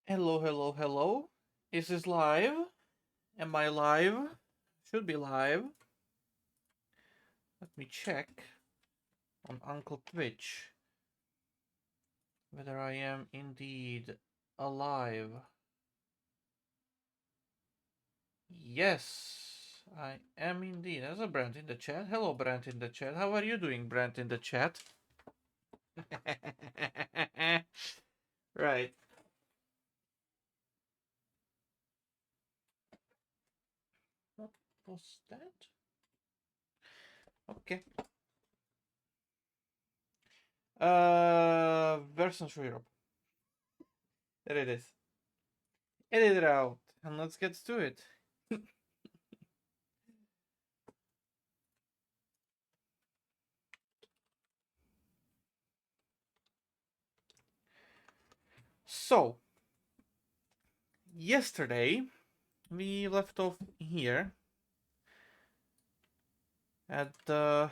Hello, hello, hello. Is this live? Am I live? Should be live. Let me check on Uncle Twitch whether I am indeed alive. Yes, I am indeed. There's a Brent in the chat. Hello, Brent in the chat. How are you doing, Brent in the chat? Right. What was that? Okay. Versions for Europe. There it is. Edit it out and let's get to it. So, yesterday we left off here at the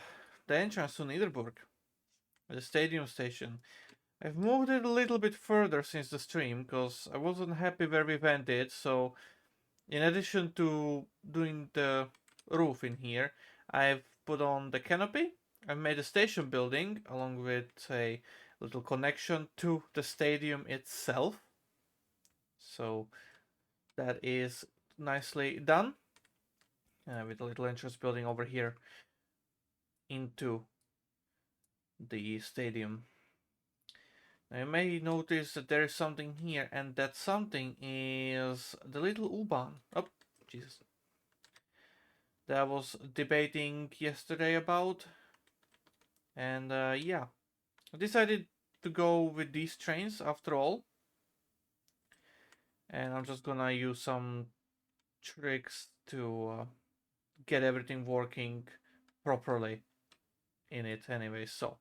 entrance to Niederburg, the stadium station. I've moved it a little bit further since the stream because I wasn't happy where we ended. So, in addition to doing the roof in here, I've put on the canopy. I've made a station building along with a little connection to the stadium itself. So that is nicely done. With a little entrance building over here into the stadium. Now you may notice that there is something here, and that something is the little U-Bahn. Oh, Jesus. That I was debating yesterday about. And yeah, I decided to go with these trains after all. And I'm just gonna use some tricks to get everything working properly in it anyway. So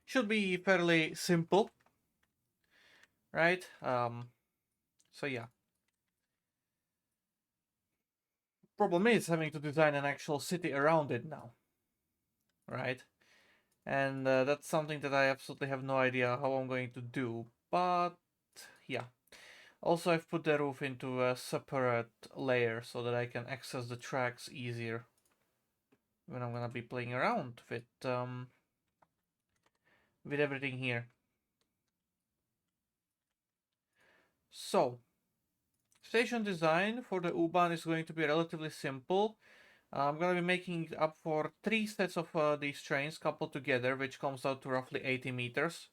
should be fairly simple, right? So yeah. Problem is having to design an actual city around it now, right? And that's something that I absolutely have no idea how I'm going to do. But yeah. Also, I've put the roof into a separate layer so that I can access the tracks easier when I'm gonna be playing around with everything here. So, station design for the U-Bahn is going to be relatively simple. I'm gonna be making it up for 3 sets of these trains coupled together, which comes out to roughly 80 meters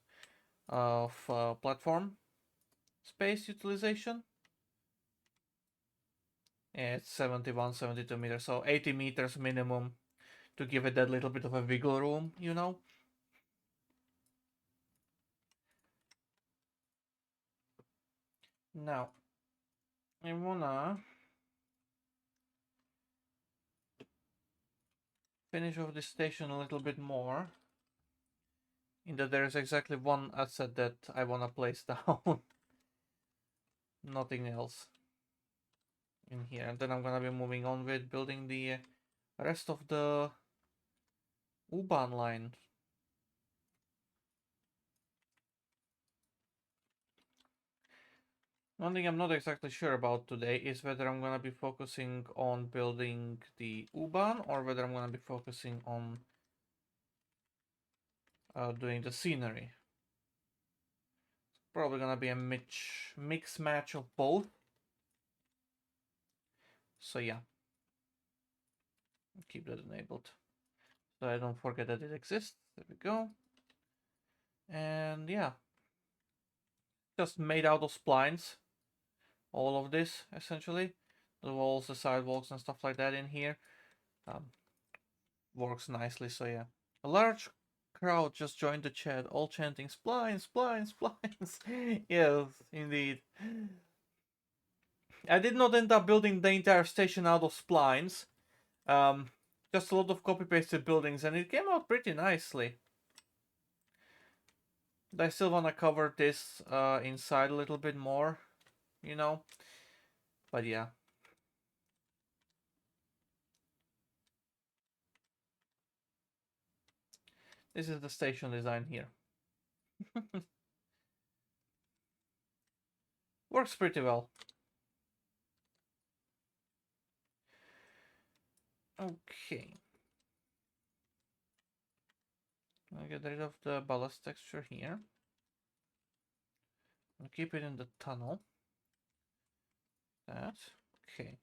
of platform space utilization. Yeah, it's 71, 72 meters, so 80 meters minimum to give it that little bit of a wiggle room, you know? Now, I wanna finish off this station a little bit more. In that there's exactly one asset that I wanna place down. Nothing else in here. And then I'm gonna be moving on with building the rest of the U-Bahn line. One thing I'm not exactly sure about today is whether I'm gonna be focusing on building the U-Bahn or whether I'm gonna be focusing on doing the scenery. Probably gonna be a mix match of both. So yeah, keep that enabled so I don't forget that it exists. There we go. And yeah, just made out of splines. All of this essentially, the walls, the sidewalks, and stuff like that in here. Works nicely. So yeah, a large crowd just joined the chat, all chanting "Splines, splines, splines." Yes, indeed. I did not end up building the entire station out of splines. Just a lot of copy-pasted buildings, and it came out pretty nicely. I still want to cover this inside a little bit more, you know. But yeah. This is the station design here. Works pretty well. Okay. I'll get rid of the ballast texture here. I'll keep it in the tunnel. That. Okay.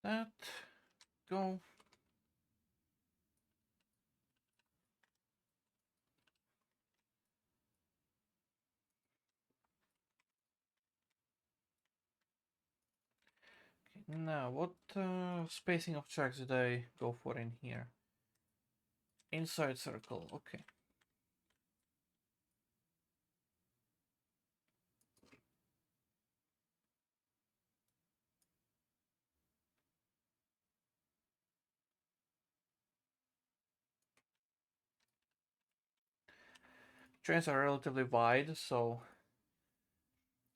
That. Go. Okay, now, what spacing of tracks did I go for in here? Inside circle, okay. Trains are relatively wide, so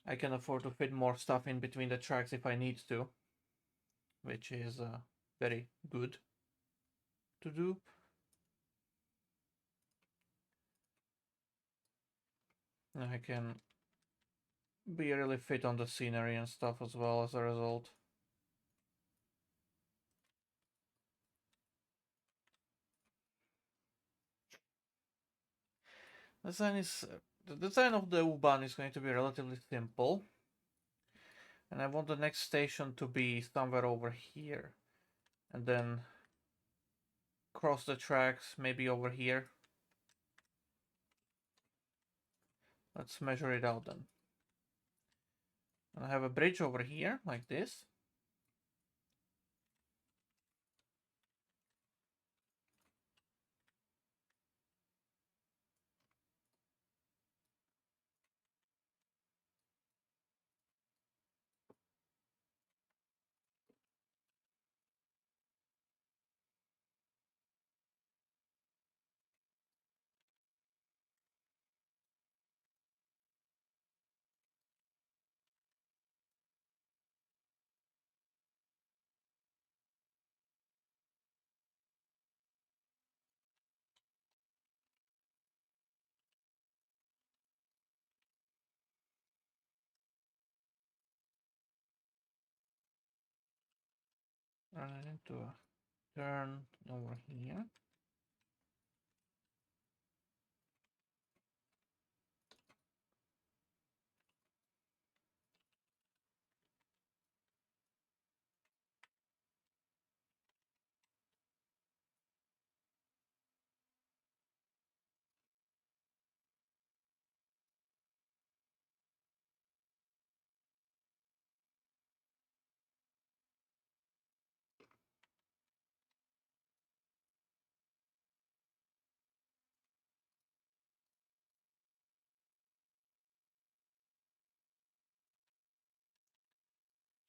I can afford to fit more stuff in between the tracks if I need to, which is very good to do. I can be really fit on the scenery and stuff as well as a result. The design of the U-Bahn is going to be relatively simple, and I want the next station to be somewhere over here, and then cross the tracks maybe over here. Let's measure it out then. And I have a bridge over here like this. Run it into a turn over here.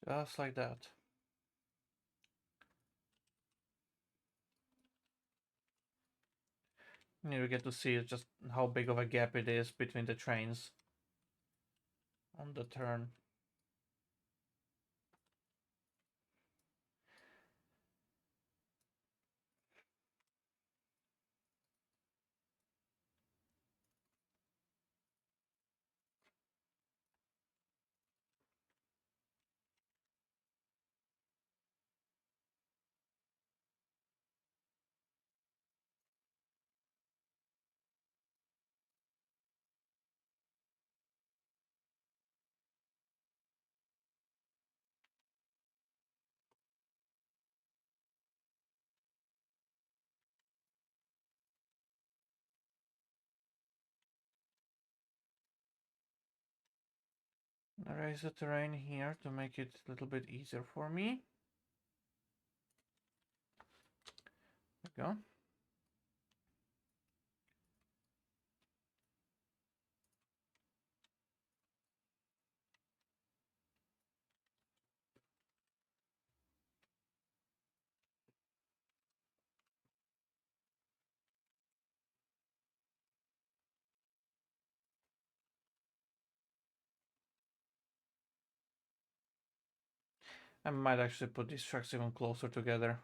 Just like that. Here we get to see just how big of a gap it is between the trains on the turn. Raise the terrain here to make it a little bit easier for me. There we go. I might actually put these tracks even closer together.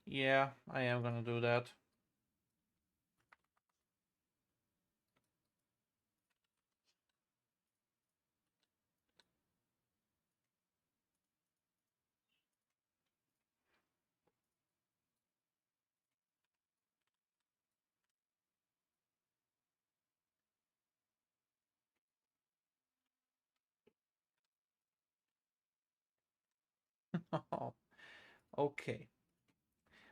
Yeah, I am gonna do that. Okay.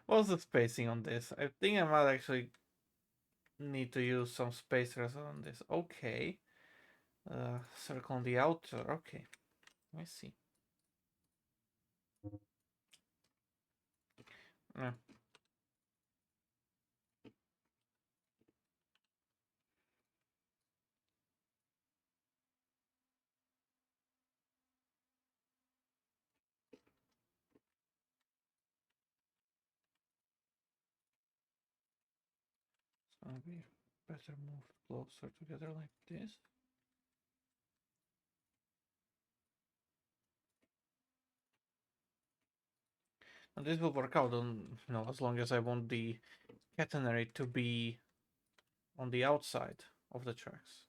What's the spacing on this? I think I might actually need to use some spacers on this. Okay. Circle on the outer. Okay. I see. Yeah. So maybe better move closer together like this. And this will work out on, as long as I want the catenary to be on the outside of the tracks.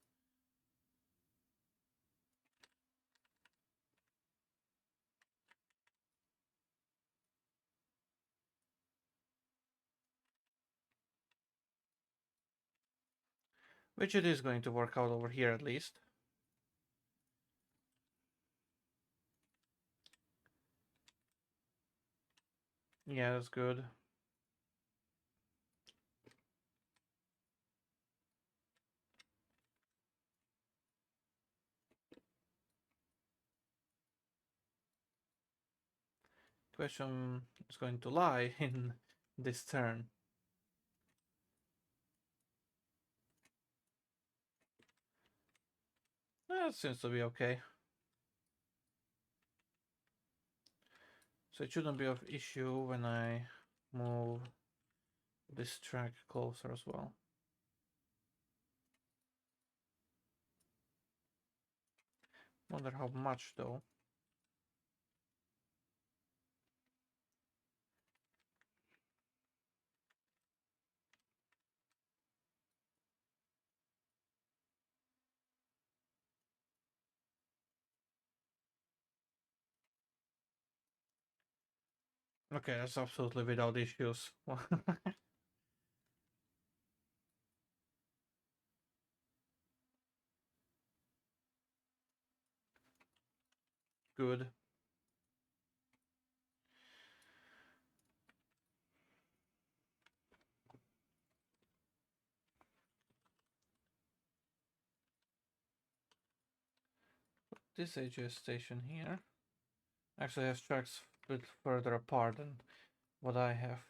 Which it is going to work out over here at least. Yeah, that's good. Question is going to lie in this turn. That seems to be okay. So it shouldn't be of issue when I move this track closer as well. Wonder how much though. Okay, that's absolutely without issues. Good. This AGS station here actually has tracks a bit further apart than what I have.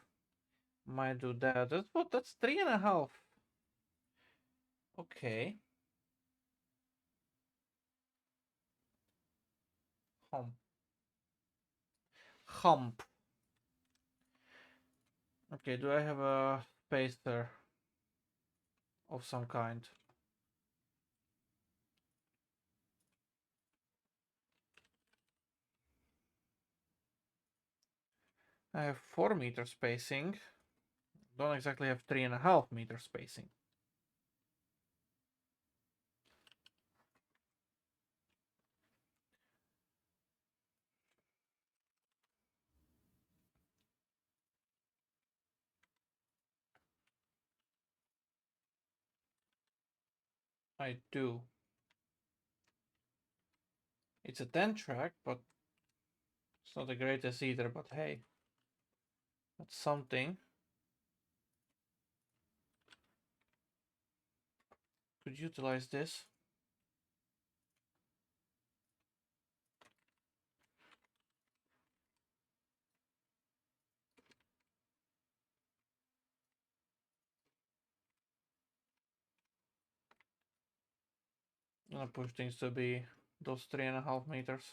Might do that. That's 3.5. Okay. Hump. Hump. Okay, do I have a spacer of some kind? I have 4 meter spacing. Don't exactly have 3.5 meter spacing. I do. It's a 10 track, but it's not the greatest either, but hey, that's something. Could utilize this. I'm gonna push things to be those 3.5 meters.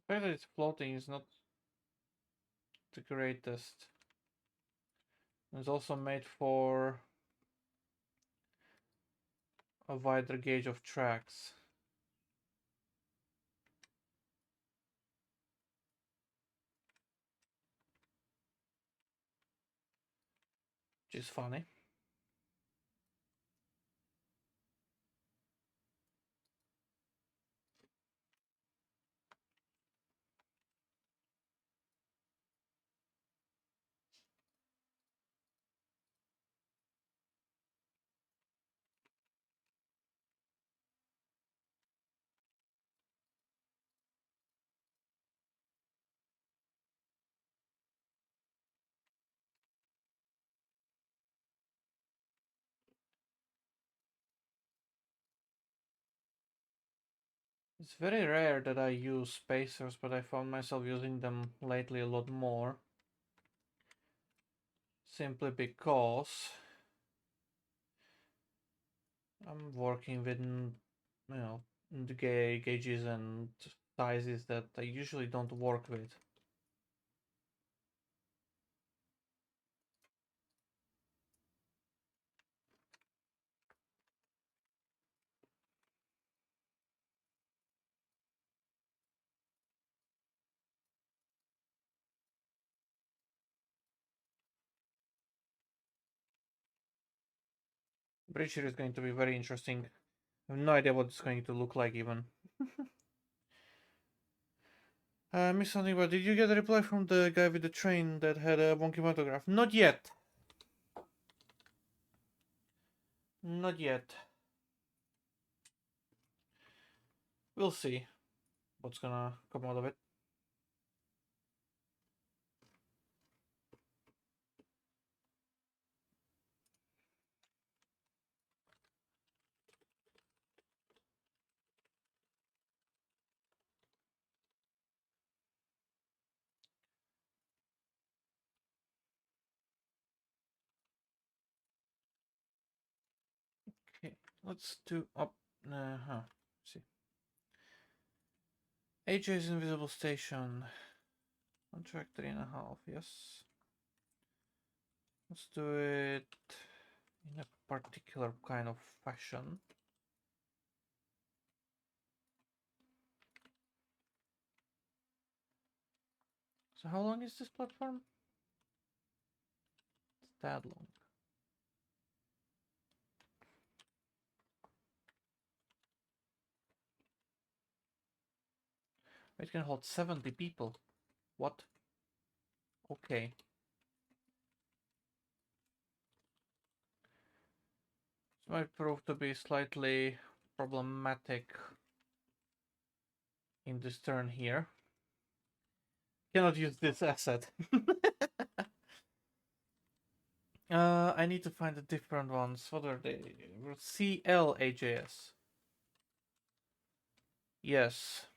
The fact that it's floating is not the greatest. It's also made for a wider gauge of tracks. Which is funny. It's very rare that I use spacers, but I found myself using them lately a lot more. Simply because I'm working with, the gauges and sizes that I usually don't work with. Bridge here is going to be very interesting. I have no idea what it's going to look like even. Miss something, but did you get a reply from the guy with the train that had a wonky photograph? Not yet. Not yet. We'll see what's gonna come out of it. Okay, let's do up. See. AJ's invisible station. On track 3.5. Yes. Let's do it in a particular kind of fashion. So how long is this platform? It's that long. It can hold 70 people. What? Okay. This might prove to be slightly problematic in this turn here. Cannot use this asset. I need to find the different ones. What are they? CLAJS. Yes.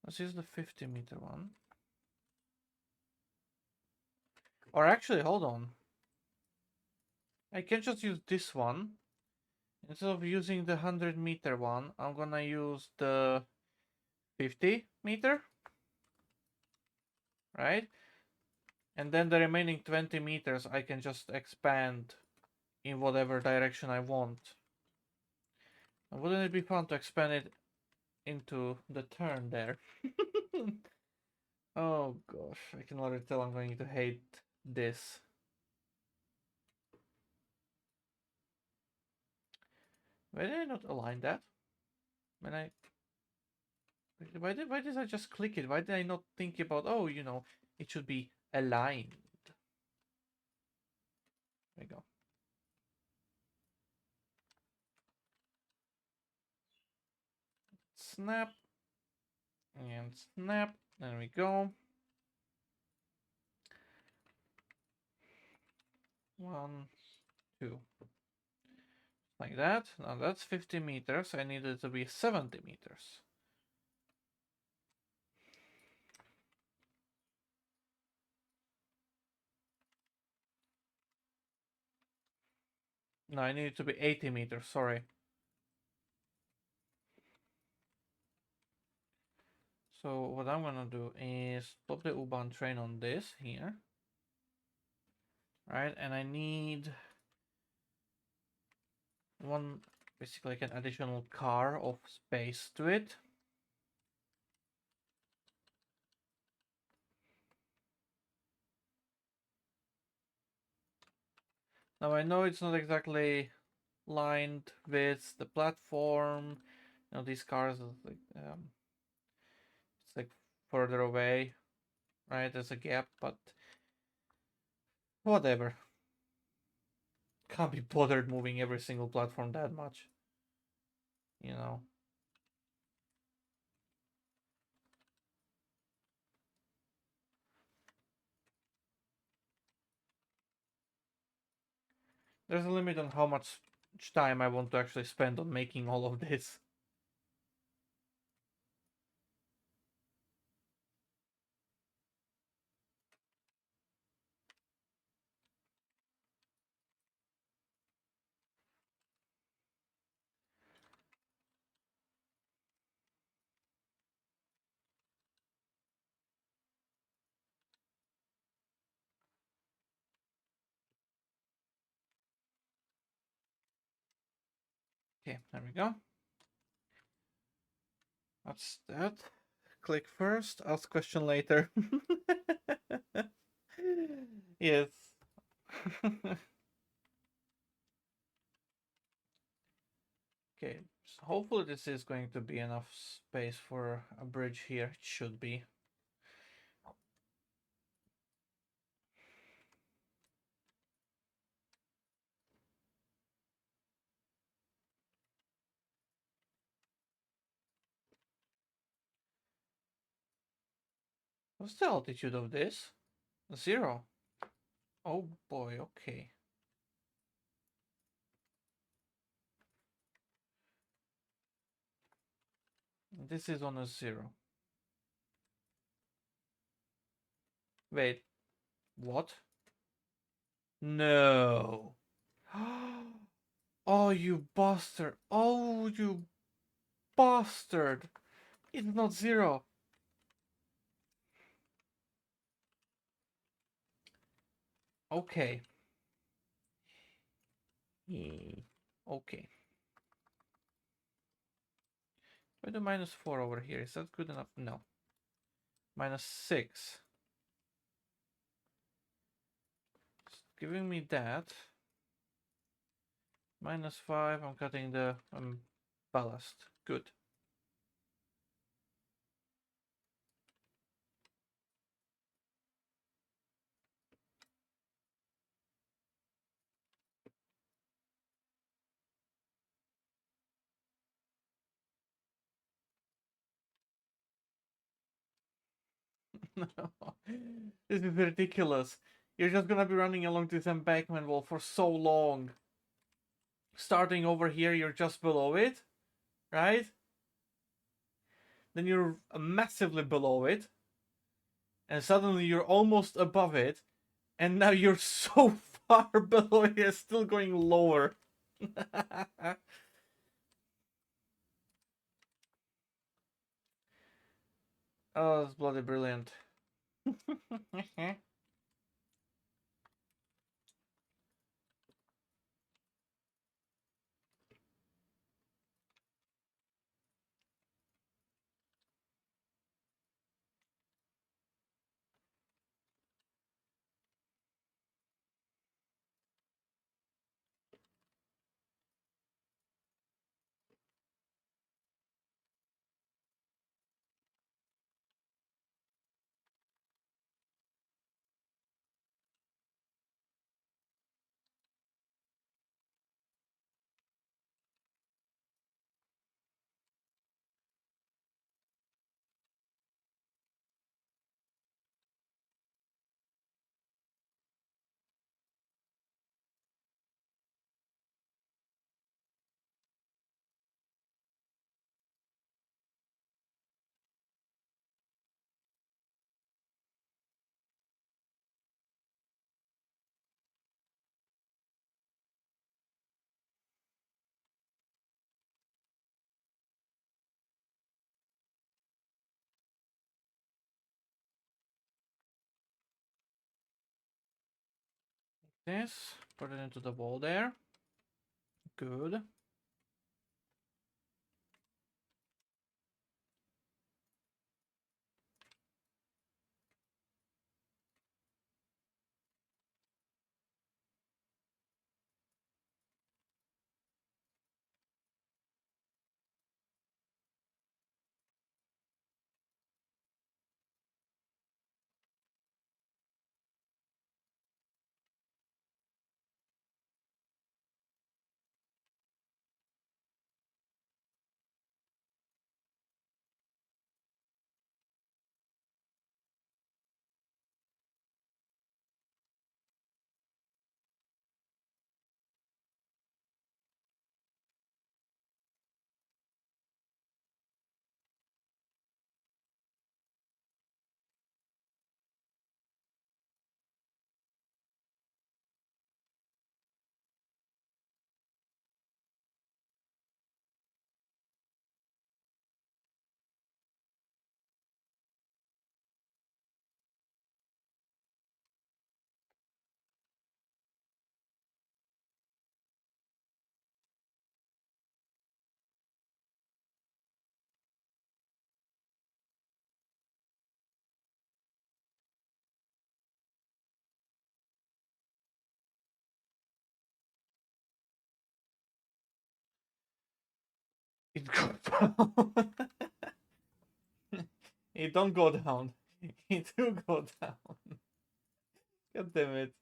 Let's use the 50-meter one. Or actually, hold on. I can just use this one. Instead of using the 100-meter one, I'm gonna use the 50-meter. Right? And then the remaining 20 meters I can just expand in whatever direction I want. And wouldn't it be fun to expand it into the turn there? Oh gosh, I can already tell I'm going to hate this. Why did I not align that? When I... Why did I just click it? Why did I not think about, oh, it should be aligned? There we go. Snap. And snap. There we go. 1, 2. Like that. Now that's 50 meters. I need it to be 70 meters. No, I need it to be 80 meters. Sorry. So what I'm gonna do is put the U-Bahn train on this here. Right, and I need basically like an additional car of space to it. Now I know it's not exactly lined with the platform. These cars are like it's like further away, right? There's a gap, but whatever. Can't be bothered moving every single platform that much. There's a limit on how much time I want to actually spend on making all of this. Okay, there we go. That's that. Click first, ask question later. Yes. Okay, so hopefully this is going to be enough space for a bridge here. It should be. What's the altitude of this? 0. Oh boy, okay. This is on a 0. Wait, what? No. Oh, you bastard. Oh, you bastard. It's not 0. Okay. Okay. Why do -4 over here? Is that good enough? No. -6. It's giving me that. -5. I'm cutting the ballast. Good. This is ridiculous. You're just gonna be running along this embankment wall for so long. Starting over here, you're just below it, right? Then you're massively below it, and suddenly you're almost above it, and now you're so far below it, it's still going lower. Oh, it's bloody brilliant. this, put it into the wall there. Good. It goes down. It don't go down. It do go down. God damn it.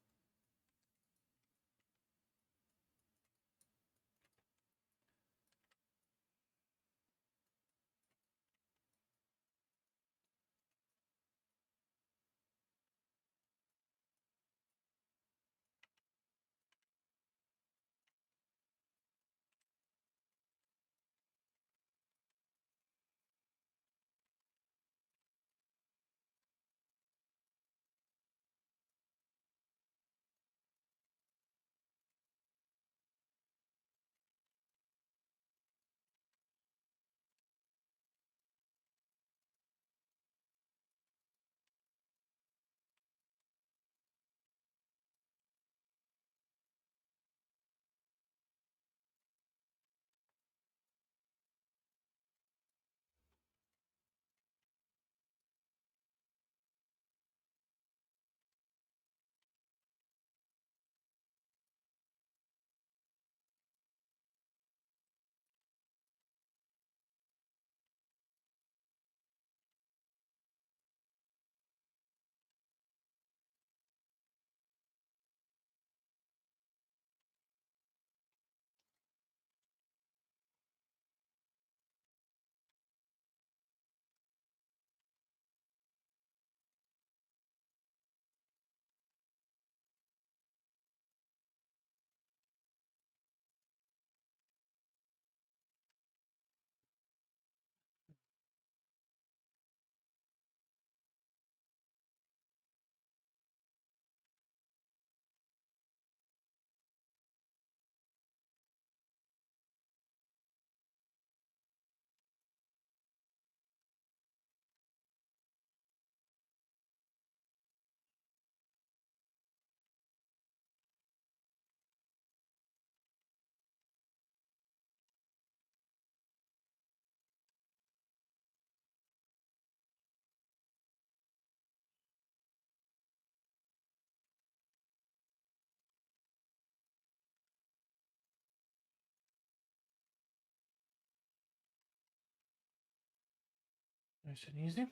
Nice and easy.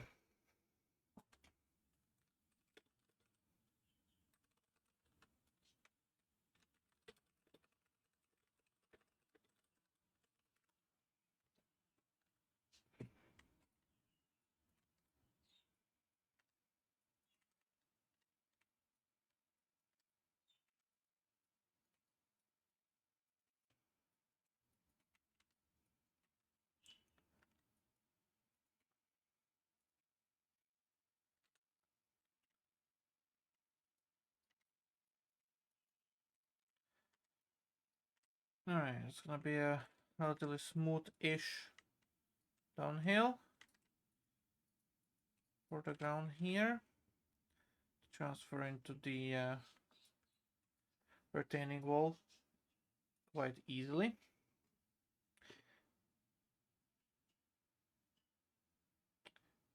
Alright, it's gonna be a relatively smooth-ish downhill for the ground here. Transfer into the retaining wall quite easily.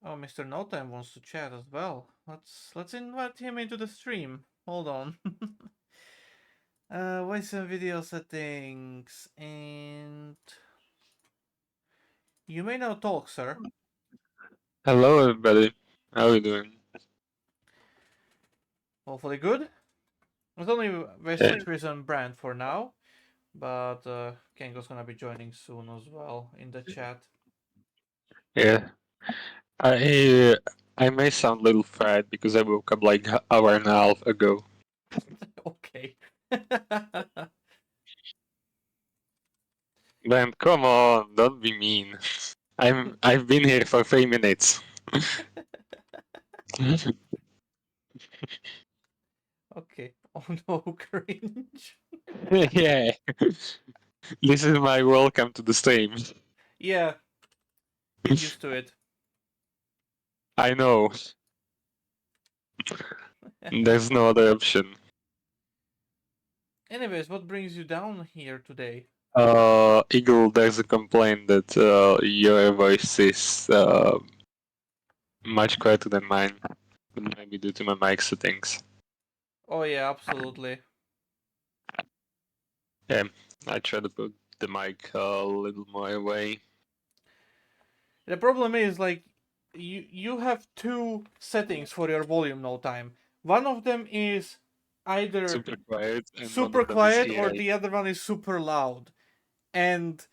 Oh, Mr. No Time wants to chat as well. Let's invite him into the stream. Hold on. Voice and video settings, and you may now talk, sir. Hello, everybody. How are you doing? Hopefully good. It's only Yeah, West Prison Brand for now, but Kengo's gonna be joining soon as well in the chat. yeah. I I may sound a little fried because I woke up like an hour and a half ago. Okay. Man, come on, don't be mean. I've been here for 3 minutes. Okay. Oh no, cringe. Yeah. This is my welcome to the stream. Yeah, get used to it. I know. There's no other option. Anyways, what brings you down here today? Eagle, there's a complaint that your voice is much quieter than mine. Maybe due to my mic settings. Oh yeah, absolutely. Yeah, I try to put the mic a little more away. The problem is like you have two settings for your volume no time. One of them is either Super quiet, and one super of them is quiet or AI. the other one is super loud. And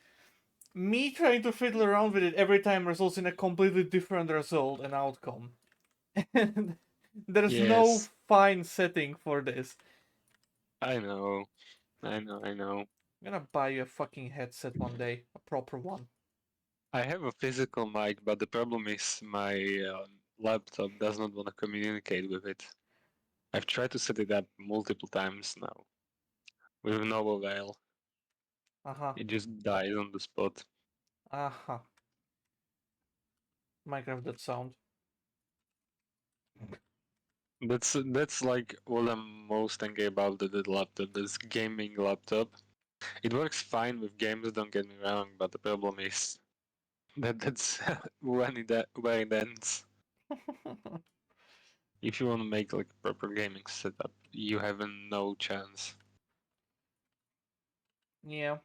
me trying to fiddle around with it every time results in a completely different result and outcome. And there's no Yes, fine setting for this. I know, I know. I'm gonna buy you a fucking headset one day, a proper one. I have a physical mic, but the problem is my laptop does not want to communicate with it. I've tried to set it up multiple times now, with no avail. Uh-huh. It just dies on the spot. Uh-huh. Minecraft that sound. That's like what I'm most angry about the laptop, this gaming laptop. It works fine with games, don't get me wrong, but the problem is that's where it ends. If you want to make like a proper gaming setup, you have no chance. Yeah.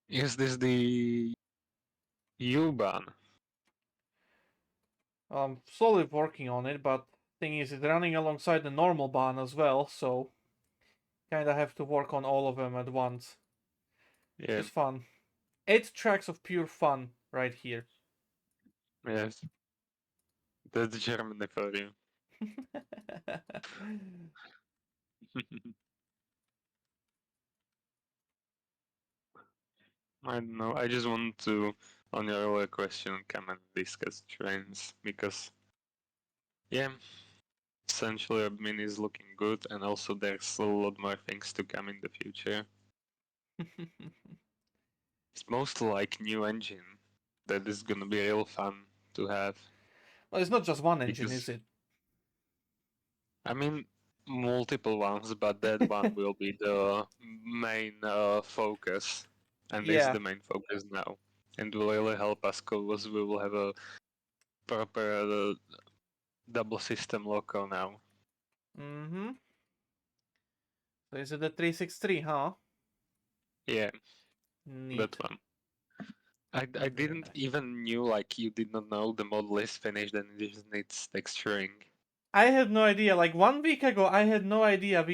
Is this the U-Bahn? I'm slowly working on it, but thing is, it's running alongside the normal ban as well, so kinda have to work on all of them at once, which Yeah, is fun. 8 tracks of pure fun right here. yes, that's Germany for you. I don't know. I just want to, on your earlier question, come and discuss Trainz because, yeah, essentially admin is looking good, and also there's a lot more things to come in the future. It's mostly like new engine that is gonna be real fun to have Well, it's not just one engine, because is it? I mean multiple ones, but that one will be the main focus, and is Yeah. the main focus now, and will really help us because we will have a proper double system local now. Mm-hmm. So is it the 363, huh? Yeah, that Neat. one. I Very didn't nice. even knew like you did not know the model is finished and it just needs texturing. I had no idea. Like 1 week ago, I had no idea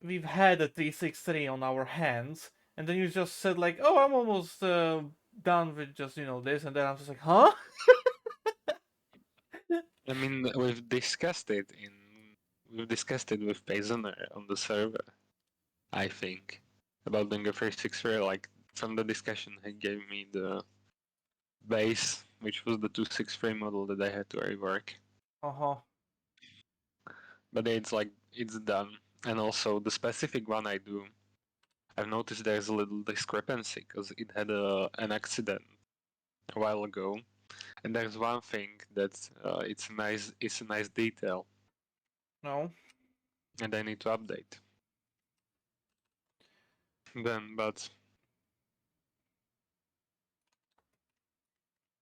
we've had a 363 on our hands, and then you just said like, "Oh, I'm almost done with just this," and then I'm just like, "Huh?" I mean, we've discussed it with Paysoner on the server. I think about doing a 363. Like from the discussion, he gave me the base, which was the 263 model that I had to rework. Uh huh. But it's like it's done, and also the specific one I do. I've noticed there's a little discrepancy because it had an accident a while ago, And there's one thing that it's a nice detail, No. and I need to update. But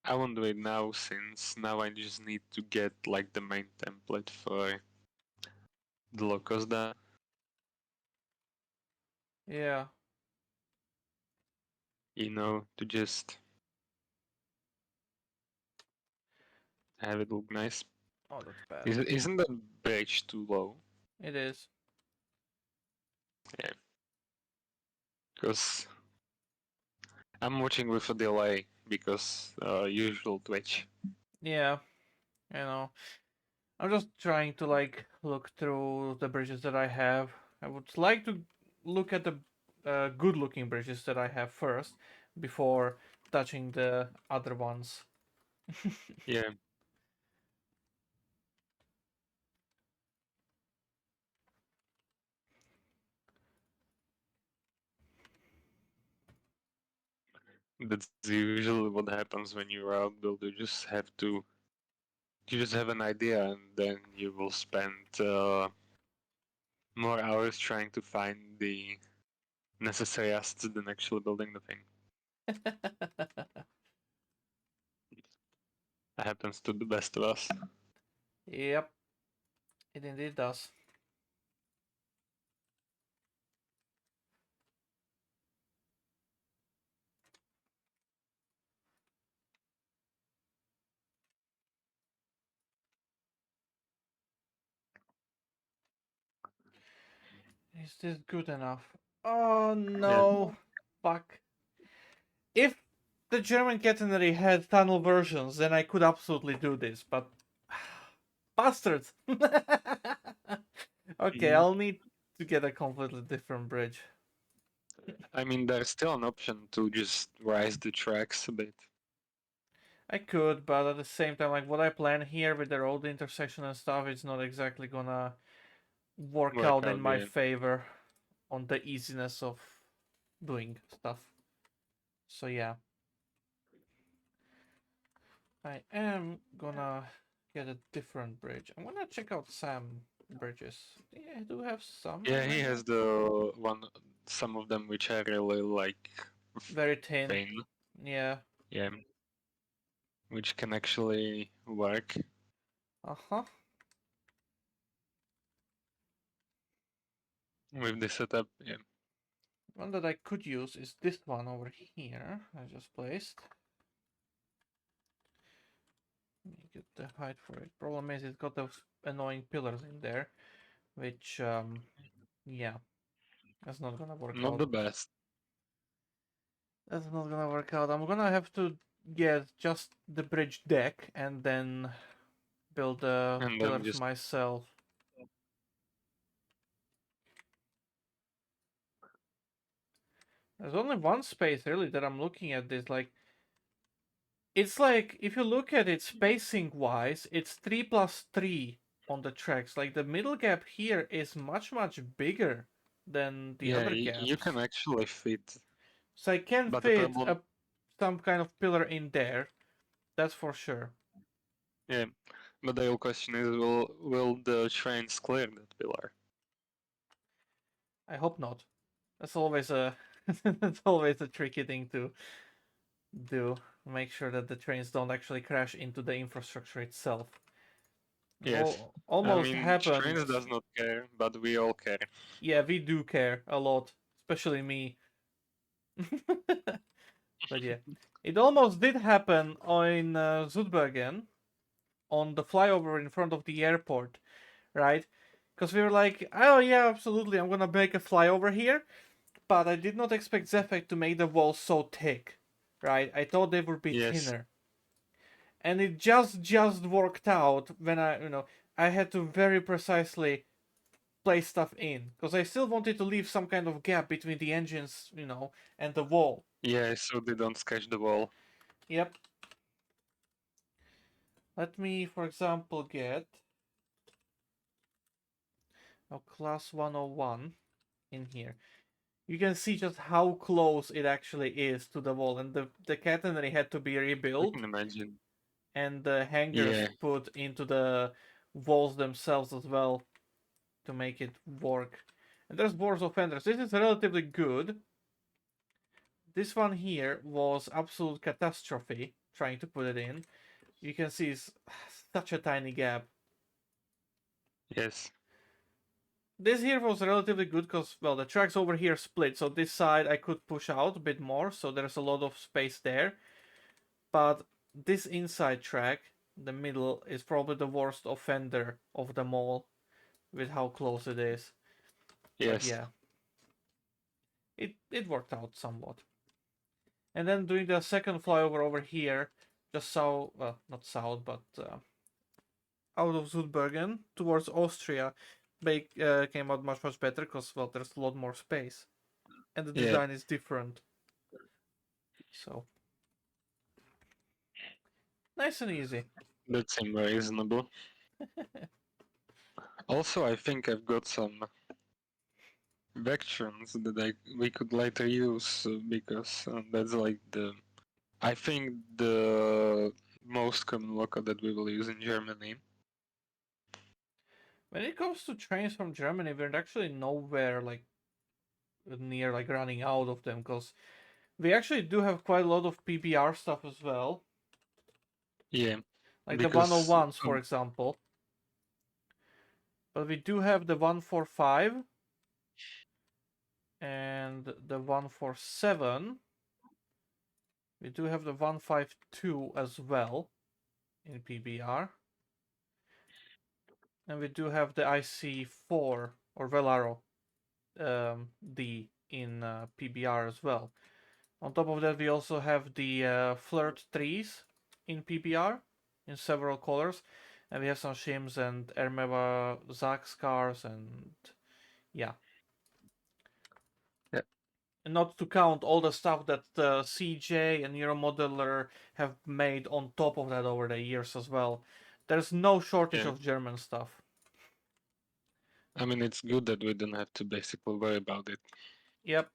I won't do it now since now I just need to get like the main template for the locus done. Yeah. To just have it look nice. Oh, that's bad. Isn't that bridge too low? It is. Yeah, because I'm watching with a delay because usual Twitch. Yeah. You know. I'm just trying to like look through the bridges that I have. I would like to look at the good-looking bridges that I have first before touching the other ones. Yeah, that's usually what happens when you're outbuild. You just have an idea, and then you will spend more hours trying to find the necessary assets than actually building the thing. That happens to the best of us. Yep, it indeed does. Is this good enough? Oh Yeah, no, fuck. If the German catenary had tunnel versions, then I could absolutely do this, but bastards. Okay, mhm. I'll need to get a completely different bridge. I mean, there's still an option to just rise the tracks a bit. I could, but at the same time, like what I plan here with the road intersection and stuff, it's not exactly gonna work Work out in out, my yeah. favor on the easiness of doing stuff. So yeah, I am gonna get a different bridge. I'm gonna check out some bridges. Yeah, I do have some Yeah, he already. has some of them which are really like Very thin. thin. Yeah. Yeah, which can actually work Uh huh. with the setup. Yeah, One that I could use is this one over here. I just placed. Let me get the height for it. Problem is, it's got those annoying pillars in there, which, yeah, that's not gonna work not out. the best. That's not gonna work out. I'm gonna have to get just the bridge deck and then build the And then pillars just myself. There's only one space really that I'm looking at this. Like, it's like if you look at it spacing wise, it's 3 plus 3 on the tracks. Like the middle gap here is much bigger than the yeah, other you can gaps. actually fit. So I can But the fit problem, some kind of pillar in there. That's for sure. yeah, but the real question is, will the trains clear that pillar? I hope not. That's always a that's always a tricky thing to do. Make sure that the trains don't actually crash into the infrastructure itself. Yes, I Almost mean, happened. trains does not care, but we all care. Yeah, we do care a lot, especially me. But yeah, it almost did happen on Zutbergen on the flyover in front of the airport, right? Because we were like, oh yeah, absolutely, I'm gonna make a flyover here, but I did not expect Zephyr to make the walls so thick, right? I thought they would be Yes, thinner, and it just worked out when I had to very precisely place stuff in because I still wanted to leave some kind of gap between the engines, and the wall. yeah, so they don't sketch the wall. Yep. Let me, for example, get a class 101 in here. You can see just how close it actually is to the wall, and the catenary had to be I rebuilt. can imagine. and the hangers Yeah. put into the walls themselves as well to make it work. And there's boards of fenders. This is relatively good. This one here was absolute catastrophe trying to put it in. You can see it's such a tiny gap. Yes. This here was relatively good because, well, the tracks over here split, so this side I could push out a bit more, so there's a lot of space there. But this inside track, the middle, is probably the worst offender of them all with how close it is. But Yes. yeah, it worked out somewhat. And then doing the second flyover over here, just south, well, not south, but out of Zutbergen towards Austria, came out much better because, well, there's a lot more space and the Yeah. design is different. So nice and easy. That seems reasonable. Also, I think I've got some vectrons that we could later use because that's like the I think the most common locker that we will use in Germany. When it comes to trains from Germany, we're actually nowhere like near like running out of them because we actually do have quite a lot of PBR stuff as well, Yeah, like the because 101s for example. But we do have the 145 and the 147. We do have the 152 as well in PBR. And we do have the IC4 or Velaro D in PBR as well. On top of that, we also have the Flirt 3s in PBR in several colors. And we have some shims and Ermeva Zax cars and yeah. yeah, And not to count all the stuff that CJ and Euromodeler have made on top of that over the years as well. There's no shortage yeah. of German stuff. I mean, it's good that we don't have to basically worry about it. Yep.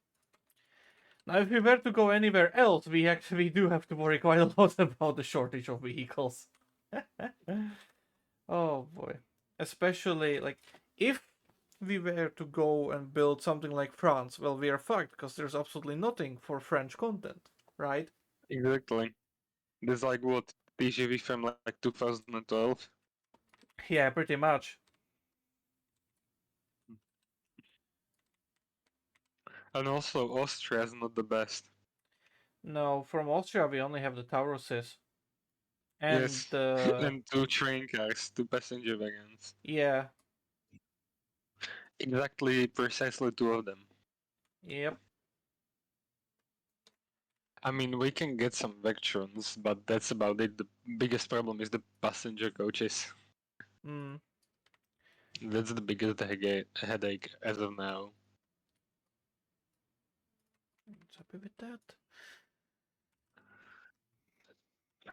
Now, if we were to go anywhere else, we actually do have to worry quite a lot about the shortage of vehicles. Oh boy. Especially, like, if we were to go and build something like France, well, we are fucked because there's absolutely nothing for French content, right? Exactly. There's like what PGV from like 2012. Yeah, pretty much. And also Austria is not the best. No, from Austria we only have the Tauruses. And Yes. the And two train cars, two passenger wagons. yeah, Exactly, precisely two of them. yep. I mean, we can get some Vectrons, but that's about it. The biggest problem is the passenger coaches. Mm, That's the biggest headache as of now. happy with that.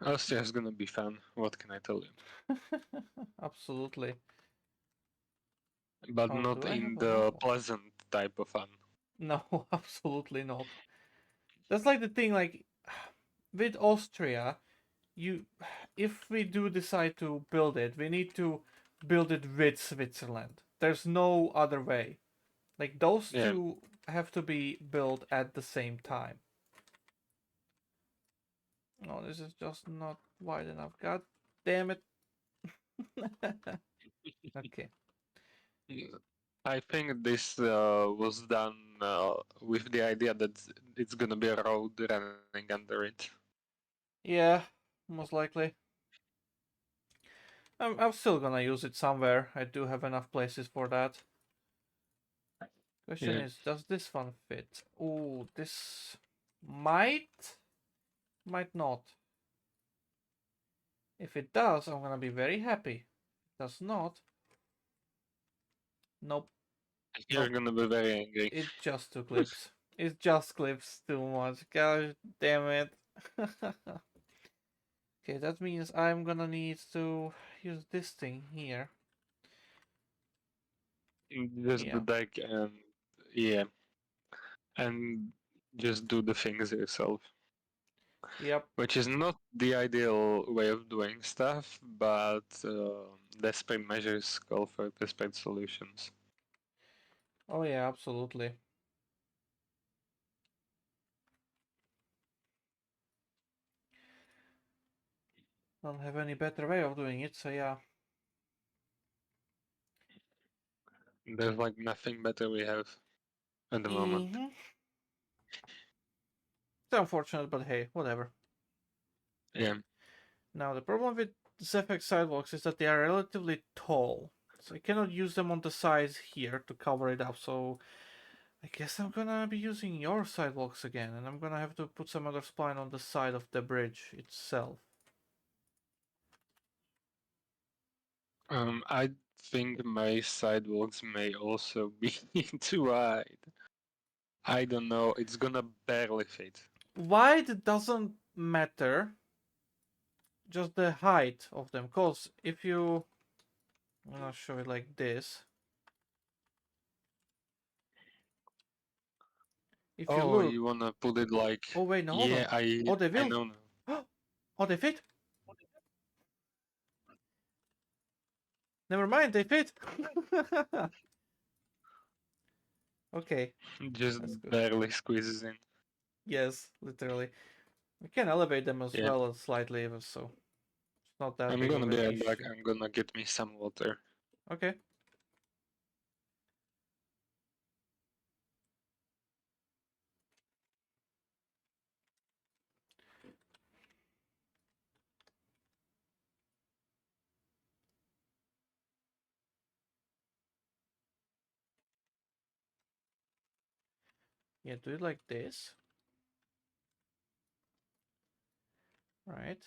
Austria is gonna be fun. What can I tell you? Absolutely. But Oh, not do I have in a the level? pleasant type of fun. No, absolutely not. That's like the thing, like with Austria, you if we do decide to build it, we need to build it with Switzerland. There's no other way. Like those Yeah. two have to be built at the same time. No, this is just not wide enough. God damn it. Okay. I think this was done with the idea that it's gonna be a road running under it. Yeah, most likely. I'm still gonna use it somewhere. I do have enough places for that. Question Yeah. is, does this one fit? Oh, this might not. If it does, I'm gonna be very happy. If it does not, nope, You're nope. gonna be very angry. It just too clips. It just clips too much. Gosh damn it. Okay, that means I'm gonna need to use this thing here. Just the Yeah. deck and yeah, and just do the things yourself. Yep. which is not the ideal way of doing stuff, but desperate measures call for desperate solutions. Oh yeah, absolutely. Don't have any better way of doing it, so yeah. There's like nothing better we have at the moment. Mm-hmm. It's unfortunate, but hey, whatever. Yeah. Now the problem with Zephyx sidewalks is that they are relatively tall. So I cannot use them on the sides here to cover it up, so I guess I'm gonna be using your sidewalks again, and I'm gonna have to put some other spline on the side of the bridge itself. I think my sidewalks may also be too wide. I don't know. It's gonna barely fit. Wide doesn't matter, just the height of them. Cause if you, I'm gonna show it like this. If you Oh, look, you wanna put it like? oh wait, no, hold Yeah, on. I Oh, they I will. know now. Oh, they fit. Never mind, they fit. Okay, Just that's good. barely squeezes in. Yes, literally. We can elevate them as Yeah. well slightly, so it's not that I'm big gonna of be an right back. issue. I'm gonna get me some water. Okay. Yeah, do it like this. Right.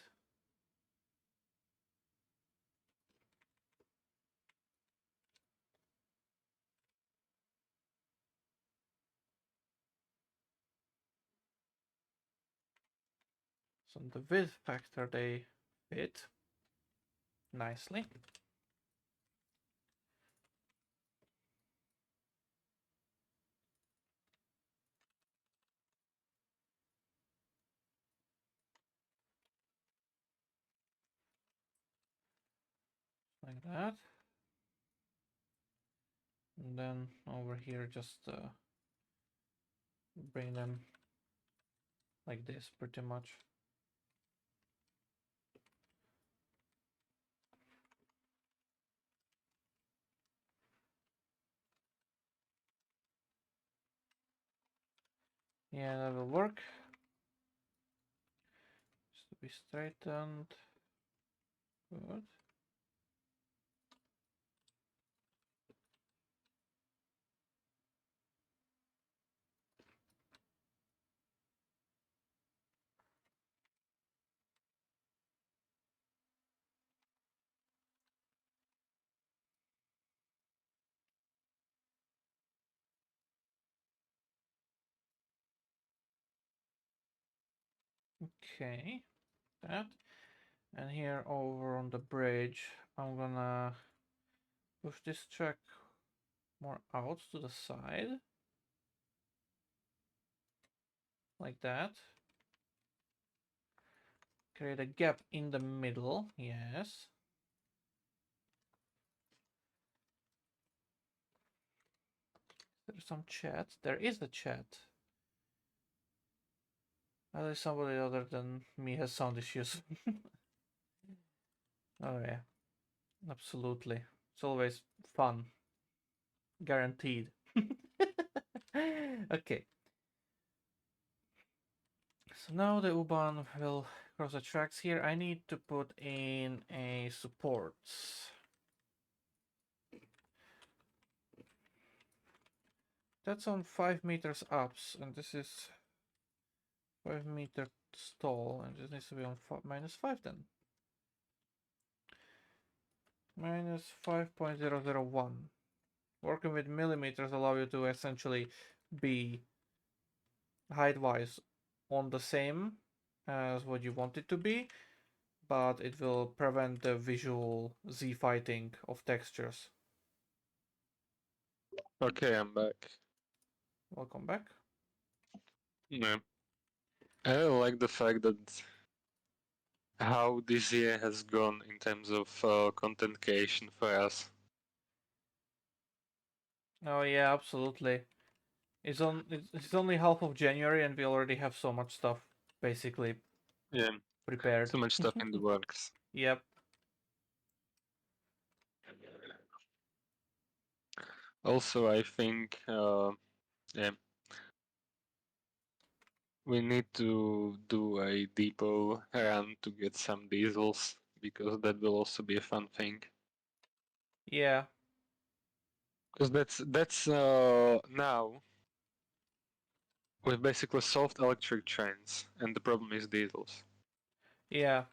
So the width factor, they fit nicely. Like that. And then over here, just bring them like this, pretty much. Yeah, that will work. Just to be straightened. Good. Okay, that. And here over on the bridge, I'm gonna push this track more out to the side. Like that. Create a gap in the middle, yes. There's some chat. There is a chat. At least somebody other than me has sound issues. Oh yeah, absolutely. It's always fun. Guaranteed. Okay. So now the U-Bahn will cross the tracks here. I need to put in a support. That's on 5 meters ups, and this is 5 meter stall, and this needs to be on -5 then. -5.001. Working with millimeters allow you to essentially be height-wise on the same as what you want it to be, but it will prevent the visual z-fighting of textures. Okay, I'm back. Welcome back. Yeah. I really like the fact that how this year has gone in terms of content creation for us. Oh yeah, absolutely. It's only half of January and we already have so much stuff basically Yeah, prepared. so much stuff in the works. Yep. Also, I think yeah, we need to do a depot run to get some diesels because that will also be a fun thing. Yeah. Because that's now we've basically solved electric trains, and the problem is diesels. Yeah.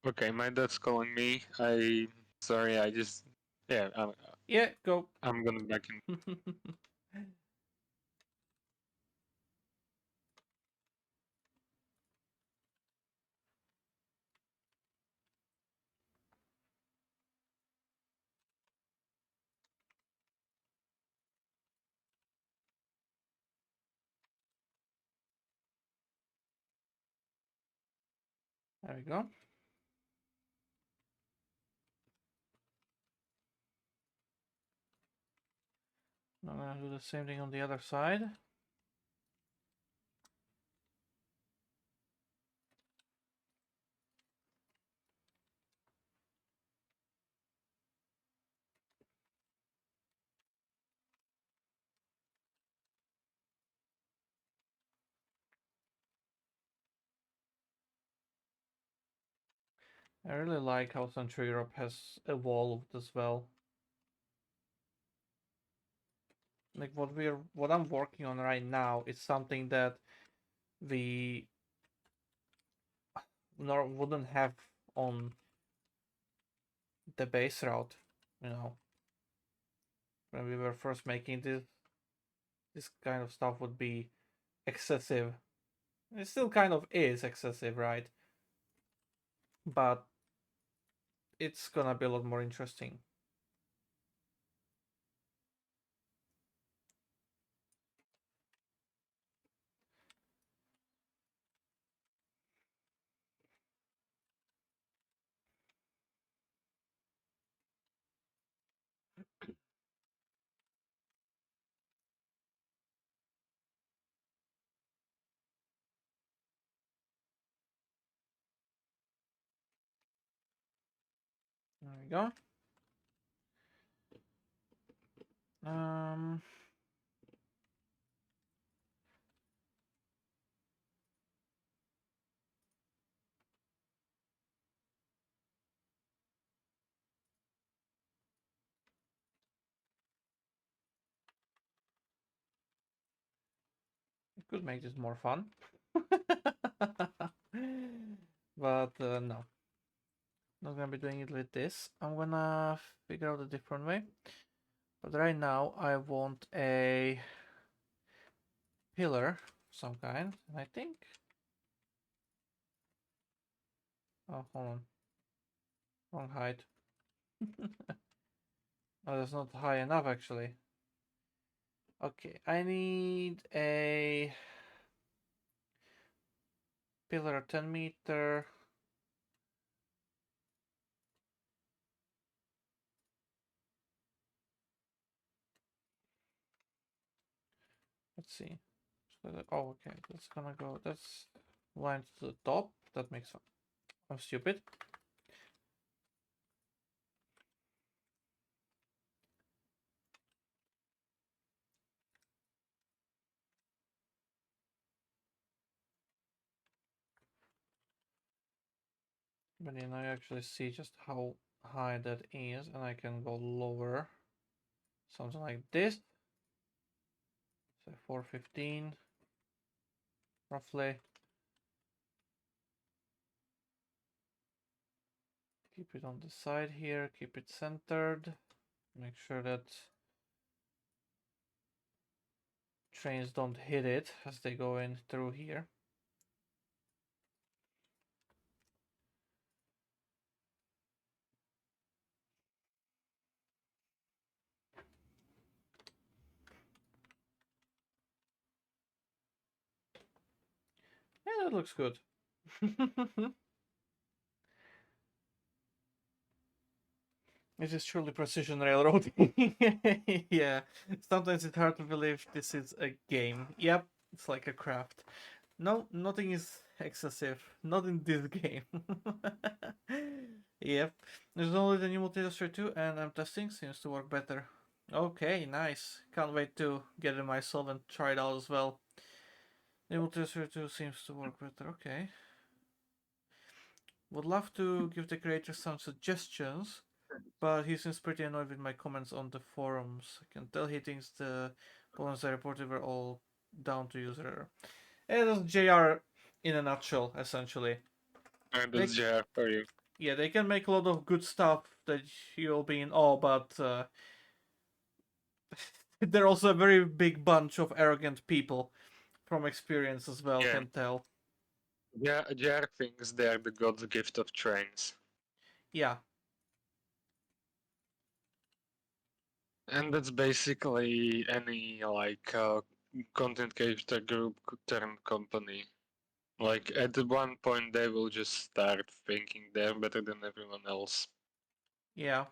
Okay, my dad's calling me. I sorry, I just yeah, Yeah, go. I'm gonna back in. There we go. I'm gonna do the same thing on the other side. I really like how Central Europe has evolved as well. Like what I'm working on right now is something that we nor wouldn't have on the base route, you know. When we were first making this kind of stuff would be excessive. It still kind of is excessive, right? But it's gonna be a lot more interesting. There we go. Um, it could make this more fun. But no, not gonna be doing it with this. I'm gonna figure out a different way. But right now I want a pillar of some kind. And I think. Oh, hold on. Wrong height. Oh, that's not high enough actually. Okay, I need a pillar 10 meter. Let's see. Oh, okay. That's gonna go. That's line to the top. That makes sense. I'm stupid. But then I actually see just how high that is, and I can go lower. Something like this. So 415, roughly. Keep it on the side here. Keep it centered. Make sure that trains don't hit it as they go in through here. Yeah, that looks good. This is truly precision railroading. Yeah, sometimes it's hard to believe this is a game. Yep, it's like a craft. No, nothing is excessive. Not in this game. Yep. There's only the new multi-illustrator 2 and I'm testing. Seems to work better. Okay, nice. Can't wait to get it myself and try it out as well. The multi-illustrator 2 seems to work better. Okay. Would love to give the creator some suggestions, but he seems pretty annoyed with my comments on the forums. I can tell he thinks the problems I reported were all down to user error. And that's JR in a nutshell, essentially. And They, that's JR for you. yeah, they can make a lot of good stuff that you'll be in awe, but they're also a very big bunch of arrogant people from experience as well, Yeah. can tell. Yeah, JR thinks they are the god's gift of trains. Yeah, And that's basically any like content creator group turned company. Like at one point they will just start thinking they're better than everyone else. yeah.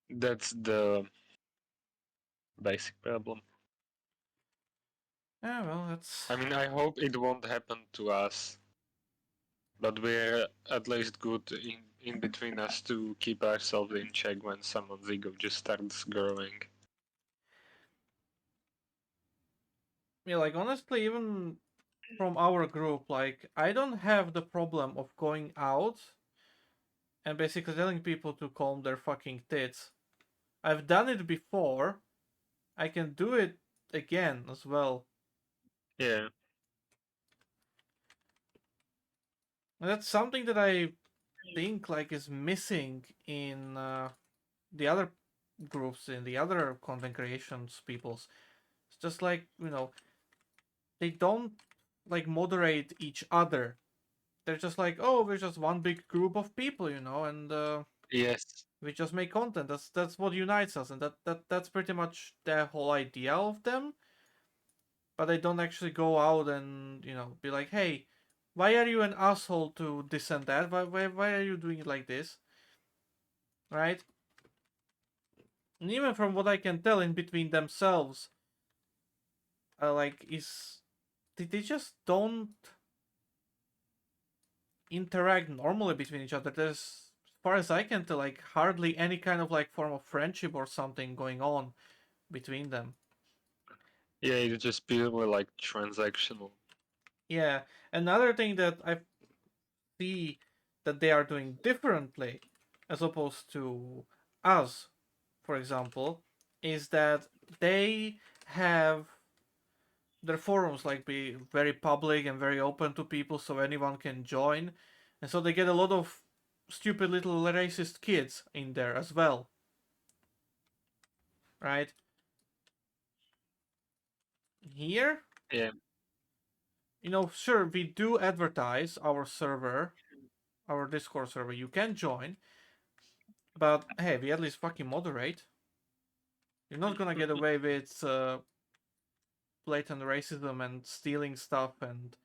That's the basic problem. Yeah, well, that's. I mean, I hope it won't happen to us, but we're at least good in between us to keep ourselves in check when someone's ego just starts growing. Yeah, like, honestly, even from our group, like, I don't have the problem of going out and basically telling people to calm their fucking tits. I've done it before. I can do it again as well. Yeah, And that's something that I think like is missing in the other groups, in the other content creations peoples. It's just like, they don't like moderate each other. They're just like, oh, we're just one big group of people, and yes. we just make content. That's what unites us, and that's pretty much the whole idea of them. But they don't actually go out and be like, hey, why are you an asshole to this and that? Why are you doing it like this? Right? And even from what I can tell in between themselves, like is they just don't interact normally between each other. There's, as far as I can tell, like hardly any kind of like form of friendship or something going on between them. Yeah, it's just purely like transactional. Yeah. Another thing that I see that they are doing differently as opposed to us, for example, is that they have their forums like be very public and very open to people so anyone can join. And so they get a lot of stupid little racist kids in there as well, right? Here, Yeah, sure, we do advertise our server, our Discord server. You can join, but hey, we at least fucking moderate. You're not gonna get away with blatant racism and stealing stuff and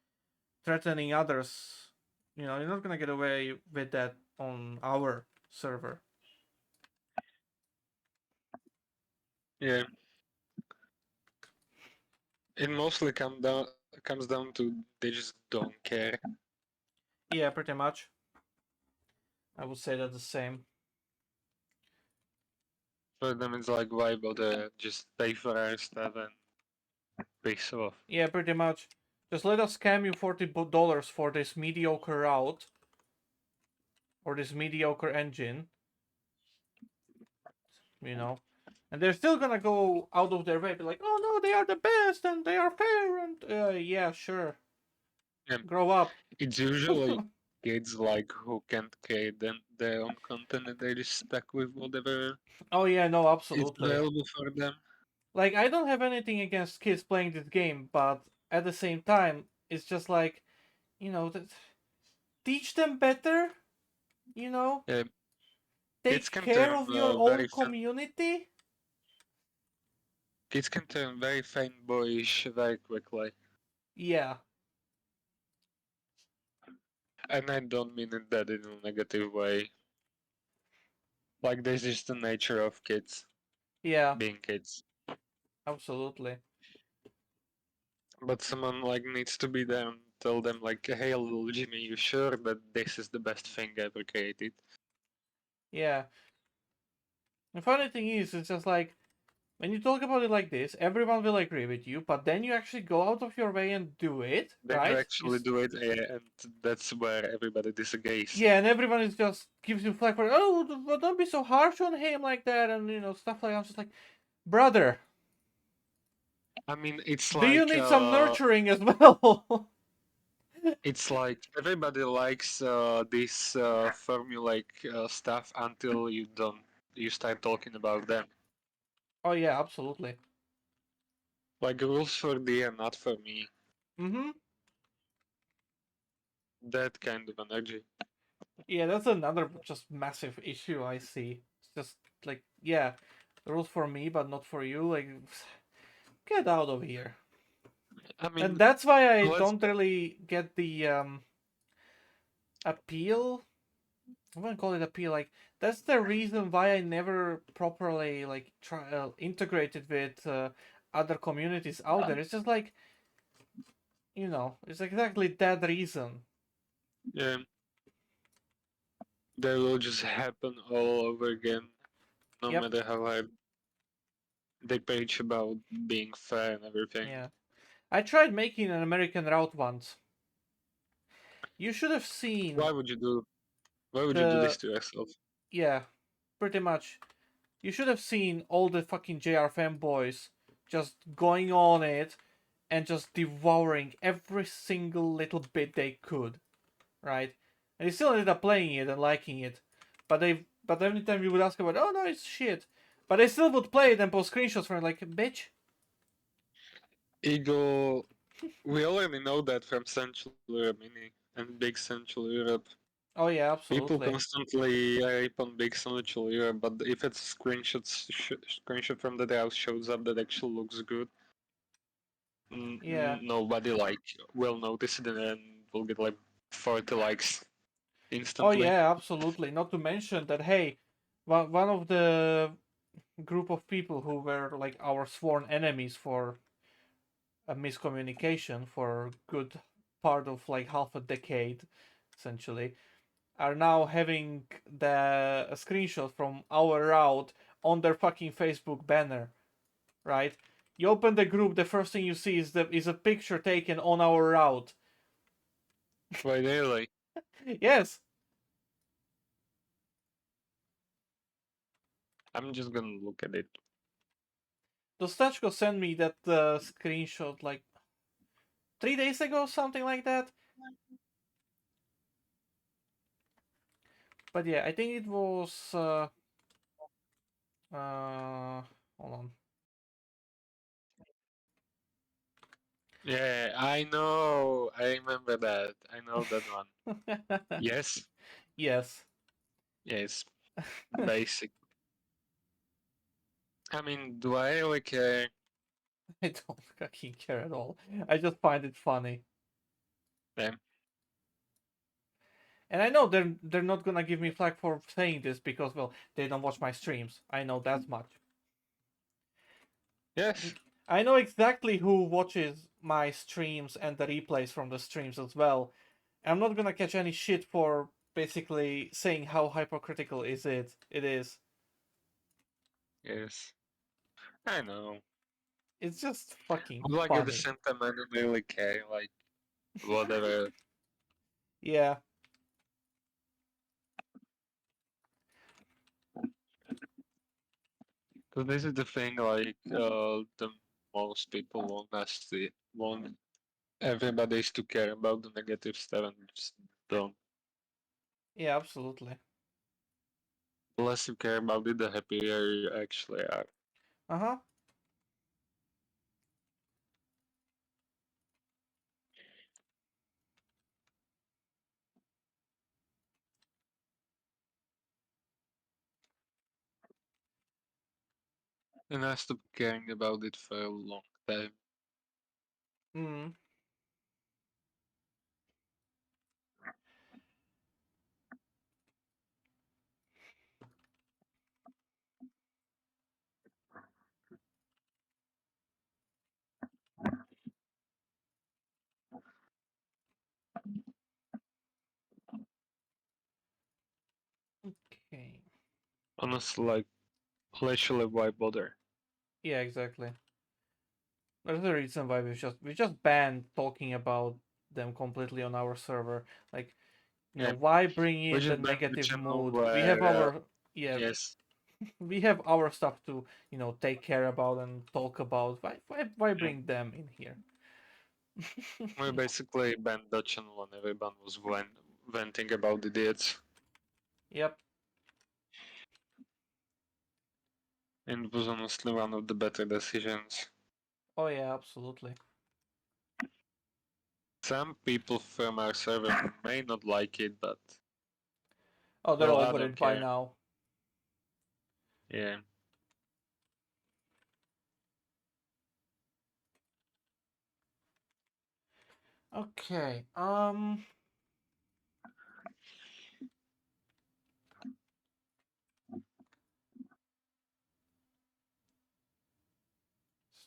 threatening others. You're not gonna get away with that on our server. yeah. It mostly comes down to they just don't care. Yeah, pretty much. I would say that the same. For them, it's like why bother? Just pay for our stuff and piss off. Yeah, pretty much. Just let us scam you $40 for this mediocre route or this mediocre engine, you know. And they're still gonna go out of their way, be like, "Oh no, they are the best and they are fair." And yeah, sure, Yeah. grow up. It's usually kids like who can't create their own content and they just stuck with whatever Oh yeah, no, is absolutely. available for them. Like, I don't have anything against kids playing this game, but at the same time, it's just like you know, teach them better. You know, Yeah, kids take can care turn of your very own community. kids can turn very fanboyish very quickly, Yeah, and I don't mean it that in a negative way. Like this is the nature of kids yeah, being kids. absolutely. But someone like needs to be there and tell them like, hey, little Jimmy, you sure that this is the best thing ever created? Yeah. The funny thing is, it's just like when you talk about it like this, everyone will agree with you, but then you actually go out of your way and do it, Then you right? actually do it, and that's where everybody disagrees. Yeah, and everyone is just gives you flack for, oh, don't be so harsh on him like that, and stuff like that. I'm just like, brother, I mean, it's do you like need some nurturing as well? everybody likes this formulaic stuff until you start talking about them. Oh yeah, absolutely. Like rules for thee and not for me. Mm-hmm. That kind of energy. Yeah, that's another just massive issue I see. It's just like, yeah, rules for me, but not for you. Like, get out of here. I And mean, that's why I let's don't really get the appeal. I wouldn't call it appeal. Like, that's the reason why I never properly like try integrated with other communities out there. It's just like, it's exactly that reason. yeah, that will just happen all over again, no Yep. matter how hard they preach about being fair and everything. Yeah. I tried making an American route once. You should have seen Why would you do? Why would you do this the to yourself? yeah, pretty much. You should have seen all the fucking JR fanboys just going on it and just devouring every single little bit they could, right? And they still ended up playing it and liking it. But every time you would ask about, oh no, it's shit. But they still would play it and post screenshots from it, like, bitch. Ego. We already know that from Central Europe Mini and Big Central Europe. Oh yeah, People absolutely. constantly rape on Big Central Europe, but if it's screenshot from the house shows up that actually looks good, Yeah. nobody like will notice it and will get like 40 likes Oh instantly. yeah, absolutely. Not to mention that, hey, one of the group of people who were like our sworn enemies for a miscommunication for a good part of like half a decade, essentially, are now having the a screenshot from our route on their fucking Facebook banner, right? You open the group, the first thing you see is a picture taken on our route. Why really? Yes, I'm just gonna look at it. Dostachko sent me that screenshot like 3 days ago, something like that. But yeah, I think it was. Hold on. Yeah, I know. I remember that. I know that one. Yes, Yes. yes, basic. I mean, do I really care? I don't fucking care at all. I just find it funny. Damn. And I know they're not gonna give me flack for saying this because well they don't watch my streams. I know that much. Yes, I know exactly who watches my streams and the replays from the streams as well. I'm not gonna catch any shit for basically saying how hypocritical is it. It is. yes. I know. It's just fucking But like at the funny. same time, I don't really care. Like whatever. Yeah. Because this is the thing. Like the most people want everybody to care about the negative stuff and just don't. Yeah, absolutely. The less you care about it, the happier you actually are. Uh-huh. And I stopped caring about it for a long time. Mm. Okay. Honestly, like, literally, why bother? Yeah, exactly. There's a reason why we just banned talking about them completely on our server. Like, Yeah, why bring we in the just banned the negative channel mood? We have where, our yeah, yes, we have our stuff to take care about and talk about. Why yeah, bring them in here? we basically banned that channel and everyone was venting about idiots. Yep. And it was honestly one of the better decisions. Oh yeah, absolutely. Some people from our server may not like it, but, Oh, they're well, I over don't it by care. now. Yeah. Okay. Let's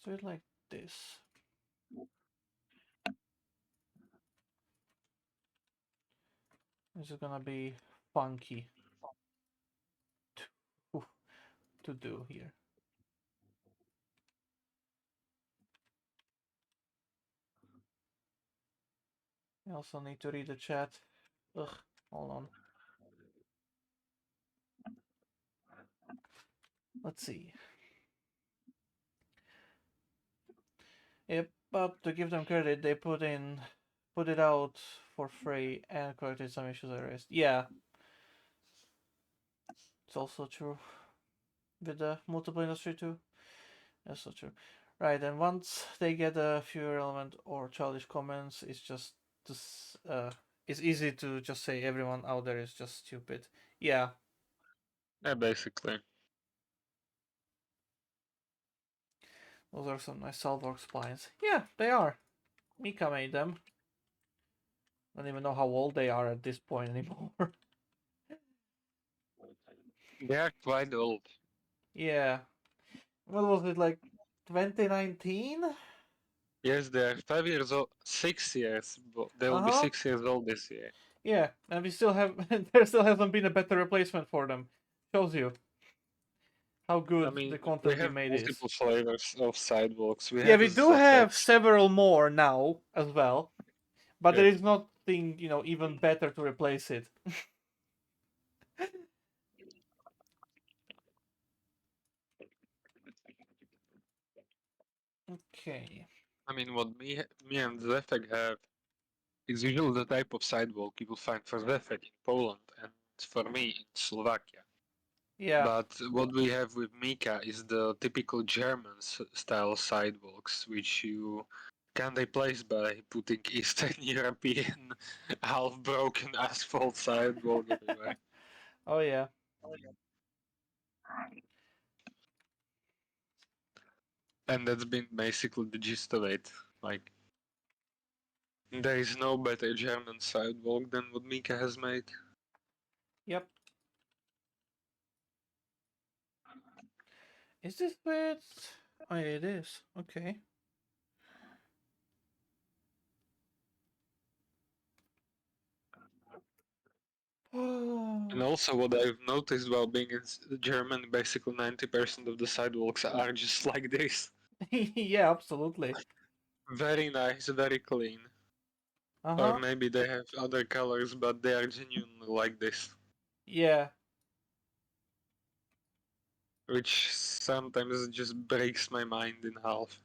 do it like this. This is gonna be funky to, to do here. I also need to read the chat. Ugh, hold on. Let's see. Yep, but to give them credit, they put it out for free and corrected some issues I raised. Yeah, it's also true with the multiple industry too. That's so true. Right, and once they get a few irrelevant or childish comments, it's just this. It's easy to just say everyone out there is just stupid. Yeah, Yeah, basically. those are some nice Salvork spines. Yeah, they are. Mika made them. Don't even know how old they are at this point anymore. They are quite old. Yeah. What was it, like 2019? Yes, they are 5 years old, 6 years. They will be Uh-huh. 6 years old this year. Yeah, and we still have there still hasn't been a better replacement for them. Shows you how I good the mean, we content we have made is. multiple flavors of sidewalks. We Yeah, have we do have ZFX. several more now as well, but there Yep. is nothing, even better to replace it. Okay. I mean, what me and ZFX have is usually the type of sidewalk you will find for ZFX in Poland and for me in Slovakia. Yeah. But what we have with Mika is the typical German style sidewalks, which you can replace by putting Eastern European half broken asphalt sidewalk everywhere. Oh yeah. And that's been basically the gist of it. Like, there is no better German sidewalk than what Mika has made. Yep. Is this with? Oh yeah, it is. Okay. And also, what I've noticed while being in Germany, basically 90% of the sidewalks are just like this. Yeah, absolutely. Very nice, very clean. Or Uh-huh. maybe they have other colors, but they are genuinely like this. Yeah. Which sometimes just breaks my mind in half.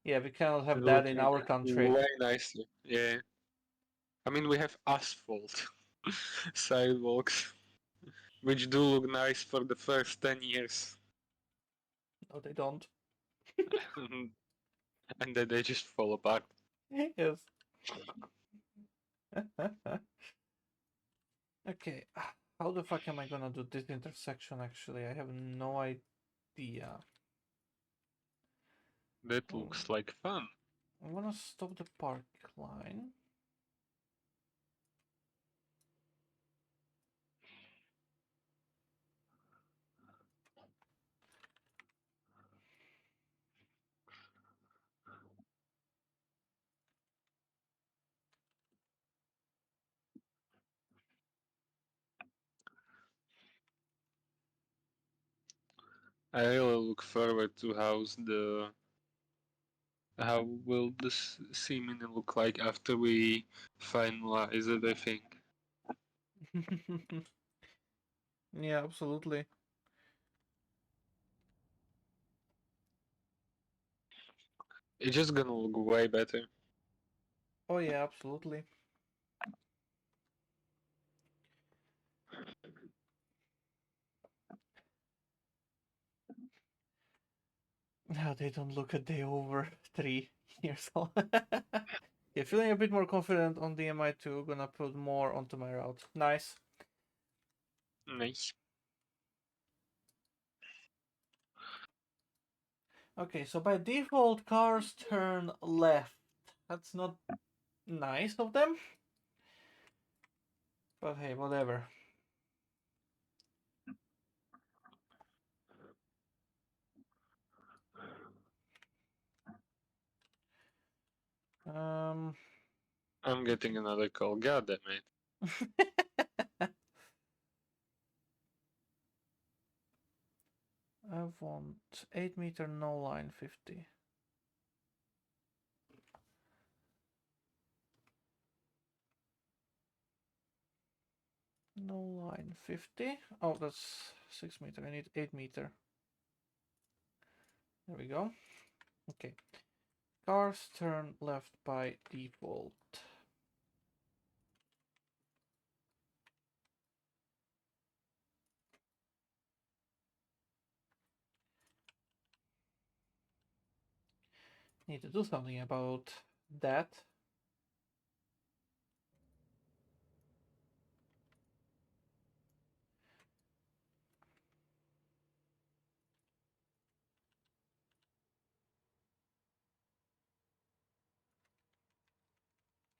Yeah, we cannot It's have that in looking our country. way nicer. Yeah. I mean, we have asphalt sidewalks, which do look nice for the first 10 years. No, they don't. And then they just fall apart. Yes. Okay. How the fuck am I gonna do this intersection actually? I have no idea. That Oh, looks like fun. I wanna stop the park line. I really look forward to how will this CEM look like after we finalize it, I think. Yeah, absolutely. It's just gonna look way better. Oh yeah, absolutely. No, they don't look a day over 3 years old. Yeah, feeling a bit more confident on the MI2. Gonna put more onto my route. Nice. Nice. Okay, so by default, cars turn left. That's not nice of them. But hey, whatever. Um, I'm getting another call, god damn it. I want 8 meter no line 50. No line 50. Oh, that's 6 meter. I need 8 meter. There we go. Okay. Cars turn left by default. Need to do something about that.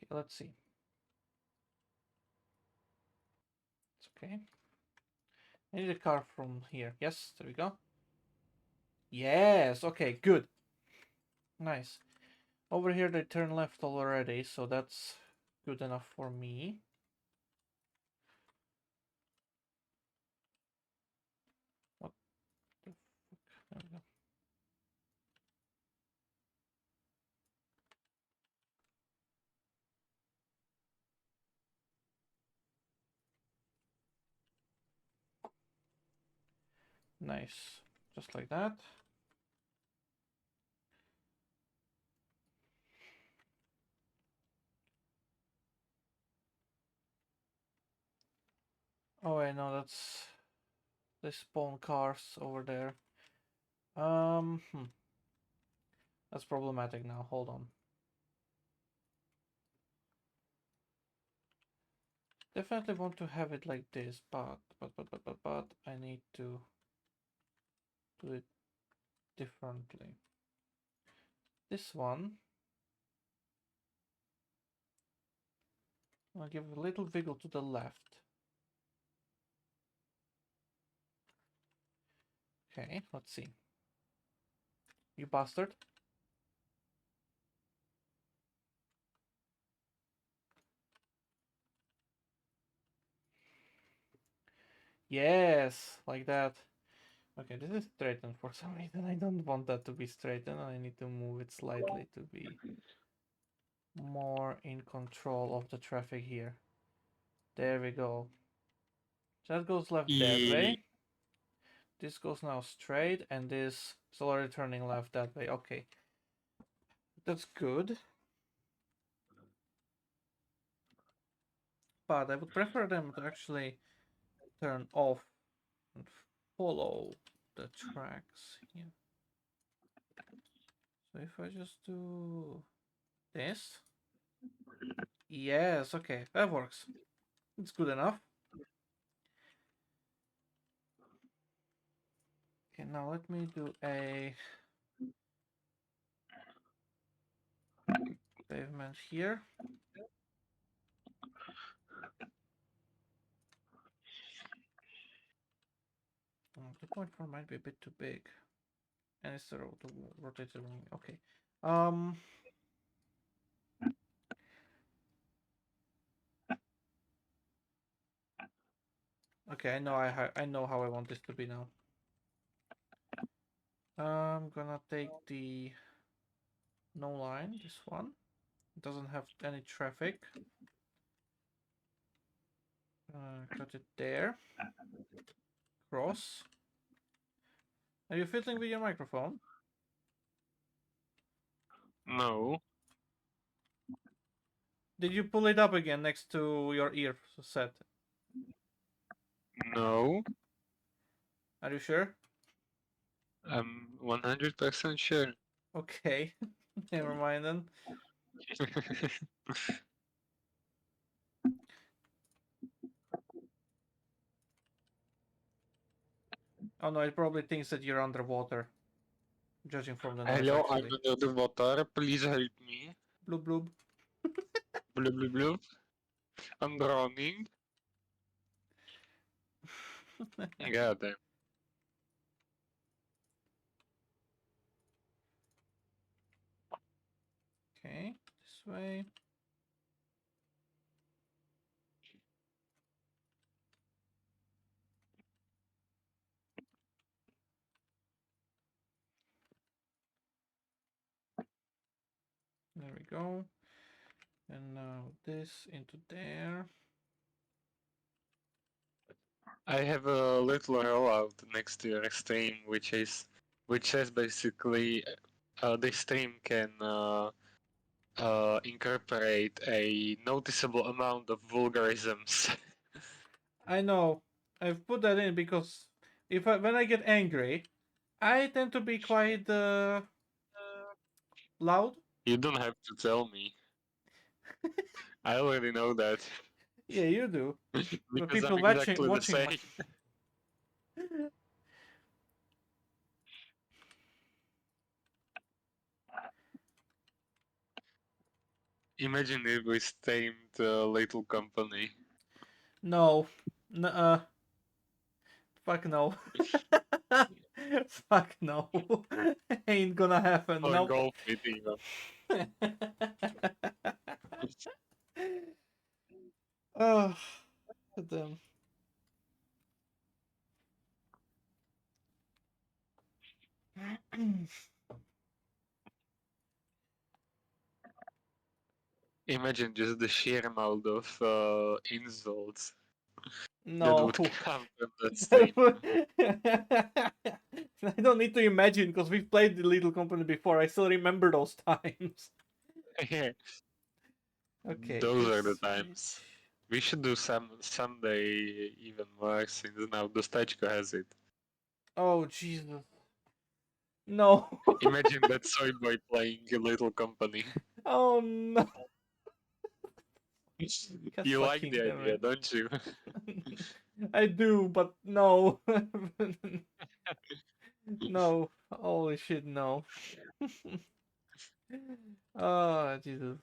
Okay, let's see. It's okay. I need a car from here. Yes, there we go. Yes, okay, good. Nice. Over here they turn left already, so that's good enough for me. What the fuck? There we go. Nice. Just like that. Oh wait, no, that's they spawn cars over there. That's problematic now. Hold on. Definitely want to have it like this, but I need to do it differently. This one, I'll give a little wiggle to the left. Okay, let's see. You bastard. Yes, like that. Okay, this is straightened for some reason. I don't want that to be straightened. I need to move it slightly to be more in control of the traffic here. There we go. That goes left that Yeah. way. This goes now straight, and this is already turning left that way. Okay, that's good. But I would prefer them to actually turn off and follow the tracks here. So if I just do this, yes, okay, that works. It's good enough. Okay, now let me do a pavement here. 2.4 might be a bit too big. And it's the rotated wing. Okay. Okay, I know how I want this to be now. I'm gonna take the no line, this one. It doesn't have any traffic. Cut it there. Cross. Are you fiddling with your microphone? No. Did you pull it up again next to your ear set? No. Are you sure? I'm 100% sure. Okay. Never mind then. Oh no, it probably thinks that you're underwater. Judging from the noise, Hello, I'm actually. under the water. Please help me. Bloob bloob. Blub blub blub. I'm drowning. God damn. Okay, this way. There we go. And now this into there. I have a little rollout next to your stream, which says basically this stream can incorporate a noticeable amount of vulgarisms. I know. I've put that in because when I get angry, I tend to be quite loud. You don't have to tell me. I already know that Yeah, you do. The because I'm people exactly the watching my. same. Imagine if we streamed Little Company. No. Fuck no. Fuck no. Ain't gonna happen. Or Nope. Golf with even. Oh, damn. Imagine just the sheer amount of insults that No. would come from that That stream. I don't need to imagine because we've played the Little Company before. I still remember those times. Yeah, Okay, those this are the switch. times. We should do someday even more since now the Stachko has it. Oh Jesus. No. Imagine that soy boy playing a Little Company. Oh no. God You like fucking the damn idea, don't you? it. I do, but no. No. Holy shit, no. Oh Jesus.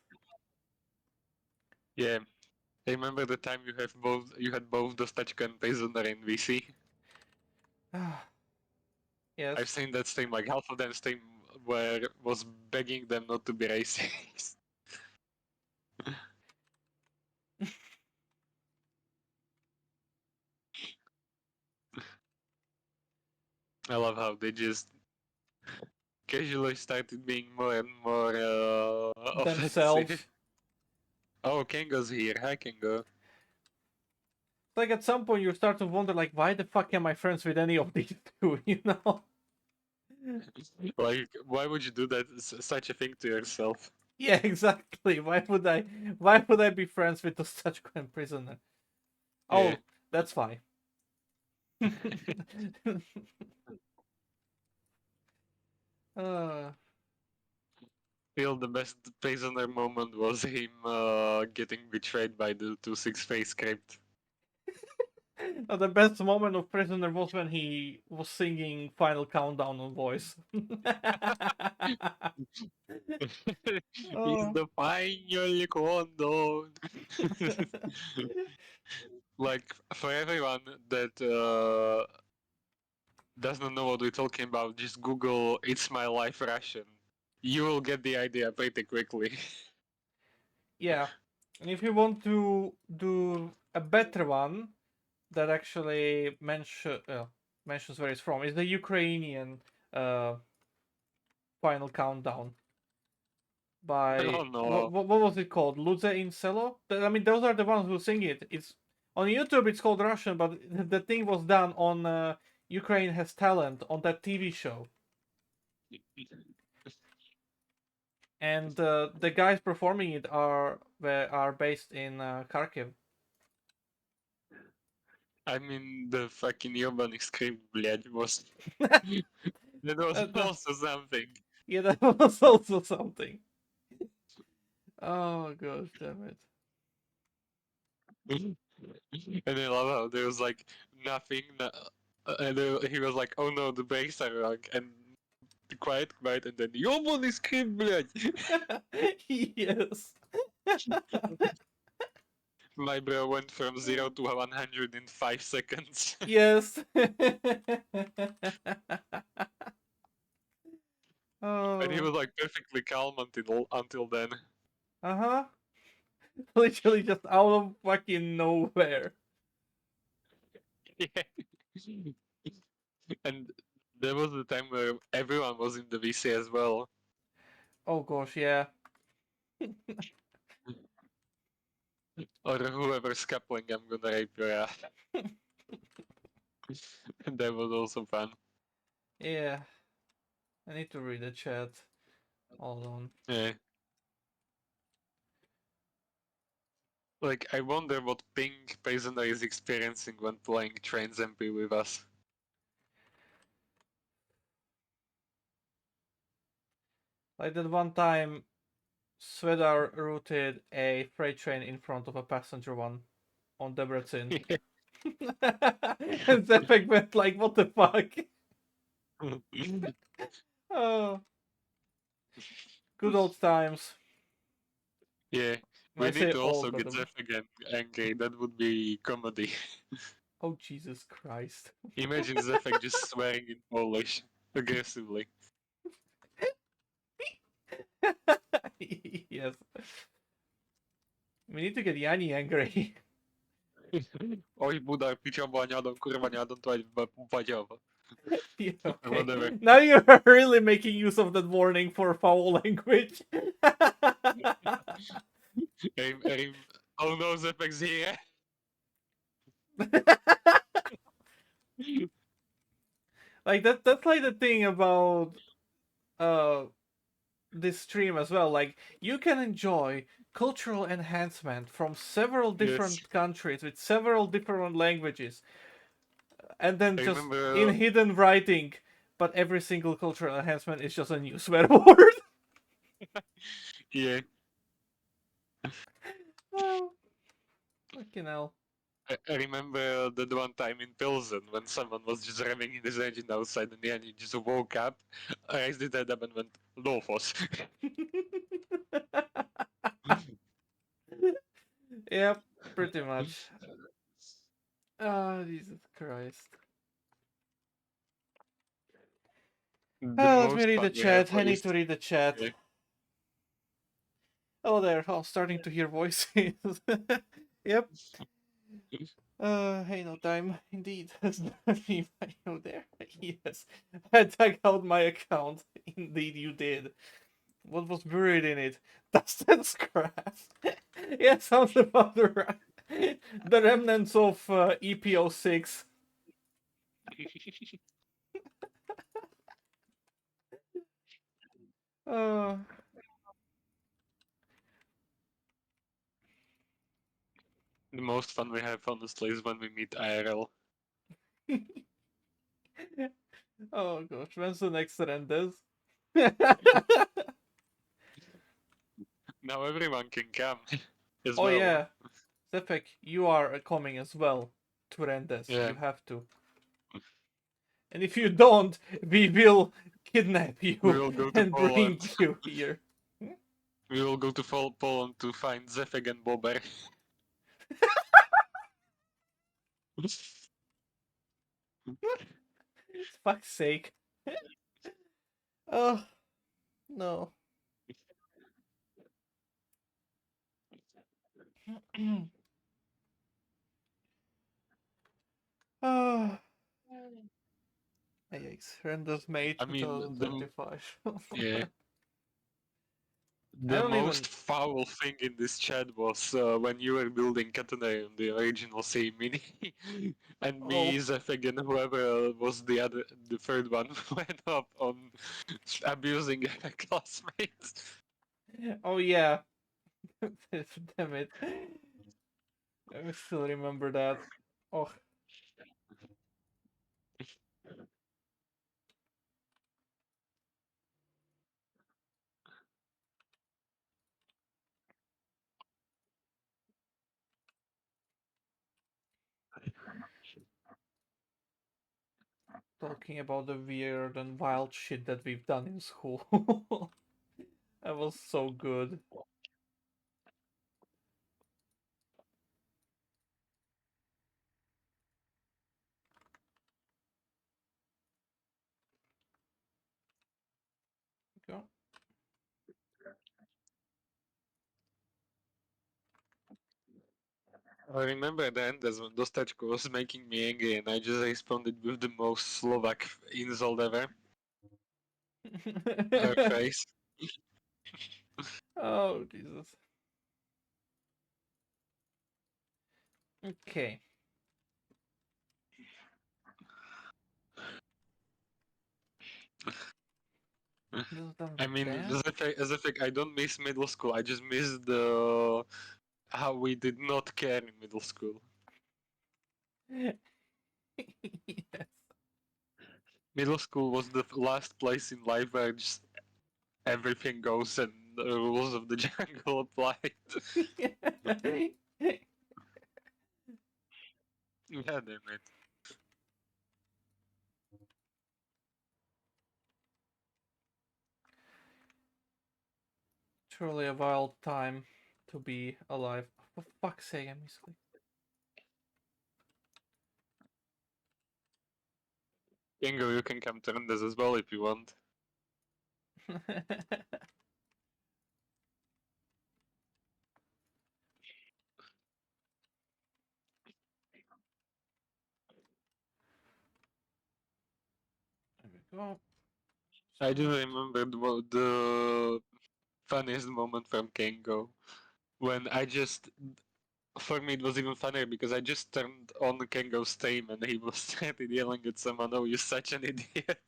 Yeah. I remember the time you had both the Stachko and Prisoner in VC. Yes. I've seen that stream, like half of them stream where was begging them not to be racist. I love how they just casually started being more and more offensive. Themselves. Oh, Kengo's here. Hi, Kengo. It's like at some point you start to wonder, like, why the fuck am I friends with any of these two? You know? Like, why would you do that? Such a thing to yourself? Yeah, exactly. Why would I? Why would I be friends with a such grand prisoner? Yeah. Oh, that's fine. uh, Still, the best prisoner moment was him getting betrayed by the 2-6 face script. The best moment of Prisoner was when he was singing Final Countdown on voice. Is Oh. the final countdown. Like for everyone that does not know what we're talking about, just Google "It's My Life Russian." You will get the idea pretty quickly. Yeah. And if you want to do a better one that actually mentions where it's from, is the Ukrainian uh, Final Countdown by Oh no. what was it called? Luze in Selo? I mean, those are the ones who sing it. It's on YouTube. It's called Russian, but the thing was done on Ukraine Has Talent on that TV show, and the guys performing it are based in Kharkiv. I mean, the fucking Yobanic script, блядь, was that was That- also something. yeah, that was also something. Oh gosh, damn it. And I love how there was like nothing, and he was like, "Oh no, the bass are wrong," and quiet, quiet, and then Yobanic script, блядь. Yes. My bro went from 0 to 100 in 5 seconds. Yes. And he Oh. was like perfectly calm until then. Uh-huh. Literally just out of fucking nowhere. Yeah. And there was the time where everyone was in the VC as well. Oh gosh, yeah. Or whoever's coupling, I'm gonna rape your ass. And that was also fun. Yeah. I need to read the chat. Hold on. Yeah. Like, I wonder what Pink prisoner is experiencing when playing Trainz MP with us. Like that one time Svedar routed a freight train in front of a passenger one on Debrecen. And Zepek went like, what the fuck? Oh, good old times. Yeah. And We I need say to also old, but get Zeph again angry. That would be comedy. oh Jesus Christ. Imagine Zephyr just swearing in Polish aggressively. Yes. We need to get Yanni angry. Oj, Buda, piciowo, kurwa, nie jadą, to powiedział. Yeah, Or okay. whatever. Now you're really making use of that warning for foul language. Oh no, Zephy's here. Like that's like the thing about uh this stream as well. Like you can enjoy cultural enhancement from several Yes. different countries with several different languages, and then I just remember, in hidden writing, but every single cultural enhancement is just a new swear word. yeah, Oh, fucking hell. I remember that one time in Pilsen when someone was just revving his engine outside and then he just woke up, raised his head up and went, Lofos. Yep, pretty much. Oh, Jesus Christ. The Oh, let me most read fun the we have chat. I need is, to read the chat. yeah, Oh, there. Oh, starting to hear voices. Yep. Hey, no time. Indeed. That's not me. I know there. Yes. I dug out my account. Indeed, you did. What was buried in it? Dust and scrap. Yeah, sounds about right. The remnants of EPO6. Uh, the most fun we have honestly is when we meet IRL. oh gosh, when's the next Rendes? Now everyone can come as Oh well. yeah, Zepek, you are coming as well. to Rendes. Yeah, You have to. And if you don't, we will kidnap we you will go to and bring Poland. you here. We will go to Poland to find Zefek and Bober. Fuck's sake. Oh, no. Oh, yikes. Rendes May I mean, 2025. yeah, I the don't even. most foul thing in this chat was when you were building Catenary on the original CE Mini, and Oh, me, Zefek, and whoever was the third one went up on abusing a classmate. oh yeah. Damn it. I still remember that. Oh, talking about the weird and wild shit that we've done in school. That was so good. Go. I remember then as when Dostachko was making me angry and I just responded with the most Slovak insult ever. Her face. Oh, Jesus. Okay. This is done I with mean, that. as if I don't miss middle school, I just miss the how we did not care in middle school. Yes. Middle school was the last place in life where just everything goes and the rules of the jungle applied. Yeah, damn it. Truly a wild time to be alive. For fuck's sake, I misclicked. Ingo, you can come turn this as well if you want. There we go. I do Start. remember the funniest moment from Kengo when I just for me it was even funnier because I just turned on Kengo's stream and he was started yelling at someone, "Oh, you're such an idiot!"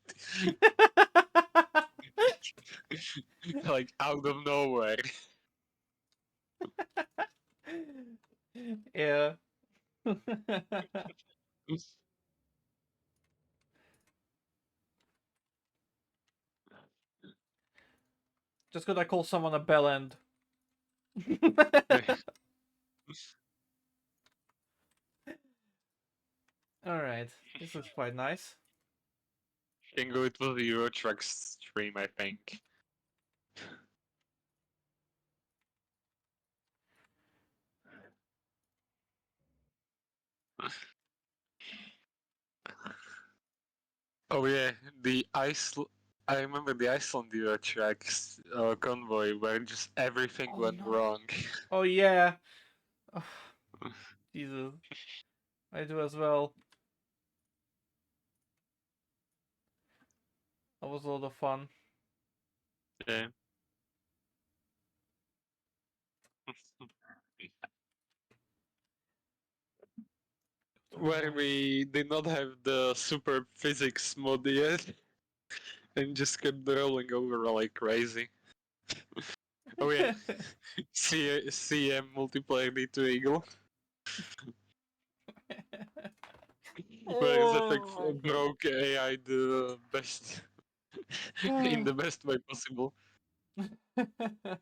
Like out of nowhere. Yeah. Just because I call someone a bell end. Alright, this looks quite nice. Kengo, it was a Eurotruck stream, I think. Oh yeah, the I remember the Iceland Eurotruck convoy where just everything Oh went no. wrong. Oh yeah. Oh, Jesus. I do as well. That was a lot of fun. Yeah. Where we did not have the super physics mod yet and just kept rolling over like crazy. Oh yeah, CM multiplayer D2 Eagle. Where Zefek Oh broke AI the best in my the best way possible. god.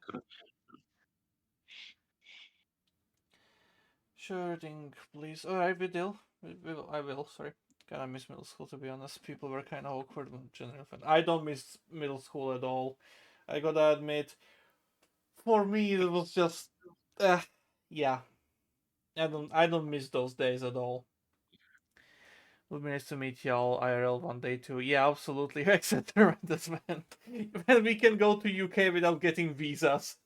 Sure thing, please. Alright, Vidil. I will. Sorry. Kind of miss middle school, to be honest. People were kind of awkward in general. I don't miss middle school at all. I gotta admit, for me it was just, yeah. I don't miss those days at all. Would be nice to meet y'all IRL one day too. Yeah, absolutely. Except this man. When we can go to UK without getting visas.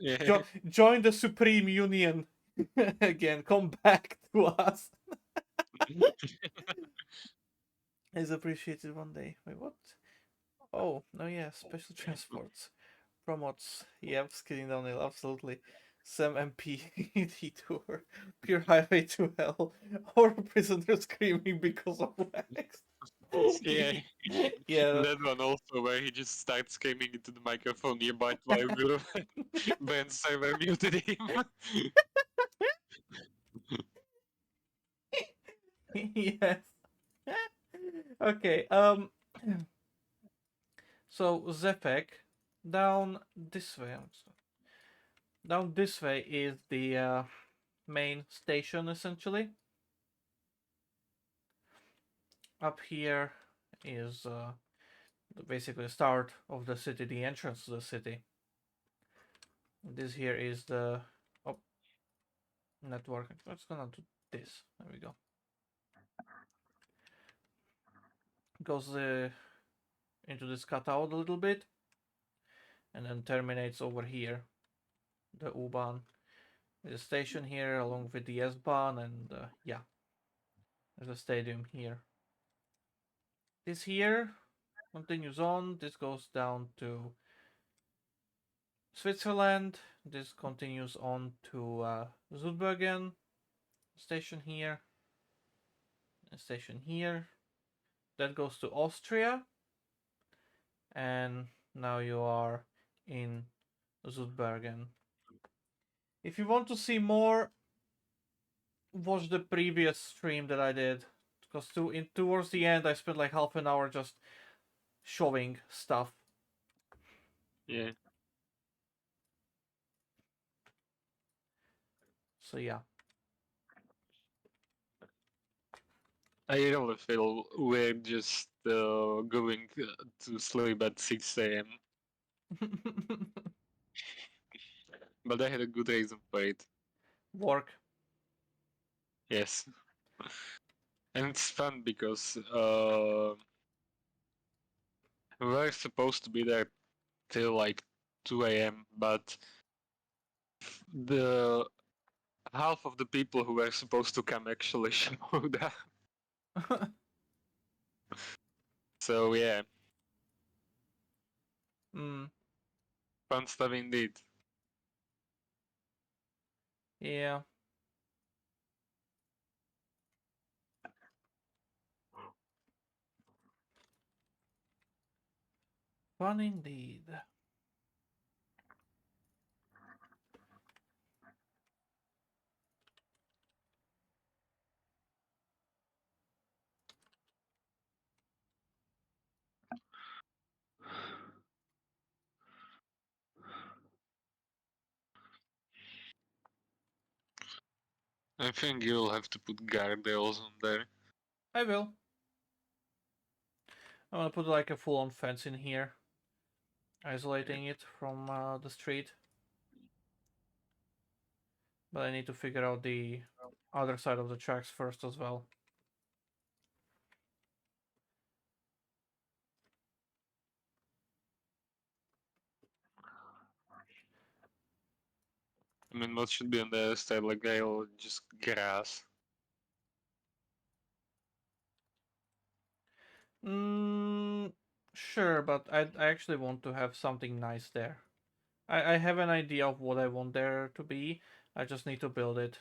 Yeah. Join the Supreme Union again. Come back to us. Is appreciated one day. Wait, what? Oh, no, yeah, special transports. Promotes. Yeah, skidding downhill, absolutely. Some MP detour. Pure highway to hell. Or prisoner screaming because of wax. Yeah. Yeah. That one also where he just starts screaming into the microphone nearby while Ben server muted him. Yes. Okay, so Zepek, down this way. Down this way is the main station, essentially. Up here is basically the start of the city, the entrance to the city. This here is the network. Let's gonna do this. There we go. Goes into this cutout a little bit, and then terminates over here. The U-Bahn. There's a station here along with the S-Bahn, and yeah, there's a stadium here. This here continues on. This goes down to Switzerland. This continues on to Zutbergen. Station here. A station here. That goes to Austria. And now you are in Zutbergen. If you want to see more, watch the previous stream that I did. Because towards the end, I spent like half an hour just showing stuff. Yeah. So yeah. I really feel weird just going to sleep at 6 a.m. But I had a good reason for it. Work. Yes. And it's fun because we were supposed to be there till like 2 a.m. but the half of the people who were supposed to come actually showed up. So yeah, mm, fun stuff indeed. yeah. Fun indeed. I think you'll have to put guardrails on there. I will. I'm gonna put like a full-on fence in here, isolating it from the street. But I need to figure out the other side of the tracks first as well. I mean, what should be on the other side? Like, just grass. Sure, but I actually want to have something nice there. I have an idea of what I want there to be. I just need to build it.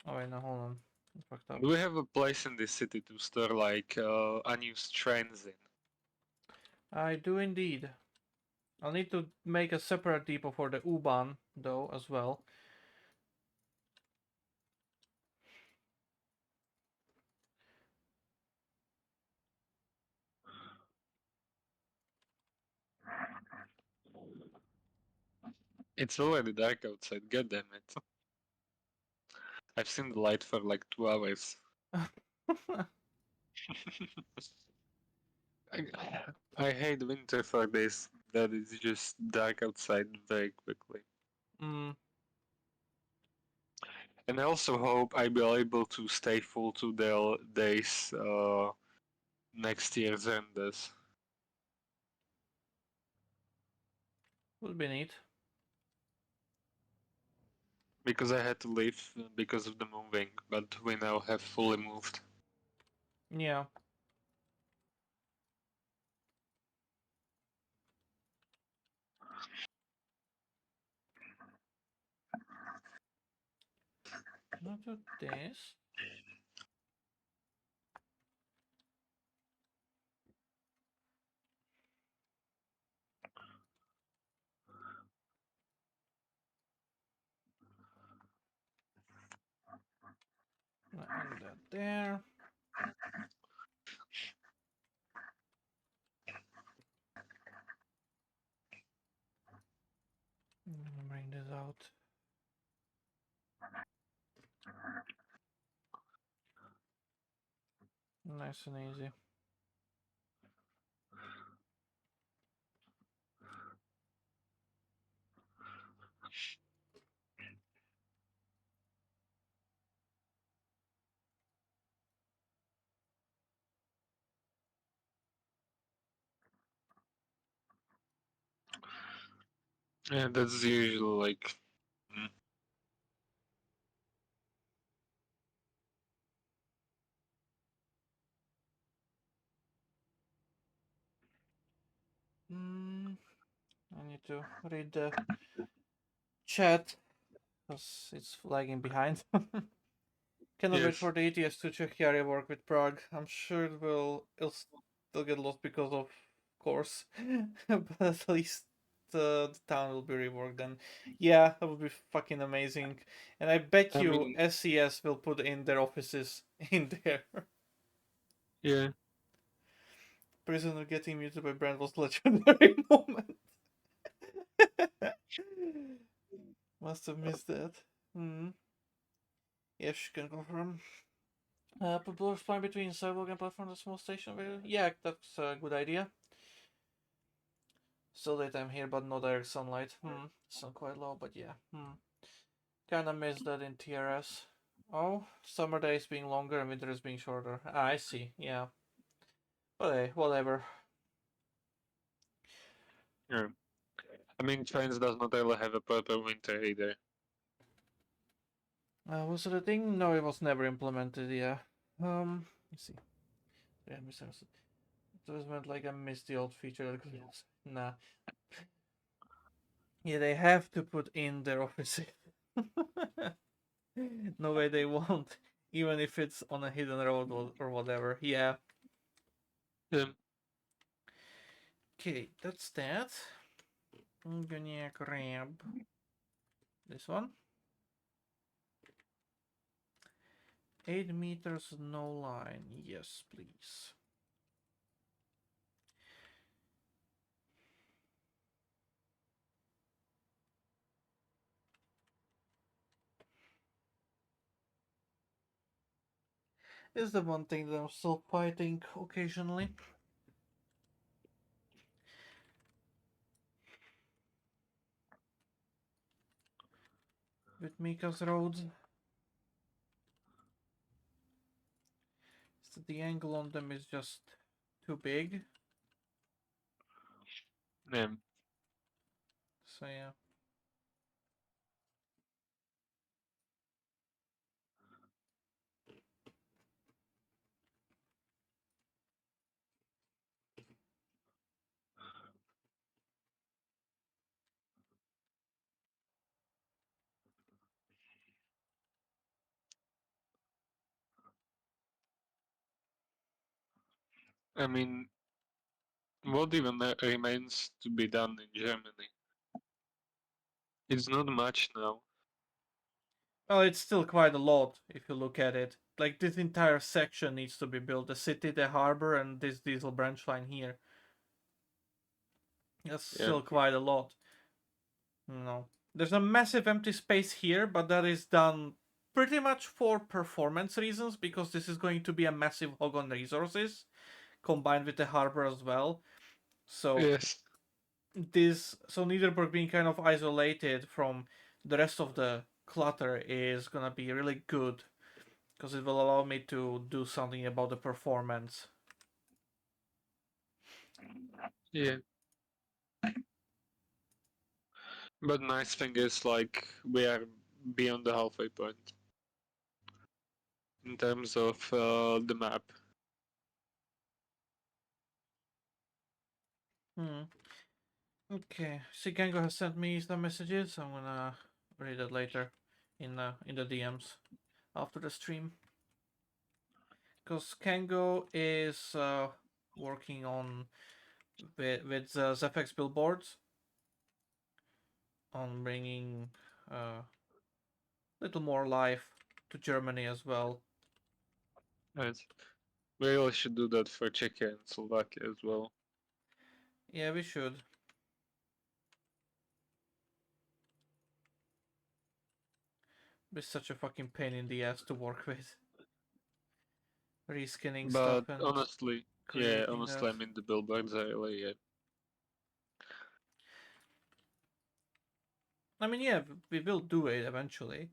Oh wait, no, hold on. I fucked up. Do we have a place in this city to store like unused trains in? I do indeed. I'll need to make a separate depot for the U-Bahn though as well. It's already dark outside, god damn it. I've seen the light for like 2 hours. I, I hate winter for this, that it's just dark outside very quickly. Mm. And I also hope I will be able to stay full 2 days next year's enders. Would be neat. Because I had to leave because of the moving, but we now have fully moved. Yeah. Not do this. And that there. Bring this out. Nice and easy. Yeah, that's usually like. I need to read the chat because it's lagging behind. Cannot wait Yes. for the ETS to Czechia work with Prague. I'm sure it'll still get lost because of course, but at least the town will be reworked then. Yeah, that would be fucking amazing. And I bet I you mean, SES will put in their offices in there. yeah. Prisoner getting muted by Brand was legendary moment. Must have missed that. Yes, can confirm. Proposed spline between sidewalk and platform and small station. Yeah, that's a good idea. Still daytime here, but no direct sunlight. Sun quite low, but yeah. Kinda missed that in TRS. Oh, summer days being longer and winter is being shorter. I see. Yeah. But hey, whatever. Yeah. I mean, Trainz does not really have a proper winter either. Was it a thing? No, it was never implemented. Yeah. Let's see. Yeah, misunderstood. It was meant like I missed the old feature. Nah. Yeah, they have to put in their office. No way they won't, even if it's on a hidden road or whatever. Yeah. Yeah. Okay, that's that. I'm gonna grab this one. 8 meters, no line. Yes, please. Is the one thing that I'm still fighting occasionally. With Mika's roads. So the angle on them is just too big. Yeah. So yeah. I mean, what even remains to be done in Germany? It's not much now. Well, it's still quite a lot if you look at it. Like this entire section needs to be built. The city, the harbor, and this diesel branch line here. That's Yeah. still quite a lot. No. there's a massive empty space here, but that is done pretty much for performance reasons because this is going to be a massive hog on resources combined with the harbor as well. So Yes. Niederburg being kind of isolated from the rest of the clutter is gonna be really good because it will allow me to do something about the performance. Yeah. But nice thing is like we are beyond the halfway point in terms of the map. Hmm. Okay, Sikango has sent me some messages. I'm gonna read it later in the DMs after the stream. Because Kango is working on with Zephex billboards on bringing a little more life to Germany as well. Right. We really should do that for Czechia and Slovakia as well. Yeah, we should. Be such a fucking pain in the ass to work with. Reskinning But stuff and honestly, yeah, creating that. honestly, I mean the billboards are really I mean, yeah, we will do it eventually.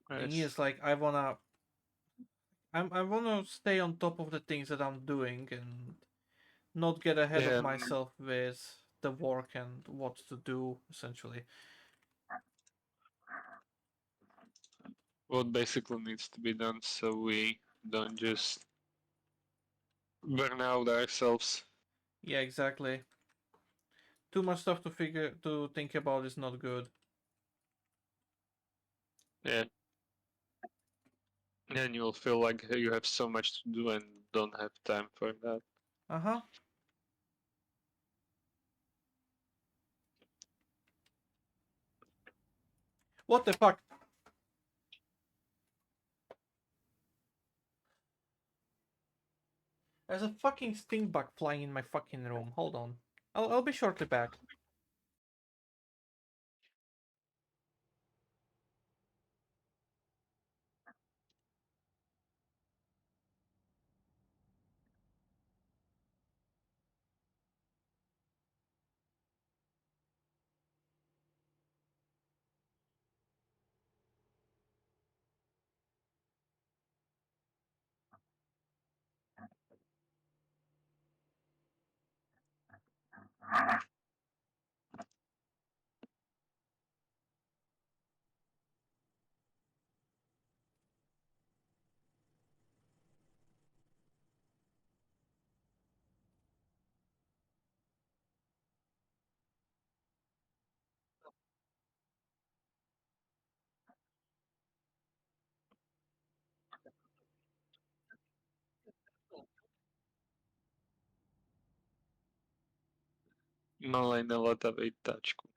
Thing nice. is, like, I wanna stay on top of the things that I'm doing and not get ahead of Yeah, myself with the work and what to do essentially. what basically needs to be done so we don't just burn out ourselves. Yeah, exactly. Too much stuff to think about is not good. Yeah, and you'll feel like you have so much to do and don't have time for that. Uh huh. What the fuck? There's a fucking stink bug flying in my fucking room. Hold on. I'll be shortly back. Malej nalatavej tačku.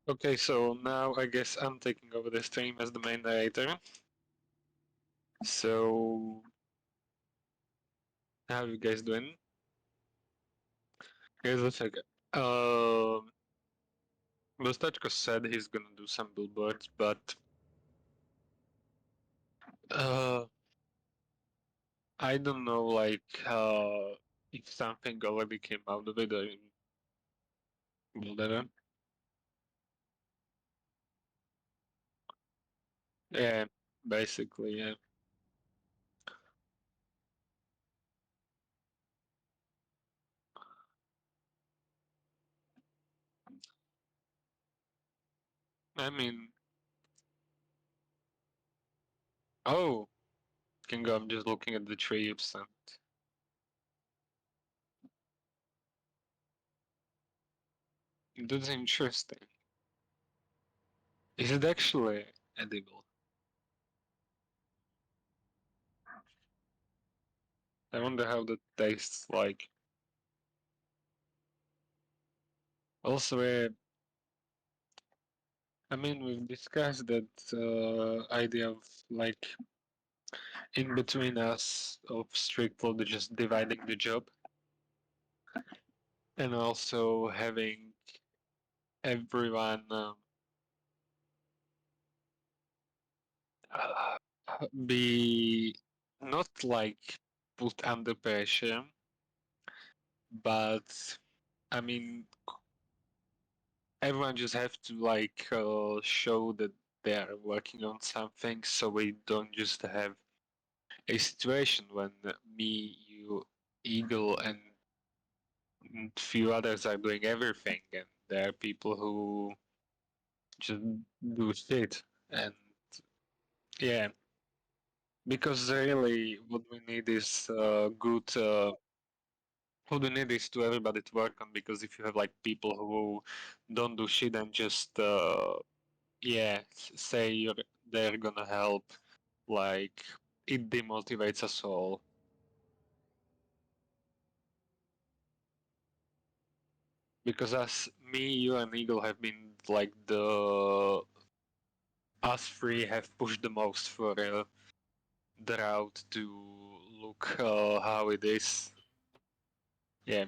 Okay, so now I guess I'm taking over the stream as the main narrator. So, how you guys doing? Here's the thing. Um, Mustachko said he's gonna do some billboards, but uh, I don't know, like, if something already came out of it or whatever. Yeah, basically, yeah. I mean, oh, Kingo, I'm just looking at the tree you've sent. That's interesting. Is it actually edible? I wonder how that tastes like. Also, I mean, we've discussed that idea of like in between us of straightforward just dividing the job and also having everyone uh, be not like put under pressure, but I mean, everyone just have to like show that they are working on something, so we don't just have a situation when me, you, Eagle, and few others are doing everything, and there are people who just do shit. And yeah, because really, what we need is good. What we need is to everybody to work on. Because if you have like people who don't do shit and just yeah, say they're gonna help, like it demotivates us all. Because us, me, you, and Eagle have been like the us three have pushed the most for the route to look how it is. Yeah,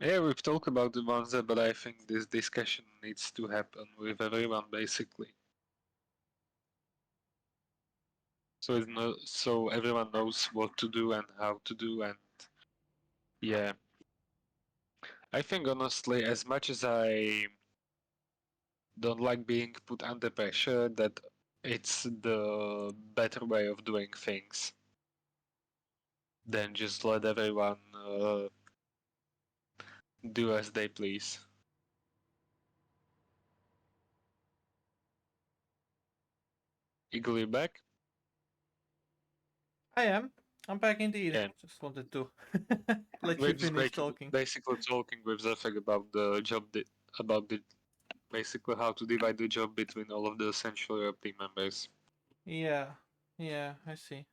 yeah, we've talked about the ones there, but I think this discussion needs to happen with everyone basically, so it's no, so everyone knows what to do and how to do, and yeah, I think honestly, as much as I don't like being put under pressure, that it's the better way of doing things than just let everyone do as they please. Eagle, you back? I am. I'm back indeed. Yeah. Just wanted to let We're you just finish talking. basically talking with Zafek about the job, about the basically how to divide the job between all of the Central Europe team members. Yeah, yeah, I see.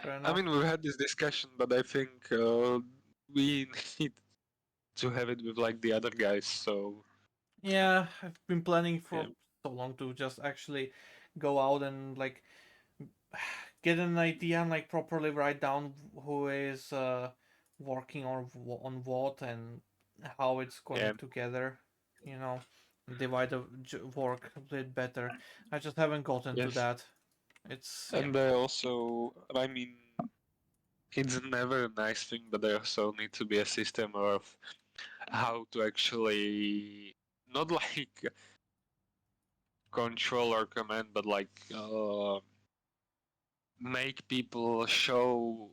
Fair I enough. mean, we've had this discussion, but I think we need to have it with like the other guys. So Yeah, I've been planning yeah, for so long to just actually go out and like get an idea and like properly write down who is working on what and how it's yeah, going together. You know, divide the work a bit better. I just haven't gotten to yes. that. It's yeah, And they also, I mean, it's never a nice thing, but there also need to be a system of how to actually not like control or command, but like make people show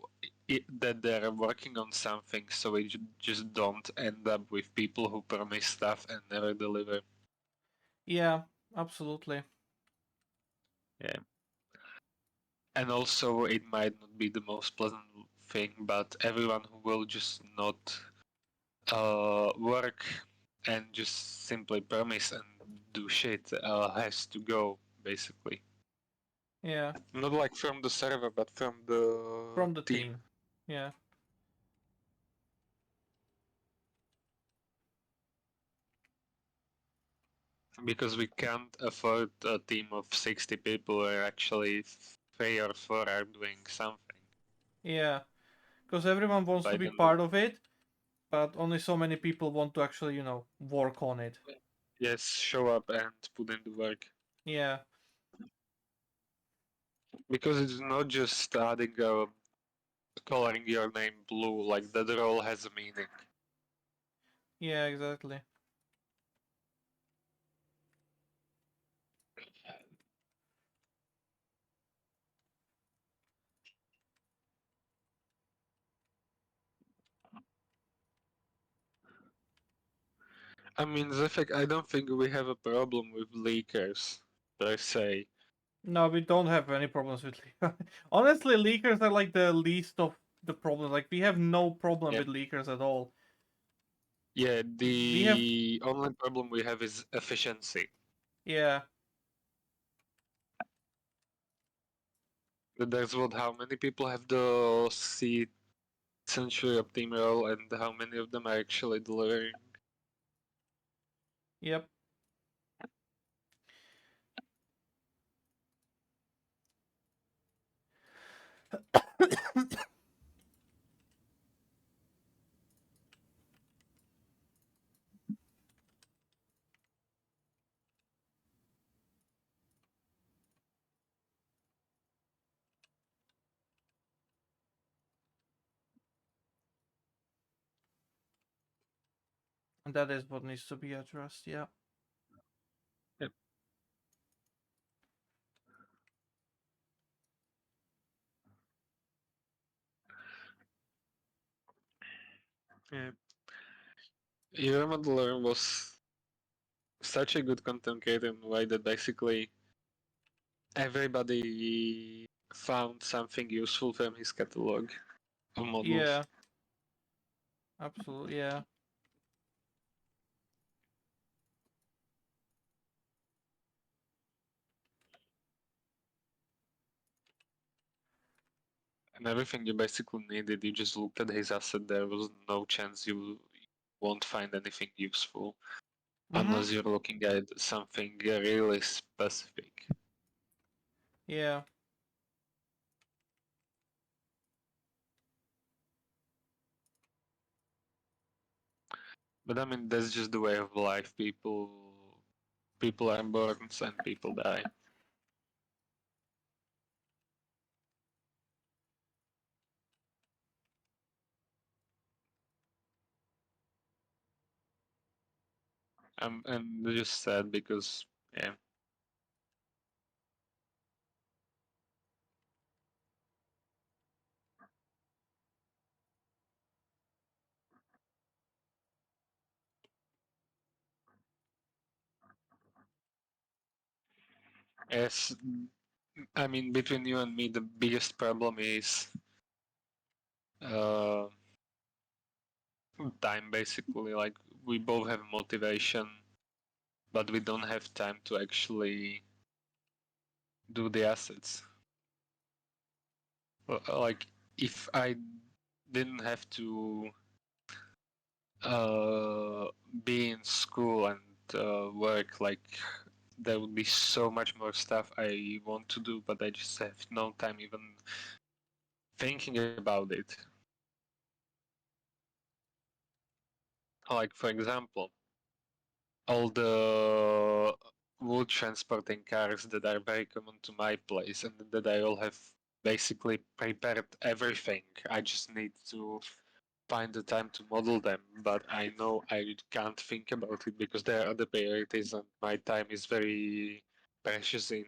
that they're working on something, so we just don't end up with people who promise stuff and never deliver. yeah, absolutely. Yeah. And also, it might not be the most pleasant thing, but everyone who will just not work and just simply promise and do shit has to go, basically. Yeah, Not like from the server, but from the from the team. team. Yeah, Because we can't afford a team of 60 people where actually 3 or 4 are doing something. Yeah, because everyone wants to Like, be part of it, but only so many people want to actually, work on it. yes, show up and put in the work. Yeah, Because it's not just adding a coloring your name blue, like that role has a meaning. yeah, exactly. I mean, Zefek, I don't think we have a problem with leakers, per se. No, we don't have any problems with leakers. Honestly, leakers are like the least of the problems. Like, we have no problem Yeah, with leakers at all. yeah, We have, the only problem we have is efficiency. yeah, There's what, how many people have the seat Century Optimal and how many of them are actually delivering. yep. And that is what needs to be addressed, yeah. Yep. Yeah. Your modeler was such a good content creator in a way that basically everybody found something useful from his catalog of models. Yeah, absolutely, yeah. And everything you basically needed, you just looked at his asset, there was no chance you won't find anything useful Mm-hmm. unless you're looking at something really specific. Yeah. But I mean, that's just the way of life. People are born and people die. I'm just sad because yeah, as I mean, between you and me, the biggest problem is uh, time. Basically, like we both have motivation, but we don't have time to actually do the assets. Like if I didn't have to uh, be in school and work, like there would be so much more stuff I want to do, but I just have no time even thinking about it. Like for example, all the wood transporting cars that are very common to my place and that I all have basically prepared everything. I just need to find the time to model them, but I know I can't think about it because there are other priorities and my time is very precious in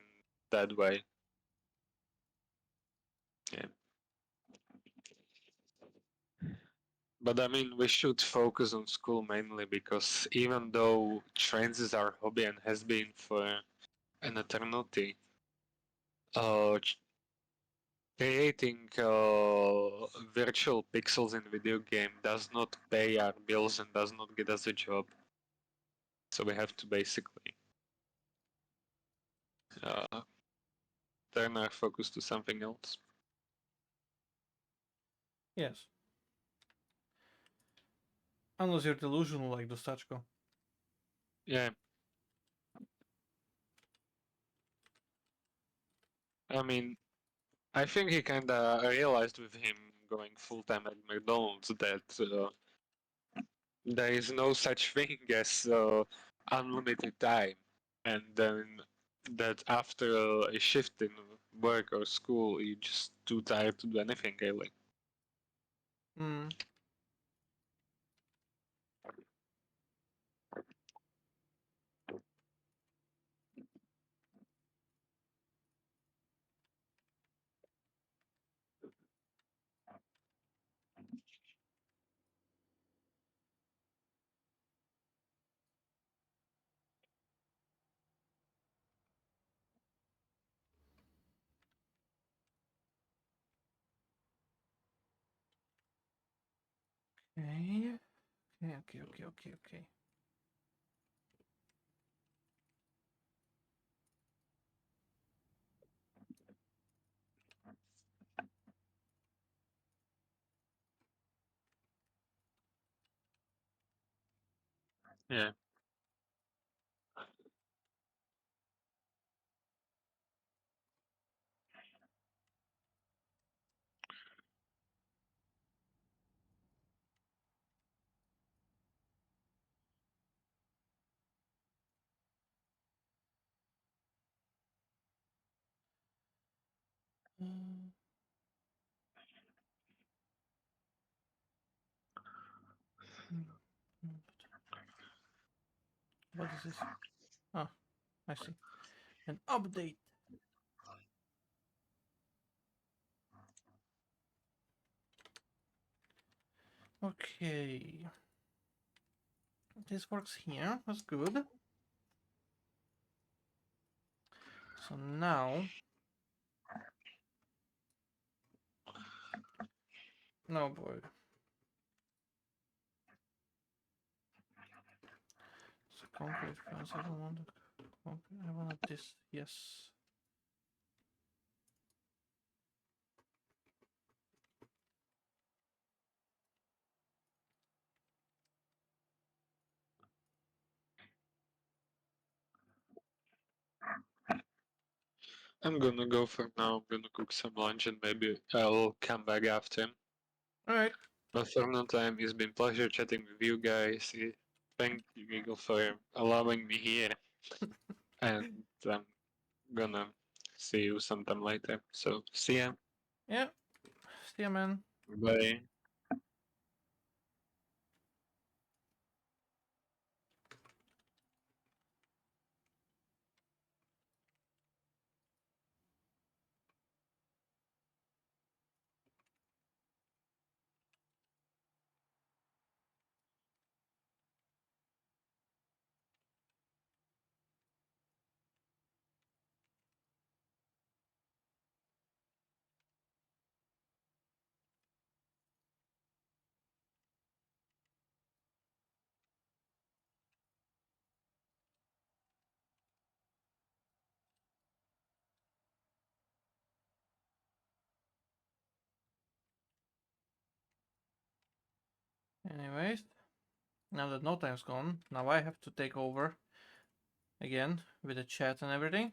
that way. Yeah. But I mean, we should focus on school mainly because even though Trainz is our hobby and has been for an eternity, ch- creating virtual pixels in video game does not pay our bills and does not get us a job. So we have to basically uh, turn our focus to something else. Yes. Unless you're delusional like Dostachko. Yeah, I mean, I think he kinda realized with him going full time at McDonald's that there is no such thing as unlimited time, and then that after a shift in work or school, you're just too tired to do anything really. Hmm. Okay. Okay. Yeah. Hmm. What is this? Ah, I see. An update. Okay. This works here. That's good. So now... No, boy. So concrete fence. I don't want it. Concrete. I want this. Yes. I'm gonna go for now. I'm gonna cook some lunch and maybe I'll come back after. Alright. But for no time, it's been pleasure chatting with you guys. Thank you, Giggle, for allowing me here. And I'm gonna see you sometime later. So see ya. Yeah. See ya, man. Bye. Anyways. Now that no time's gone, now I have to take over again with the chat and everything.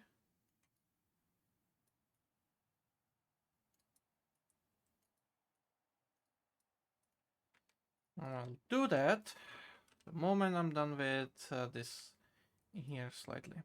I'll do that the moment I'm done with this here slightly.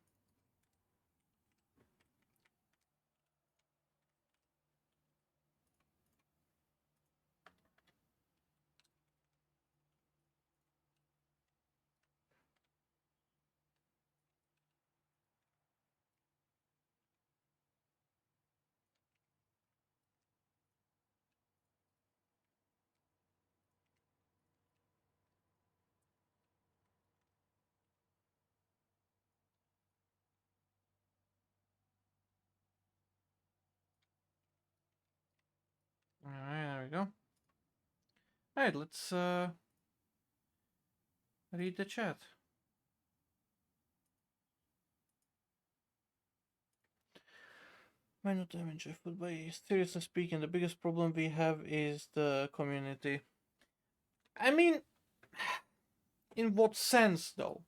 Alright, there we go. Alright, let's read the chat. Minor damage, but seriously speaking, the biggest problem we have is the community. I mean, in what sense though?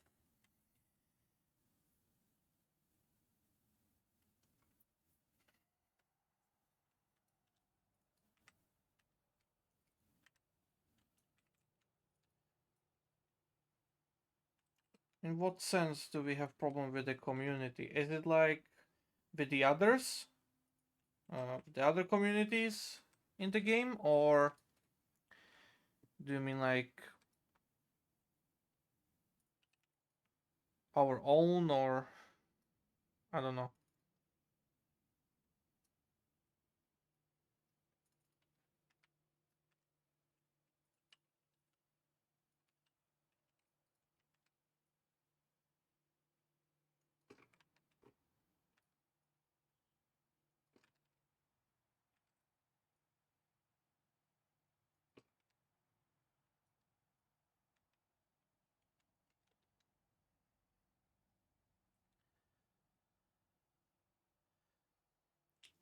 In what sense do we have problem with the community? Is it like with the others, the other communities in the game, or do you mean like our own, or I don't know.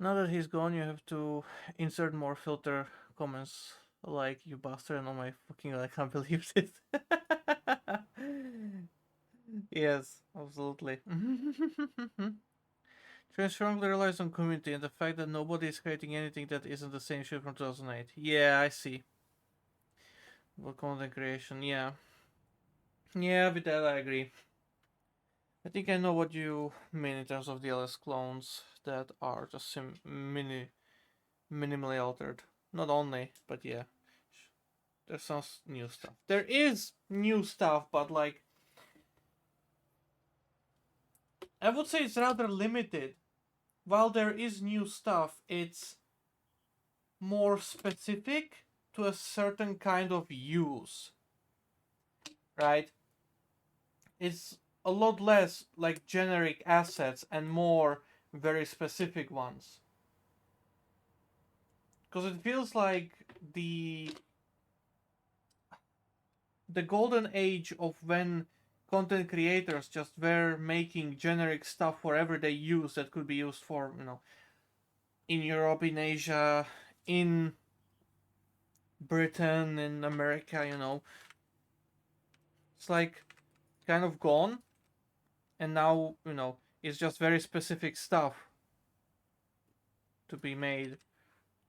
Now that he's gone, you have to insert more filter comments like "you bastard" and "oh my fucking I can't believe this." Yes, absolutely. Trainz strongly relies on community and the fact that nobody is creating anything that isn't the same shit from 2008. Yeah, I see. What content creation? Yeah, yeah, with that I agree. I think I know what you mean in terms of DLS clones that are just minimally altered. Not only, but yeah, there's some new stuff. There is new stuff, but like I would say it's rather limited. While there is new stuff, it's more specific to a certain kind of use, right? It's a lot less like generic assets and more very specific ones. Because it feels like the the golden age of when content creators just were making generic stuff for everyday use that could be used for, in Europe, in Asia, in Britain, in America, it's like kind of gone, and now, it's just very specific stuff to be made,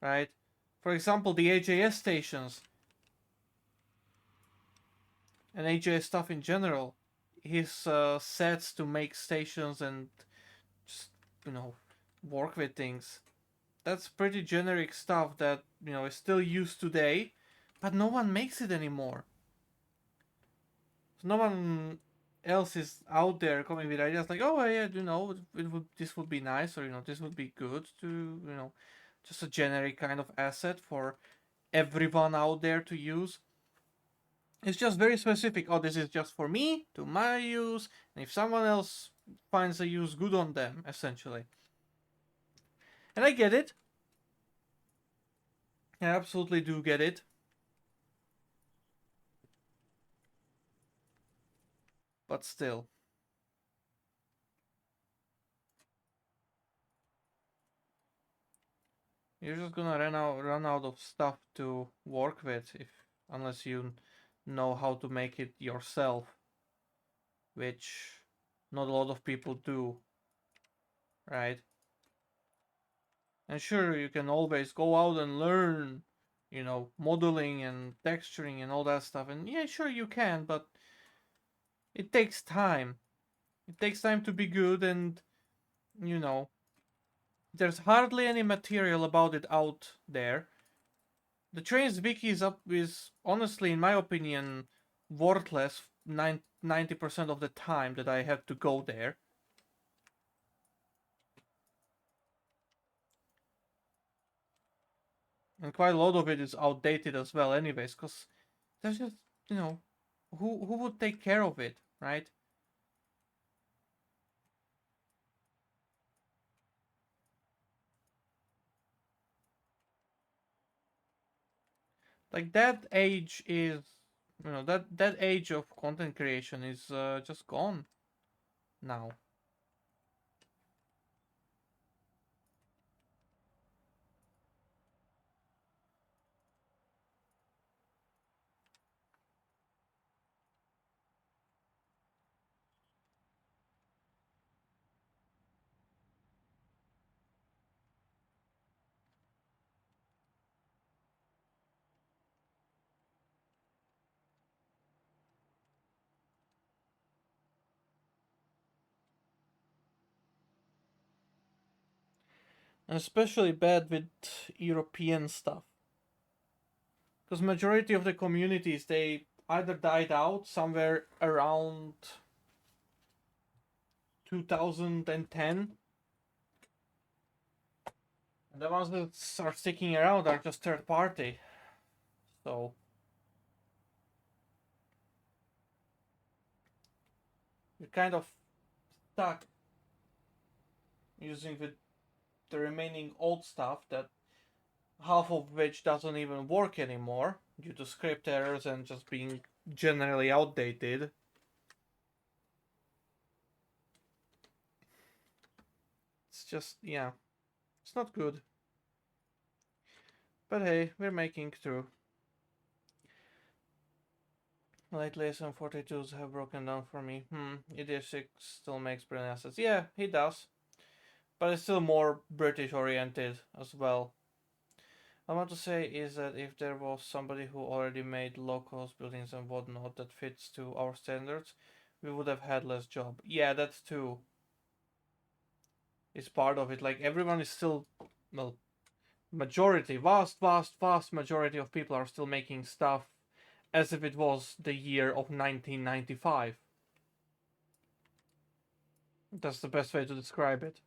right? For example, the AJS stations and AJS stuff in general, his sets to make stations and just, work with things. That's pretty generic stuff that, is still used today, but no one makes it anymore. So no one else is out there coming with ideas like, oh yeah, this would be nice, or this would be good to, just a generic kind of asset for everyone out there to use. It's just very specific. Oh, this is just for me, to my use, and if someone else finds a use, good on them, essentially. And I get it. I absolutely do get it. But still, you're just gonna run out of stuff to work with if unless you know how to make it yourself, which not a lot of people do, right? And sure, you can always go out and learn, modeling and texturing and all that stuff. And yeah, sure you can, but it takes time. It takes time to be good, and you know, there's hardly any material about it out there. The Trainz wiki is honestly, in my opinion, worthless 90% of the time that I have to go there. And quite a lot of it is outdated as well, anyways, because there's just, you know, who would take care of it, right? Like that age is, that age of content creation is just gone now. And especially bad with European stuff. Because majority of the communities, they either died out somewhere around 2010, and the ones that are sticking around are just third party. So you're kind of stuck using the remaining old stuff, that half of which doesn't even work anymore due to script errors and just being generally outdated. It's just, yeah, it's not good. But hey, we're making through. Lately, some 42s have broken down for me. EDF6 still makes brilliant assets. Yeah, he does. But it's still more British oriented as well. I want to say is that if there was somebody who already made low-cost buildings and whatnot that fits to our standards, we would have had less job. Yeah, that too is part of it. Like, everyone is still, well, majority, vast majority of people are still making stuff as if it was the year of 1995. That's the best way to describe it.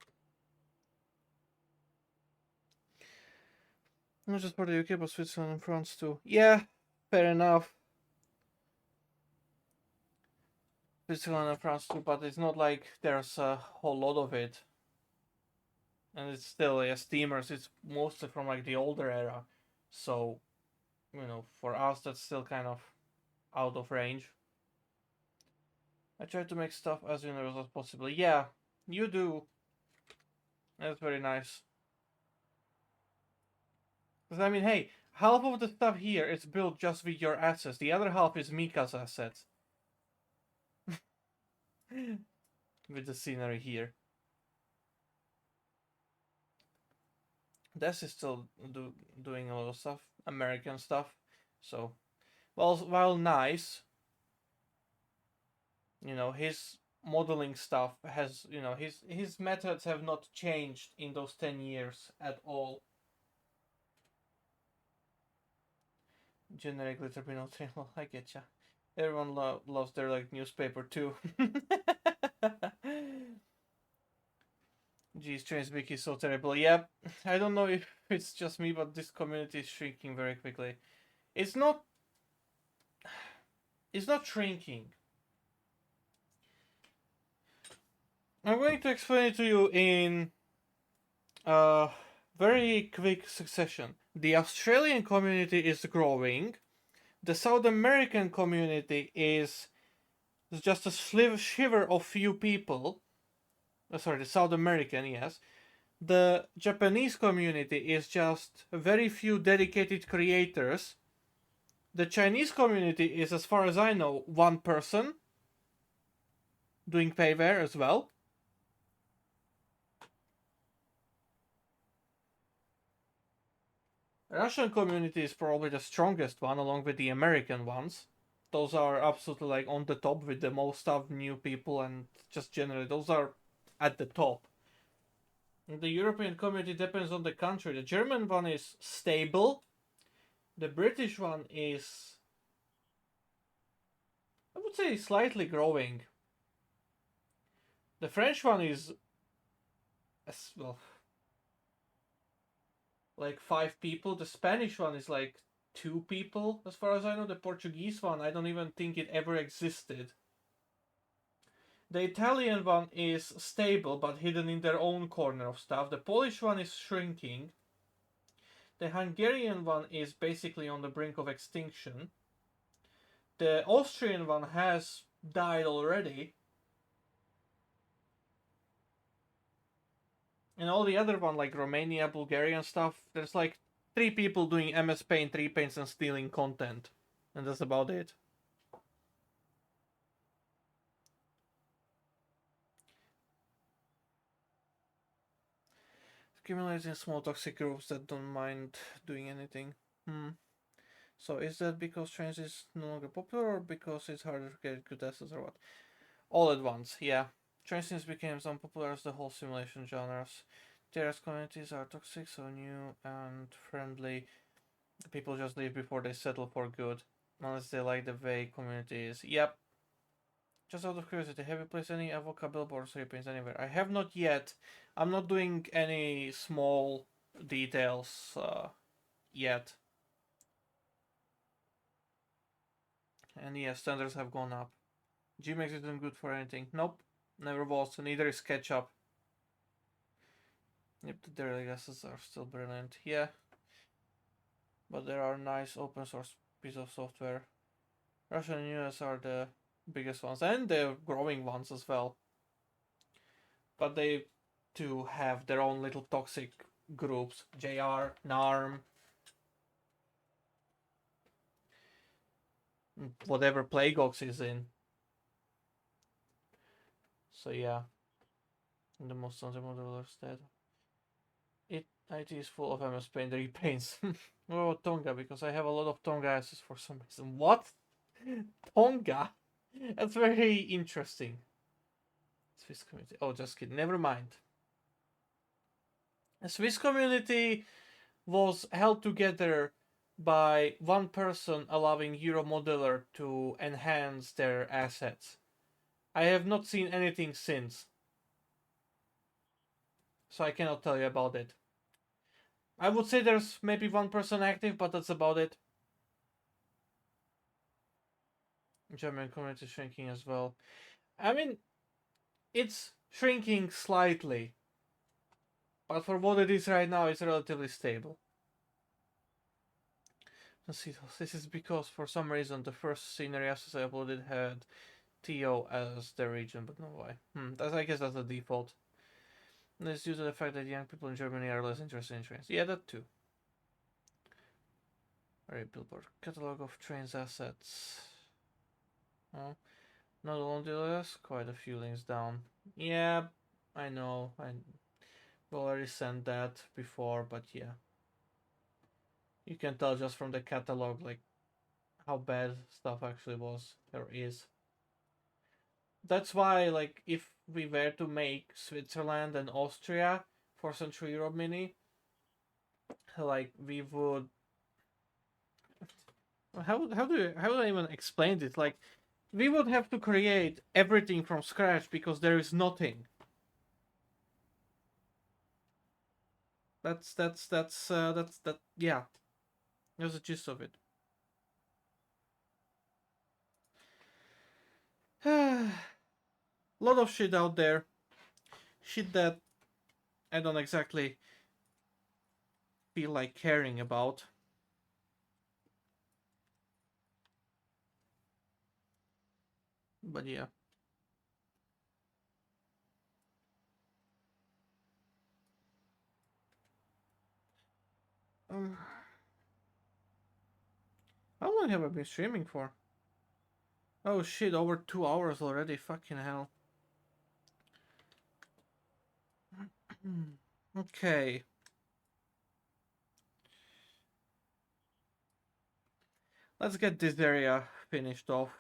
Not just for the UK, but Switzerland and France too. Yeah, fair enough. Switzerland and France too, but it's not like there's a whole lot of it. And it's still, yeah, steamers, it's mostly from like the older era. So, for us, that's still kind of out of range. I try to make stuff as universal as possible. Yeah, you do. That's very nice. Because I mean, hey, half of the stuff here is built just with your assets. The other half is Mika's assets. With the scenery here. Des is still doing a lot of stuff, American stuff. So, while nice, his modeling stuff has, his methods have not changed in those 10 years at all. Generic glitter pinot well, I getcha. Everyone loves their like newspaper too. Geez, Trainz is so terrible. Yep, I don't know if it's just me, but this community is shrinking very quickly. It's not. It's not shrinking. I'm going to explain it to you in very quick succession. The Australian community is growing. The South American community is just a shiver of few people. Sorry, the South American, yes. The Japanese community is just very few dedicated creators. The Chinese community is, as far as I know, one person doing payware as well. Russian community is probably the strongest one, along with the American ones. Those are absolutely like on the top with the most of new people, and just generally those are at the top. And the European community depends on the country. The German one is stable. The British one is, I would say, slightly growing. The French one is, well, like 5 people. The Spanish one is like 2 people, as far as I know. The Portuguese one, I don't even think it ever existed. The Italian one is stable, but hidden in their own corner of stuff. The Polish one is shrinking. The Hungarian one is basically on the brink of extinction. The Austrian one has died already. And all the other one, like Romania, Bulgarian stuff, there's like 3 people doing MS Paint, 3 paints, and stealing content. And that's about it. Accumulating small toxic groups that don't mind doing anything. So is that because Trainz is no longer popular, or because it's harder to get good assets, or what? All at once, yeah. Trainz became unpopular as the whole simulation genres. Terrace communities are toxic, so new and friendly people just leave before they settle for good. Unless they like the way community is. Yep. Just out of curiosity, have you placed any avocado billboards or repaints anywhere? I have not yet. I'm not doing any small details yet. And yeah, standards have gone up. Gmax isn't good for anything. Nope. Never was. Neither is SketchUp. Yep, the daily glasses are still brilliant. Yeah. But there are nice open source piece of software. Russia and US are the biggest ones. And the growing ones as well. But they too have their own little toxic groups. JR, NARM, whatever Plagox is in. So yeah. And the most notable developers dead. IT is full of MS Paint repaints. What about Tonga? Because I have a lot of Tonga assets for some reason. What? Tonga? That's very interesting. Swiss community. Oh, just kidding. Never mind. The Swiss community was held together by one person allowing Euromodeler to enhance their assets. I have not seen anything since, so I cannot tell you about it. I would say there's maybe one person active, but that's about it. German community shrinking as well. I mean, it's shrinking slightly, but for what it is right now, it's relatively stable. Let's see, this is because for some reason the first scenery assets I uploaded had TO as the region, but no why. I guess that's the default. And it's due to the fact that young people in Germany are less interested in trains. Yeah, that too. Alright, billboard. Catalog of Trainz assets. Oh, not only this, quite a few links down. Yeah, I know. I already sent that before, but yeah. You can tell just from the catalog, like, how bad stuff actually was or is. That's why, like, if we were to make Switzerland and Austria for Central Europe Mini, like, we would. How do I even explain this? Like, we would have to create everything from scratch because there is nothing. That's yeah. That's the gist of it. A lot of shit out there. Shit that I don't exactly feel like caring about. But yeah. Um, how long have I been streaming for? Oh shit, over 2 hours already. Fucking hell. Okay. Let's get this area finished off.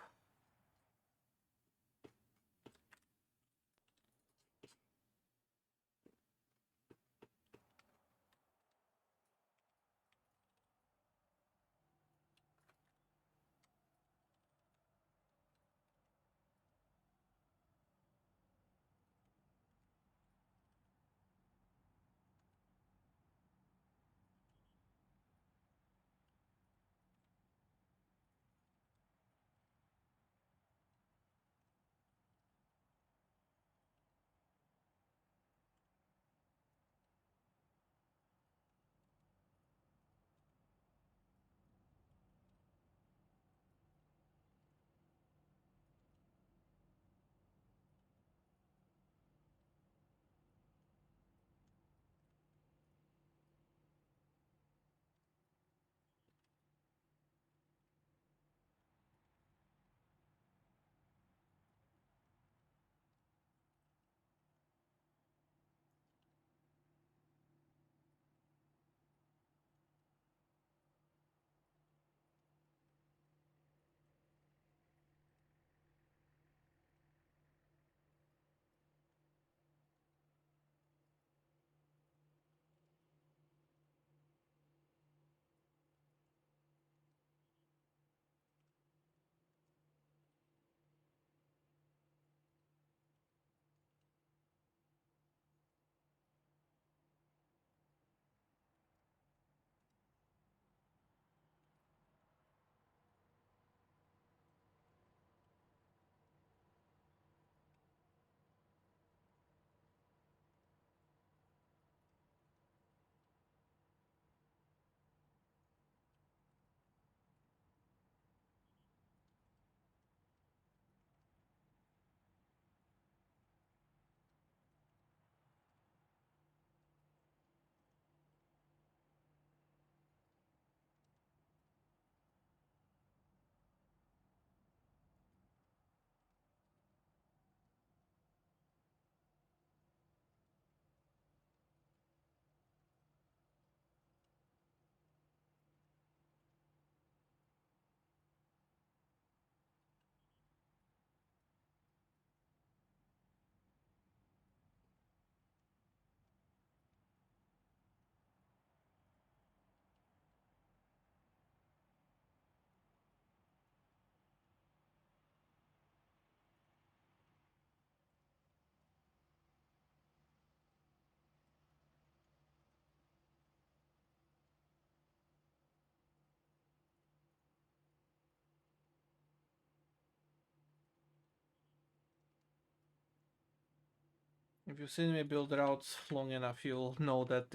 If you've seen me build routes long enough, you'll know that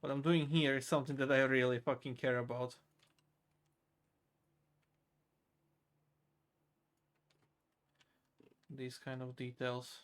what I'm doing here is something that I really fucking care about. These kind of details.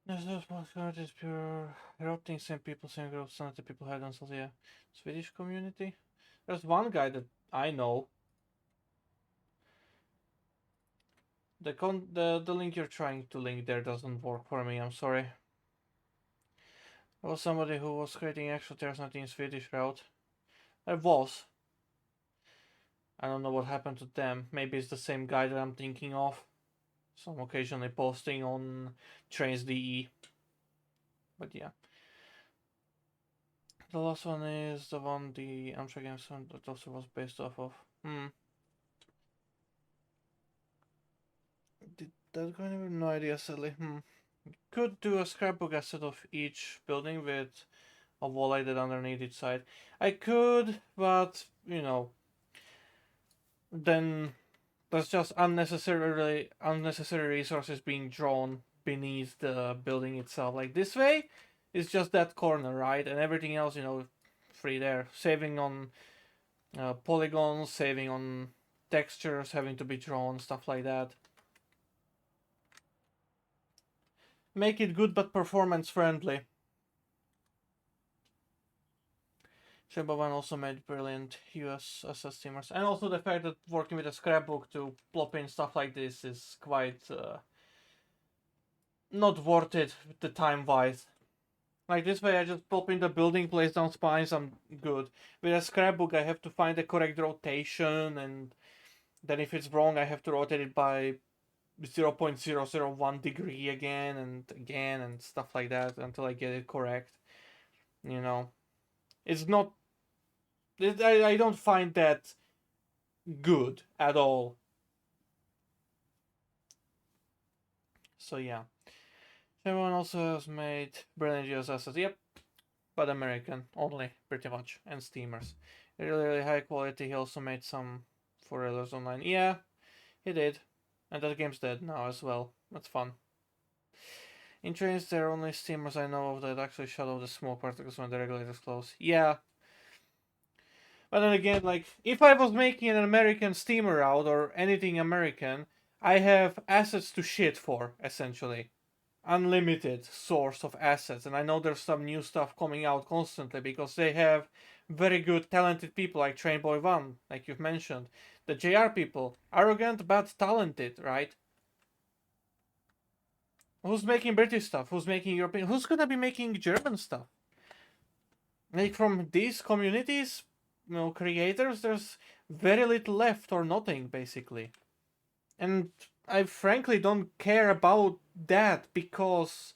There's no possibility is pure rotting, same people, same group, some of the people had on yeah. Swedish community? There's one guy that I know. The link you're trying to link there doesn't work for me, I'm sorry. There was somebody who was creating actual there's nothing in Swedish route. There was. I don't know what happened to them. Maybe it's the same guy that I'm thinking of. So I'm occasionally posting on Trainz DE. But yeah. The last one is the one the Amtrak game that also was based off of. Did that going to be no idea, silly. Could do a scrapbook asset of each building with a wall lighted underneath each side. I could, but you know, then there's just unnecessary resources being drawn beneath the building itself. Like this way, it's just that corner, right? And everything else, you know, free there. Saving on polygons, saving on textures having to be drawn, stuff like that. Make it good but performance friendly. Shimbaban also made brilliant US SS teamers. And also the fact that working with a scrapbook to plop in stuff like this is quite not worth it the time wise. Like this way I just plop in the building, place down spines, I'm good. With a scrapbook I have to find the correct rotation, and then if it's wrong I have to rotate it by 0.001 degree again and stuff like that until I get it correct. You know, it's not. I don't find that good at all. So yeah. Everyone also has made brilliant GSSs. Yep, but American only, pretty much, and steamers. Really high quality. He also made some for others online. Yeah, he did. And that game's dead now as well. That's fun. In trains, there are only steamers I know of that actually shut off the smoke particles when the regulators close. Yeah. But then again, like, if I was making an American steamer route or anything American, I have assets to shit for, essentially. Unlimited source of assets, and I know there's some new stuff coming out constantly because they have very good talented people like Trainboy One, like you've mentioned. The JR people, arrogant but talented, right? Who's making British stuff? Who's making European? Who's gonna be making German stuff? Like from these communities, you know, creators, there's very little left or nothing basically. And I frankly don't care about that because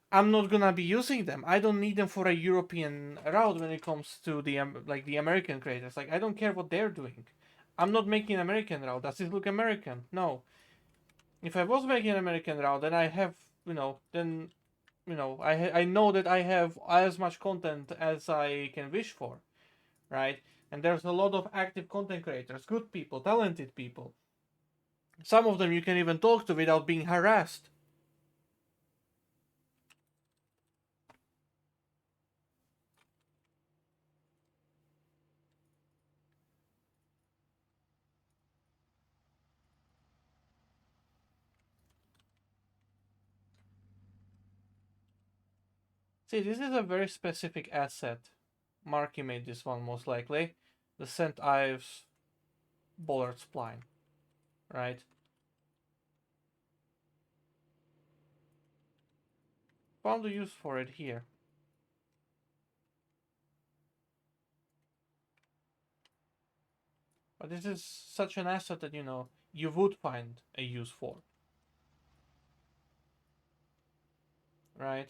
I'm not gonna be using them. I don't need them for a European route when it comes to the like the American creators. Like I don't care what they're doing. I'm not making an American route. Does it look American? No. If I was making an American route, then I have I know that I have as much content as I can wish for, right? And there's a lot of active content creators, good people, talented people. Some of them you can even talk to without being harassed. See, this is a very specific asset. Marky made this one most likely. The St. Ives bollard spline, right? Found the use for it here. But this is such an asset that, you would find a use for. Right?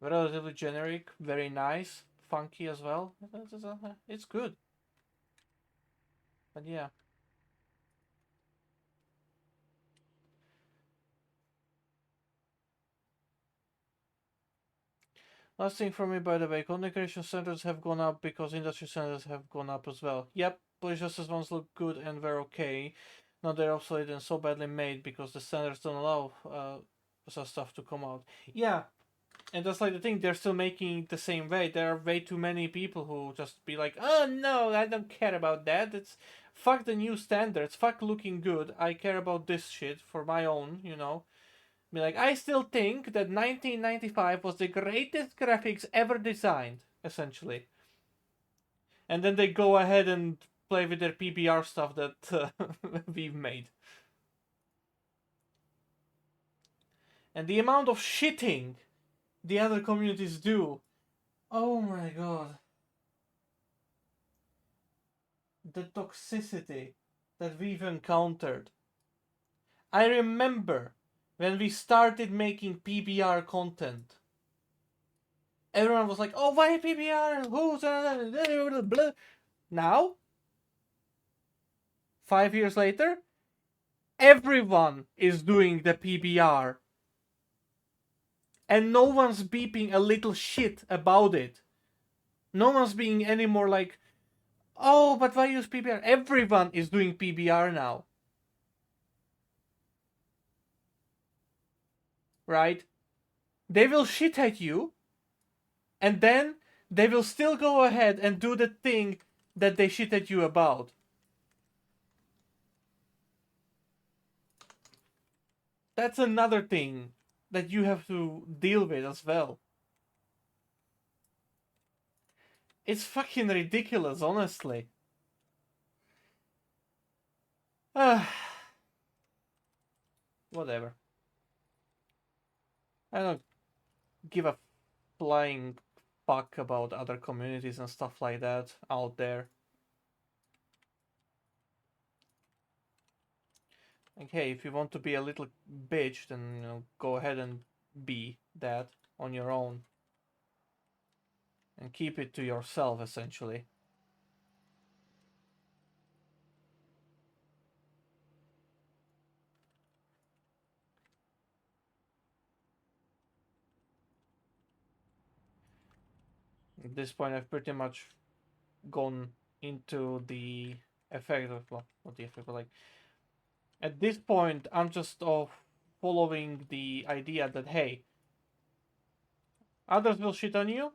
Relatively generic, very nice, funky as well. It's good. But yeah. Last thing from me, by the way, content creation centers have gone up because industry centers have gone up as well. Yep, police justice ones look good and they're okay. Now they're obsolete and so badly made because the standards don't allow such stuff to come out. Yeah, and that's like the thing, they're still making the same way. There are way too many people who just be like, oh no, I don't care about that. It's fuck the new standards, fuck looking good. I care about this shit for my own, Be like, I still think that 1995 was the greatest graphics ever designed, essentially. And then they go ahead and play with their PBR stuff that we've made. And the amount of shitting the other communities do. Oh my god. The toxicity that we've encountered. I remember when we started making PBR content. Everyone was like, oh, why PBR? Who's blah. Now, 5 years later, everyone is doing the PBR. And no one's beeping a little shit about it. No one's being any more like, oh, but why use PBR? Everyone is doing PBR now. Right? They will shit at you, and then they will still go ahead and do the thing that they shit at you about. That's another thing that you have to deal with as well. It's fucking ridiculous, honestly. Whatever. I don't give a flying fuck about other communities and stuff like that out there. Like, hey, if you want to be a little bitch, then go ahead and be that on your own. And keep it to yourself, essentially. At this point, I've pretty much gone into the effect of, well, not the effect, but like, at this point, I'm just following the idea that, hey, others will shit on you,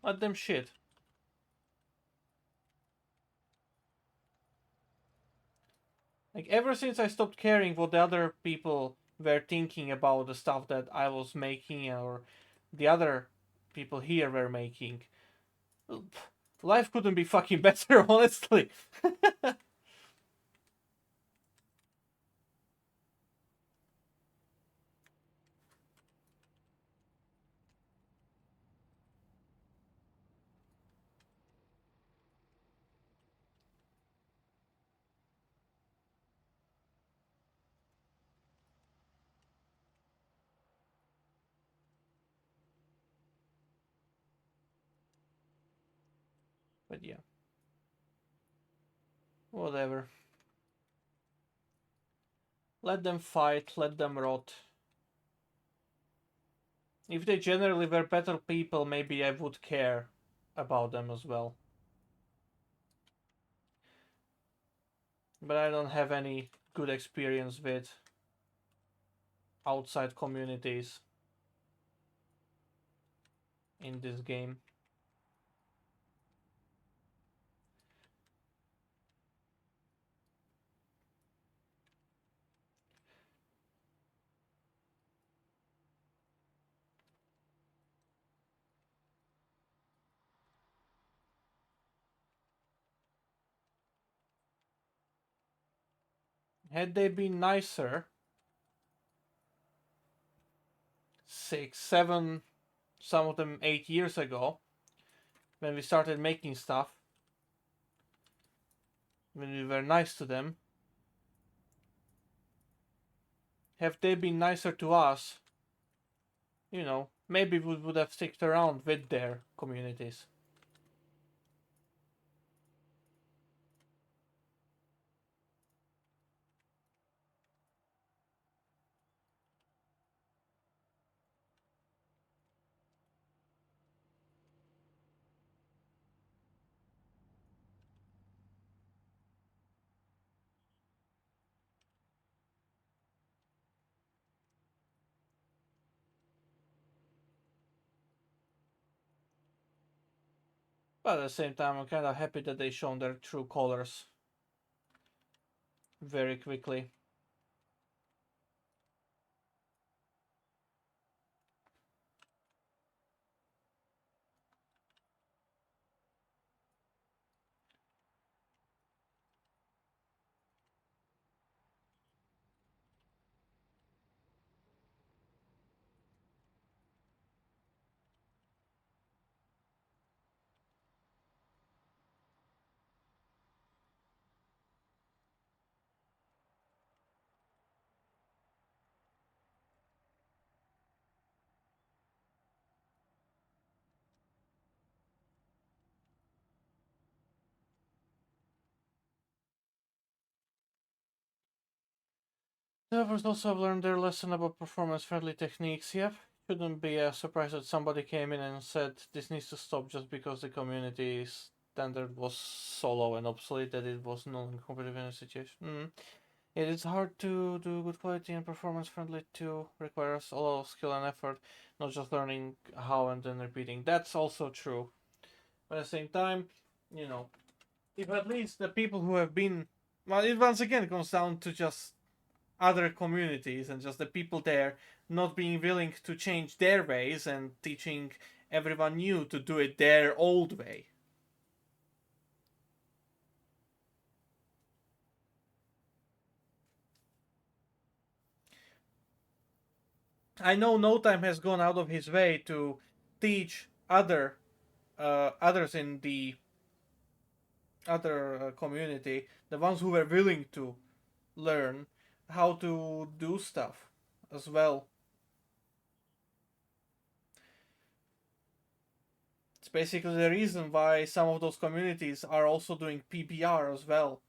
let them shit. Like, ever since I stopped caring what the other people were thinking about the stuff that I was making or the other people here were making, life couldn't be fucking better, honestly. But yeah. Whatever. Let them fight, let them rot. If they generally were better people, maybe I would care about them as well. But I don't have any good experience with outside communities in this game. Had they been nicer 6, 7, some of them 8 years ago, when we started making stuff, when we were nice to them, have they been nicer to us, maybe we would have sticked around with their communities. But at the same time, I'm kind of happy that they shown their true colors very quickly. Developers also have learned their lesson about performance-friendly techniques. Yep, shouldn't be a surprise that somebody came in and said this needs to stop just because the community standard was so low and obsolete that it was non-competitive in a situation. It is hard to do good quality and performance-friendly too. Requires a lot of skill and effort, not just learning how and then repeating. That's also true. But at the same time, if at least the people who have been, well, it once again comes down to just other communities and just the people there not being willing to change their ways and teaching everyone new to do it their old way. I know No Time has gone out of his way to teach others in the other community, the ones who were willing to learn how to do stuff as well. It's basically the reason why some of those communities are also doing PBR as well.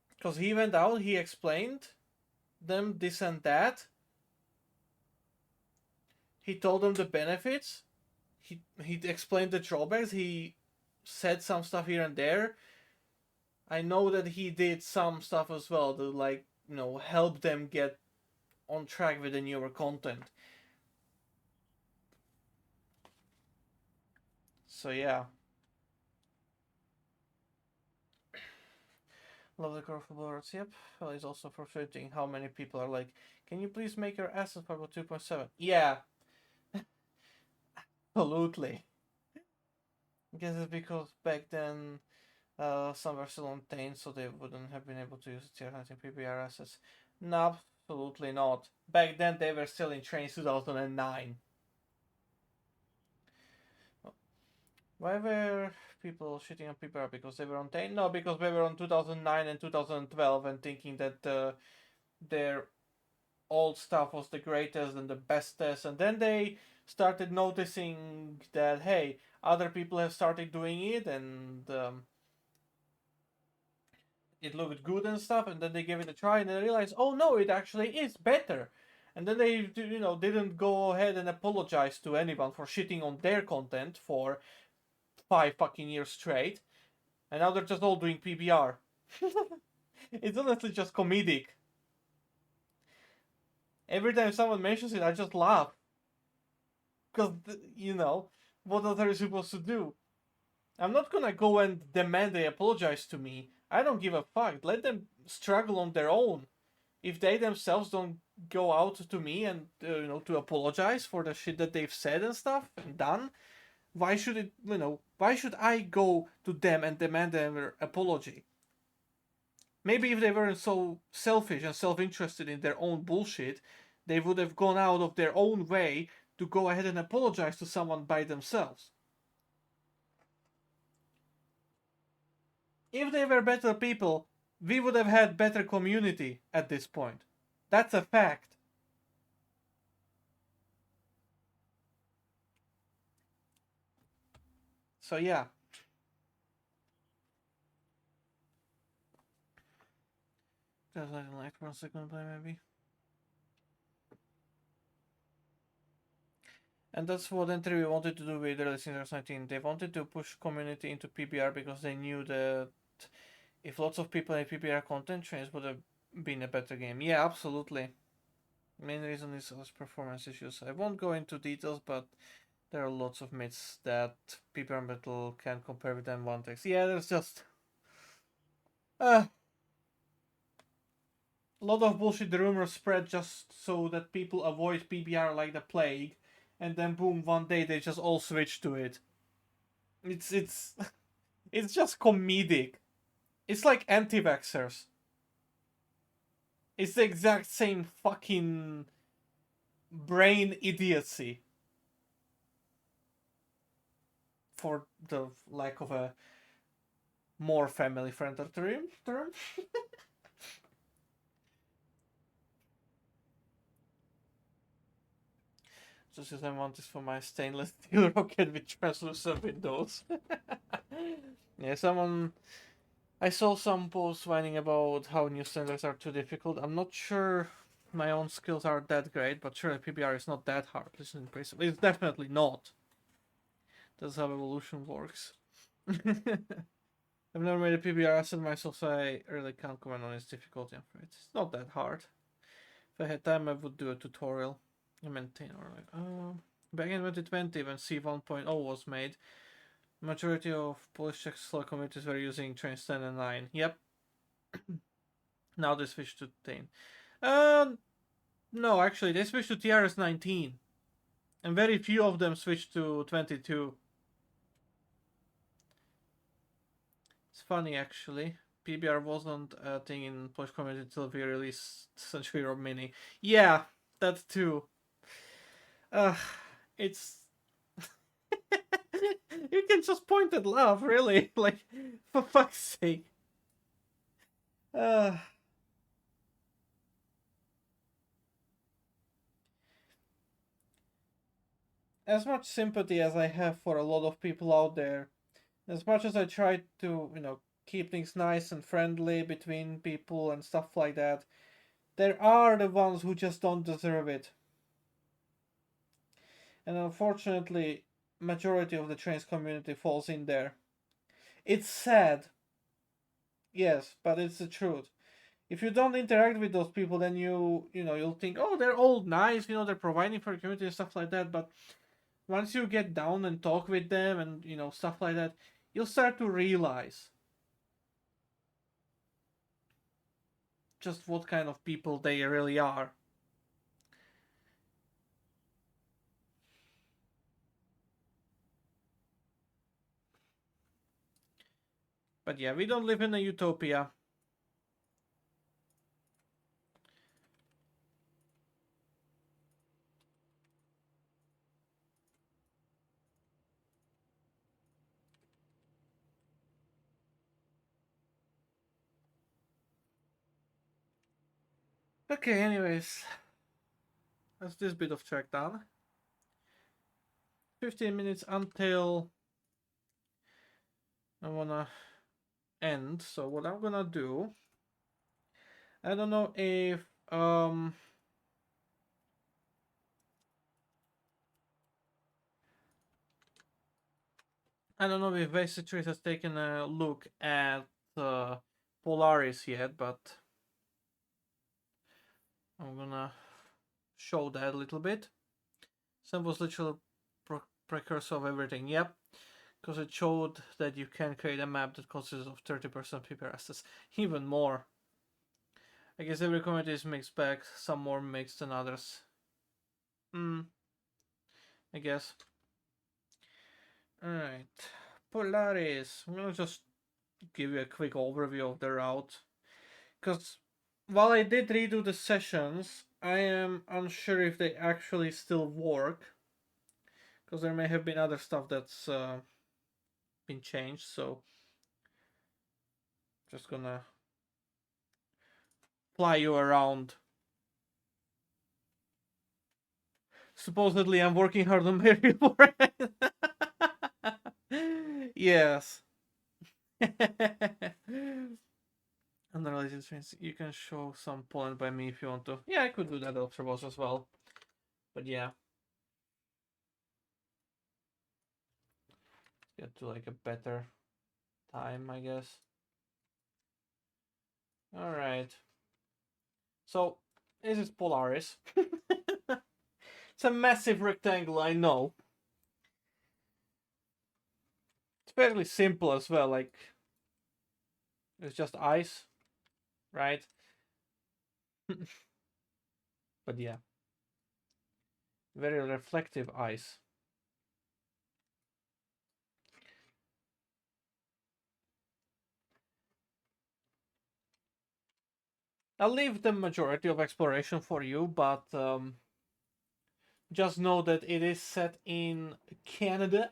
Because he went out, he explained them this and that. He told them the benefits. He explained the drawbacks. He said some stuff here and there. I know that he did some stuff as well to help them get on track with the newer content. So yeah. Love the colorful words, yep. Well, it's also frustrating how many people are like, can you please make your asset for 2.7? Yeah, absolutely. I guess it's because back then some were still on Trainz, so they wouldn't have been able to use tier 19 PBR assets. No, absolutely not. Back then they were still in Trainz 2009. Why were people shitting on PBR? Because they were on Trainz? No, because they were on 2009 and 2012 and thinking that their old stuff was the greatest and the bestest, and then they started noticing that hey, other people have started doing it and it looked good and stuff, and then they gave it a try and they realized, oh no, it actually is better. And then they didn't go ahead and apologize to anyone for shitting on their content for 5 fucking years straight, and now they're just all doing PBR. It's honestly just comedic. Every time someone mentions it, I just laugh. Because, what else are you supposed to do? I'm not gonna go and demand they apologize to me. I don't give a fuck. Let them struggle on their own. If they themselves don't go out to me and, to apologize for the shit that they've said and stuff and done, why should why should I go to them and demand their apology? Maybe if they weren't so selfish and self-interested in their own bullshit, they would have gone out of their own way to go ahead and apologize to someone by themselves. If they were better people, we would have had better community at this point. That's a fact. So yeah. Just let it light for a second play maybe. And that's what Entry wanted to do with Early Sinners 19. They wanted to push community into PBR because they knew that if lots of people in PBR content, Trainz would have been a better game. Yeah, absolutely. Main reason is those performance issues. I won't go into details, but there are lots of myths that PBR Metal can compare with M1 Yeah, there's just a lot of bullshit rumors spread just so that people avoid PBR like the plague, and then boom, one day they just all switch to it. It's it's just comedic. It's like anti-vaxxers. It's the exact same fucking brain idiocy, for the lack of a more family-friendly term. Just as I want this for my stainless steel rocket with translucent windows. Yeah, I saw some posts whining about how new standards are too difficult. I'm not sure my own skills are that great, but surely PBR is not that hard. It's definitely not. That's how evolution works. I've never made a PBR asset myself, so I really can't comment on its difficulty. I'm afraid it's not that hard. If I had time, I would do a tutorial and maintain or like. Back in 2020, when C 1.0 was made, majority of Polish Czechoslovak communities were using Trainz 10 and 9. Yep. Now they switched to 10. No, actually, they switched to TRS 19, and very few of them switched to 22. It's funny actually. PBR wasn't a thing in Polish community until we released Century Rob Mini. Yeah, that too. Uh, it's you can just point and laugh, really. Like, for fuck's sake. Uh, as much sympathy as I have for a lot of people out there, as much as I try to, keep things nice and friendly between people and stuff like that, there are the ones who just don't deserve it. And unfortunately, majority of the Trainz community falls in there. It's sad, yes, but it's the truth. If you don't interact with those people, then you'll think, oh, they're all nice, they're providing for the community and stuff like that. But once you get down and talk with them and stuff like that, you'll start to realize just what kind of people they really are. But yeah, we don't live in a utopia. Okay, anyways, that's this bit of track done. 15 minutes until I wanna end. So what I'm gonna do, I don't know if I don't know if Vesitris has taken a look at Polaris yet, but I'm gonna show that a little bit. Sam was literally precursor of everything. Yep, because it showed that you can create a map that consists of 30% PPRSs, even more. I guess every community is mixed back, some more mixed than others. I guess. Alright. Polaris. I'm gonna just give you a quick overview of the route. Because while I did redo the sessions, I am unsure if they actually still work. Because there may have been other stuff that's been changed, so just gonna fly you around. Supposedly I'm working hard on Mary for it. Yes. Unrelated trains. You can show some Poland by me if you want to. Yeah, I could do that after boss as well. But yeah. Get to like a better time, I guess. Alright. So, this is Polaris. It's a massive rectangle, I know. It's fairly simple as well, like it's just ice, right? But yeah. Very reflective ice. I'll leave the majority of exploration for you, but just know that it is set in Canada.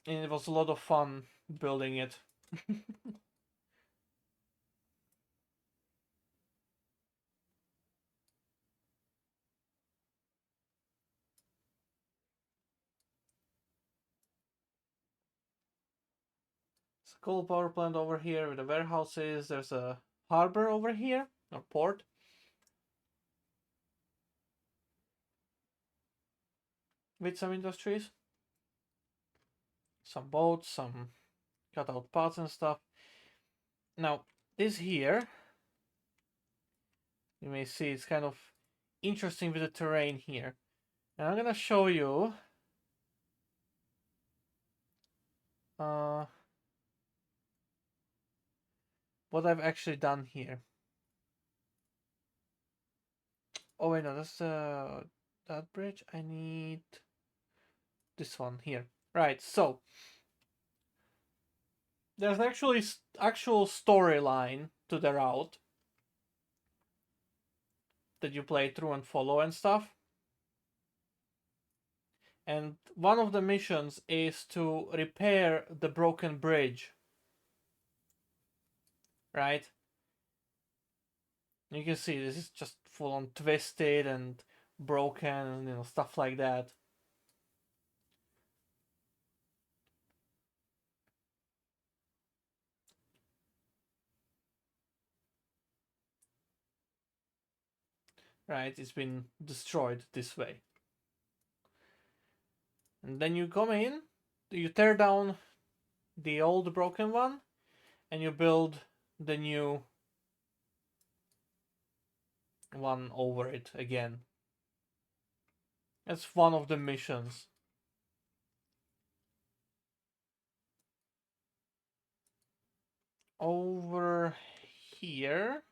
And it was a lot of fun building it. It's a coal power plant over here with the warehouses. There's a harbor over here, or port. With some industries. Some boats, some cutout parts and stuff. Now, this here, you may see it's kind of interesting with the terrain here. And I'm gonna show you what I've actually done here. Oh wait, no, that's that bridge. I need this one here. Right, so there's actually actual storyline to the route that you play through and follow and stuff. And one of the missions is to repair the broken bridge. Right? You can see this is just full on twisted and broken and stuff like that. Right? It's been destroyed this way. And then you come in, you tear down the old broken one, and you build the new one over it again. That's one of the missions. Over here,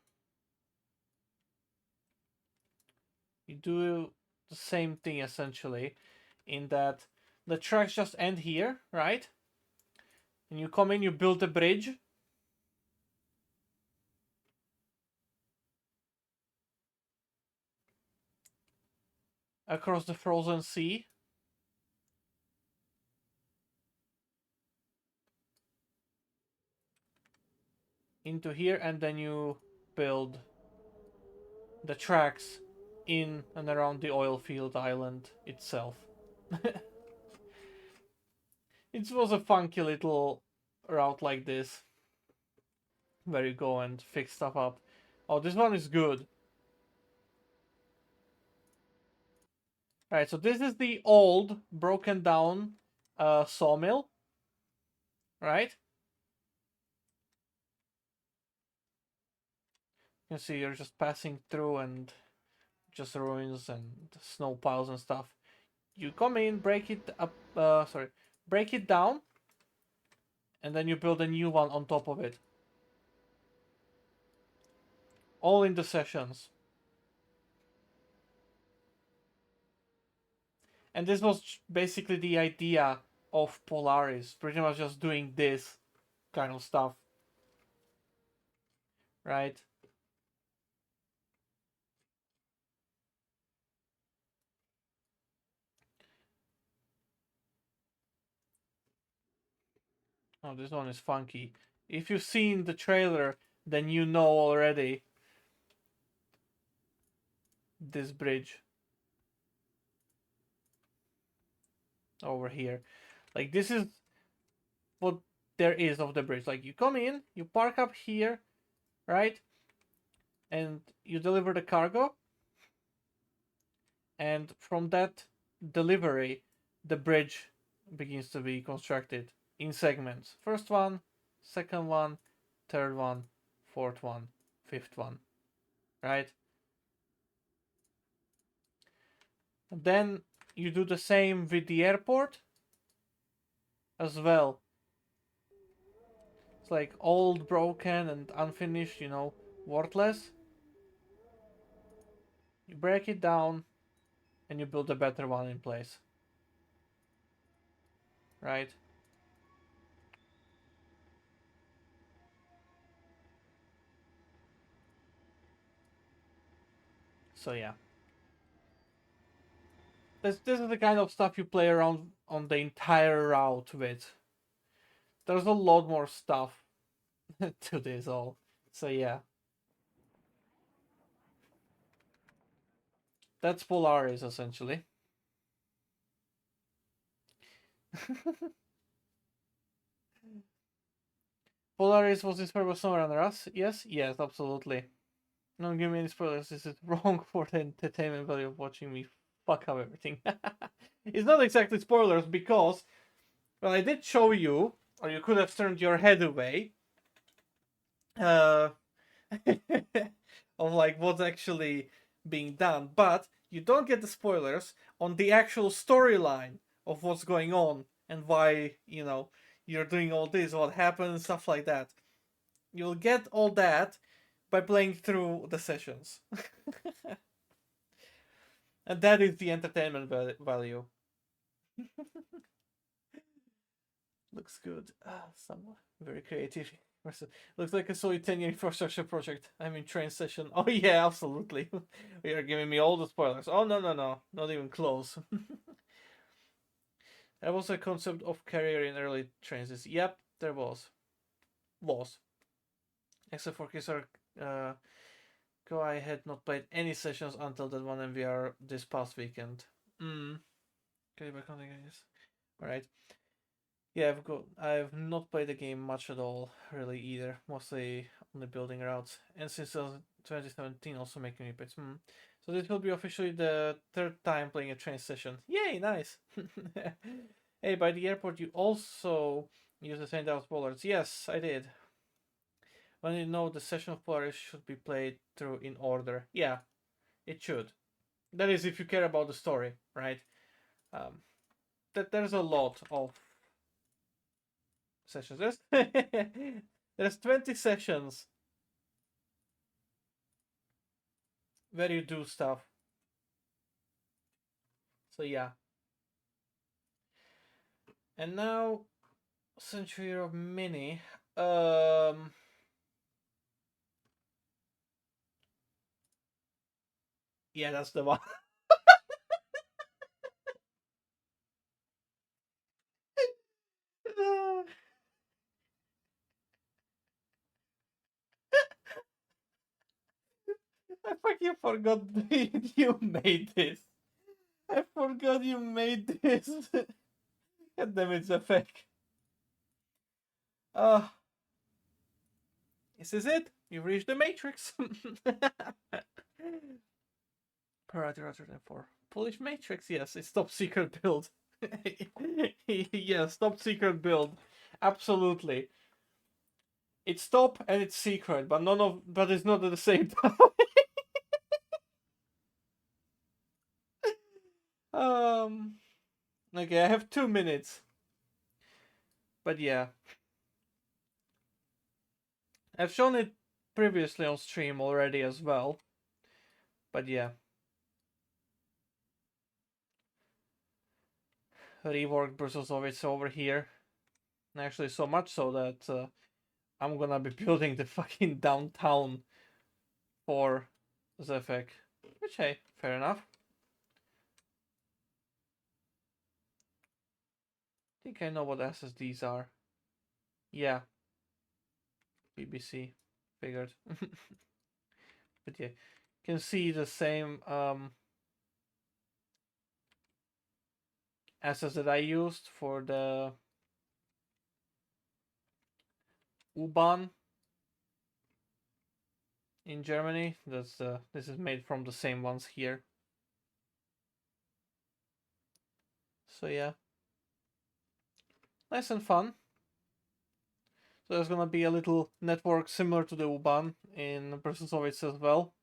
you do the same thing essentially, in that the tracks just end here, right? And you come in, you build a bridge. Across the frozen sea. Into here, and then you build the tracks in and around the oil field island itself. It was a funky little route like this, where you go and fix stuff up. Oh, this one is good. Right, so this is the old, broken down sawmill. Right? You can see you're just passing through and just ruins and snow piles and stuff. You come in, break it up, break it down, and then you build a new one on top of it. All in the sessions. And this was basically the idea of Polaris, pretty much just doing this kind of stuff, right? Oh, this one is funky. If you've seen the trailer, then you know already this bridge over here. Like, this is what there is of the bridge. Like, you come in, you park up here, right? And you deliver the cargo. And from that delivery, the bridge begins to be constructed in segments. First one, second one, third one, fourth one, fifth one, right? And then you do the same with the airport as well. It's like old, broken, and unfinished, you know, worthless. You break it down and you build a better one in place, right? So yeah, this is the kind of stuff you play around on the entire route with. There's a lot more stuff to this all. So yeah, that's Polaris essentially. Polaris was inspired by SnowRunner us? Yes, yes, absolutely. Don't give me any spoilers. This is wrong for the entertainment value of watching me fuck up everything. It's not exactly spoilers because, well, I did show you, or you could have turned your head away, uh, of like what's actually being done, but you don't get the spoilers on the actual storyline of what's going on and why, you know, you're doing all this, what happened, stuff like that. You'll get all that by playing through the sessions. And that is the entertainment value. Looks good. Somewhat very creative. Looks like a solid 10-year infrastructure project. I'm in Trainz session. Oh yeah, absolutely. You are giving me all the spoilers. Oh no, not even close. There was a concept of career in early Trainz. Yep, there was. Except for Kisar Go, I had not played any sessions until that one MVR this past weekend. Okay, back on again, yes. Alright. Yeah, I've not played the game much at all, really either. Mostly on the building routes. And since 2017 also making me bits. So this will be officially the third time playing a train session. Yay, nice! Hey, by the airport you also use the same Dallas bollards. Yes, I did. When you know the session of Polaris should be played through in order. Yeah, it should. That is if you care about the story, right? That there's a lot of sessions. There's 20 sessions where you do stuff. So yeah. And now Century of Mini. Yeah, that's the one. I fucking forgot you made this. I forgot you made this. God damn, it's a fake. This is it. You've reached the Matrix. Priority rather than for Polish Matrix. Yes, it's top secret build. Yes, top secret build. Absolutely. It's top and it's secret, but but it's not at the same time. Okay, I have 2 minutes. But yeah. I've shown it previously on stream already as well. But yeah. reworked Brussels over here. Actually, so much so that I'm gonna be building the fucking downtown for Zefek. Which, hey, fair enough. I think I know what SSDs are. Yeah. BBC. Figured. But yeah, you can see the same assets that I used for the U-Bahn in Germany. This is made from the same ones here. So yeah, nice and fun. So there's gonna be a little network similar to the U-Bahn in Brussels as well.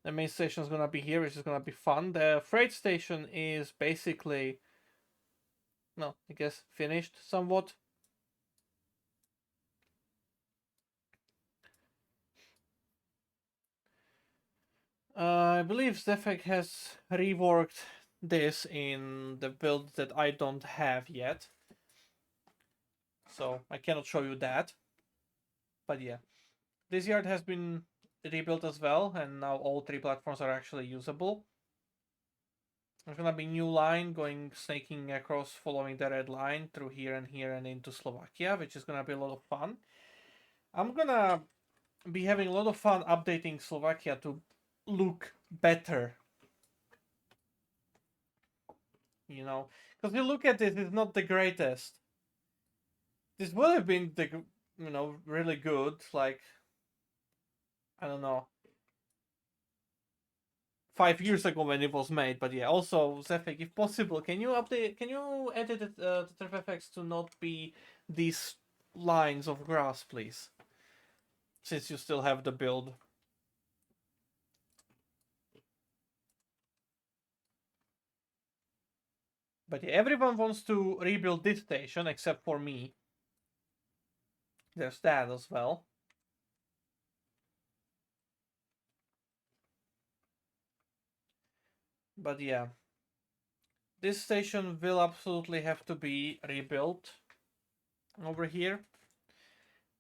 The main station is gonna be here, which is gonna be fun. The freight station is basically, no, I guess finished somewhat. I believe Zefek has reworked this in the build that I don't have yet. So I cannot show you that. But yeah, this yard has been rebuilt as well, and now all 3 platforms are actually usable. There's gonna be new line going snaking across, following the red line through here and into Slovakia, which is gonna be a lot of fun. I'm gonna be having a lot of fun updating Slovakia to look better. You know, because you look at it, it's not the greatest. This would have been really good, like, I don't know, 5 years ago when it was made. But yeah, also Zefik, if possible, can you edit the TurfFX to not be these lines of grass, please? Since you still have the build. But yeah, everyone wants to rebuild this station except for me. There's that as well. But yeah, this station will absolutely have to be rebuilt over here.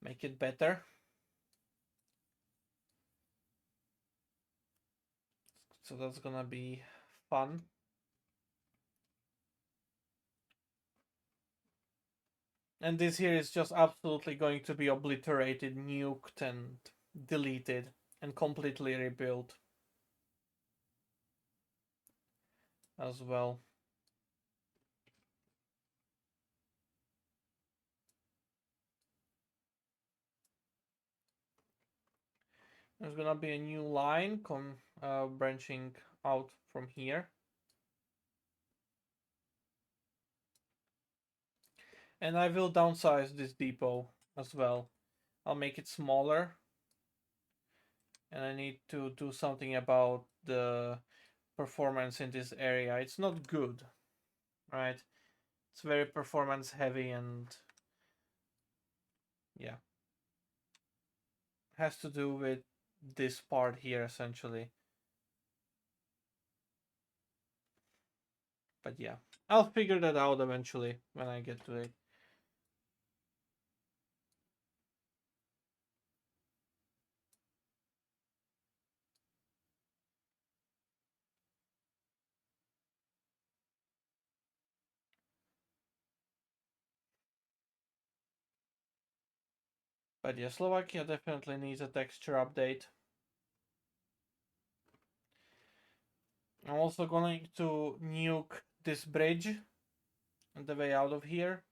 Make it better. So that's gonna be fun. And this here is just absolutely going to be obliterated, nuked, and deleted, and completely rebuilt as well. There's gonna be a new line branching out from here. And I will downsize this depot as well. I'll make it smaller. And I need to do something about the performance in this area. It's not good, right? It's very performance heavy and yeah. Has to do with this part here essentially. But yeah, I'll figure that out eventually when I get to it. But yeah, Slovakia definitely needs a texture update. I'm also going to nuke this bridge on the way out of here.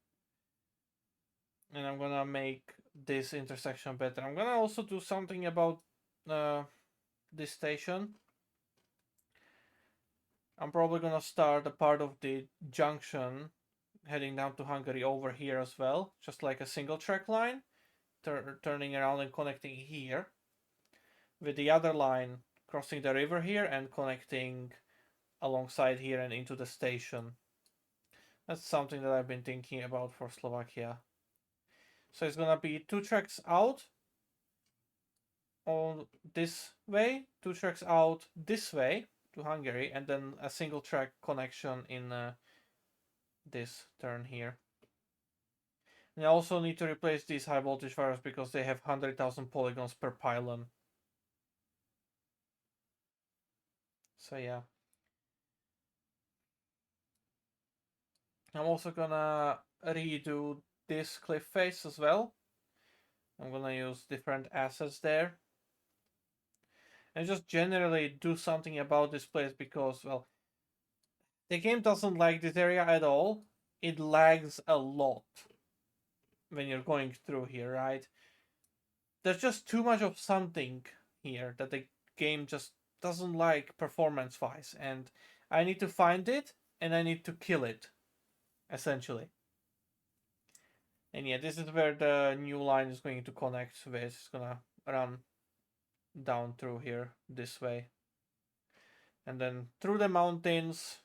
And I'm gonna make this intersection better. I'm gonna also do something about this station. I'm probably gonna start a part of the junction heading down to Hungary over here as well, just like a single track line, turning around and connecting here, with the other line crossing the river here and connecting alongside here and into the station. That's something that I've been thinking about for Slovakia. So it's gonna be 2 tracks out on this way, 2 tracks out this way to Hungary, and then a single track connection in this turn here. And I also need to replace these high voltage wires because they have 100,000 polygons per pylon. So yeah. I'm also gonna redo this cliff face as well. I'm gonna use different assets there. And just generally do something about this place because, well, the game doesn't like this area at all. It lags a lot when you're going through here, right? There's just too much of something here that the game just doesn't like performance-wise. And I need to find it and I need to kill it, essentially. And yeah, this is where the new line is going to connect with. It's gonna run down through here this way. And then through the mountains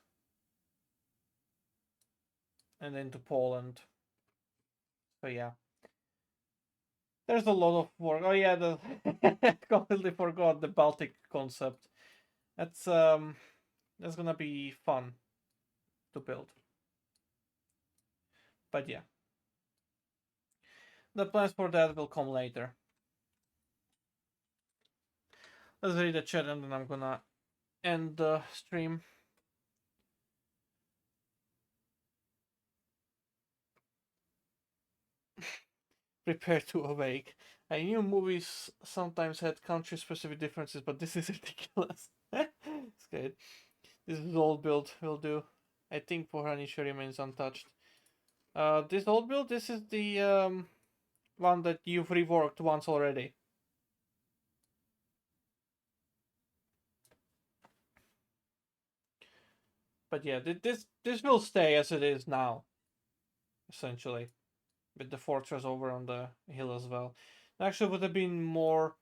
and into Poland. So yeah. There's a lot of work. Oh yeah, the completely forgot the Baltic concept. That's gonna be fun to build. But yeah. The plans for that will come later. Let's read the chat and then I'm gonna end the stream. Prepare to awake. I knew movies sometimes had country-specific differences, but this is ridiculous. It's good. This is old build will do. I think Pohranisha remains untouched. This old build, this is the one that you've reworked once already. But yeah, this will stay as it is now, essentially, with the fortress over on the hill as well. Actually, would have been more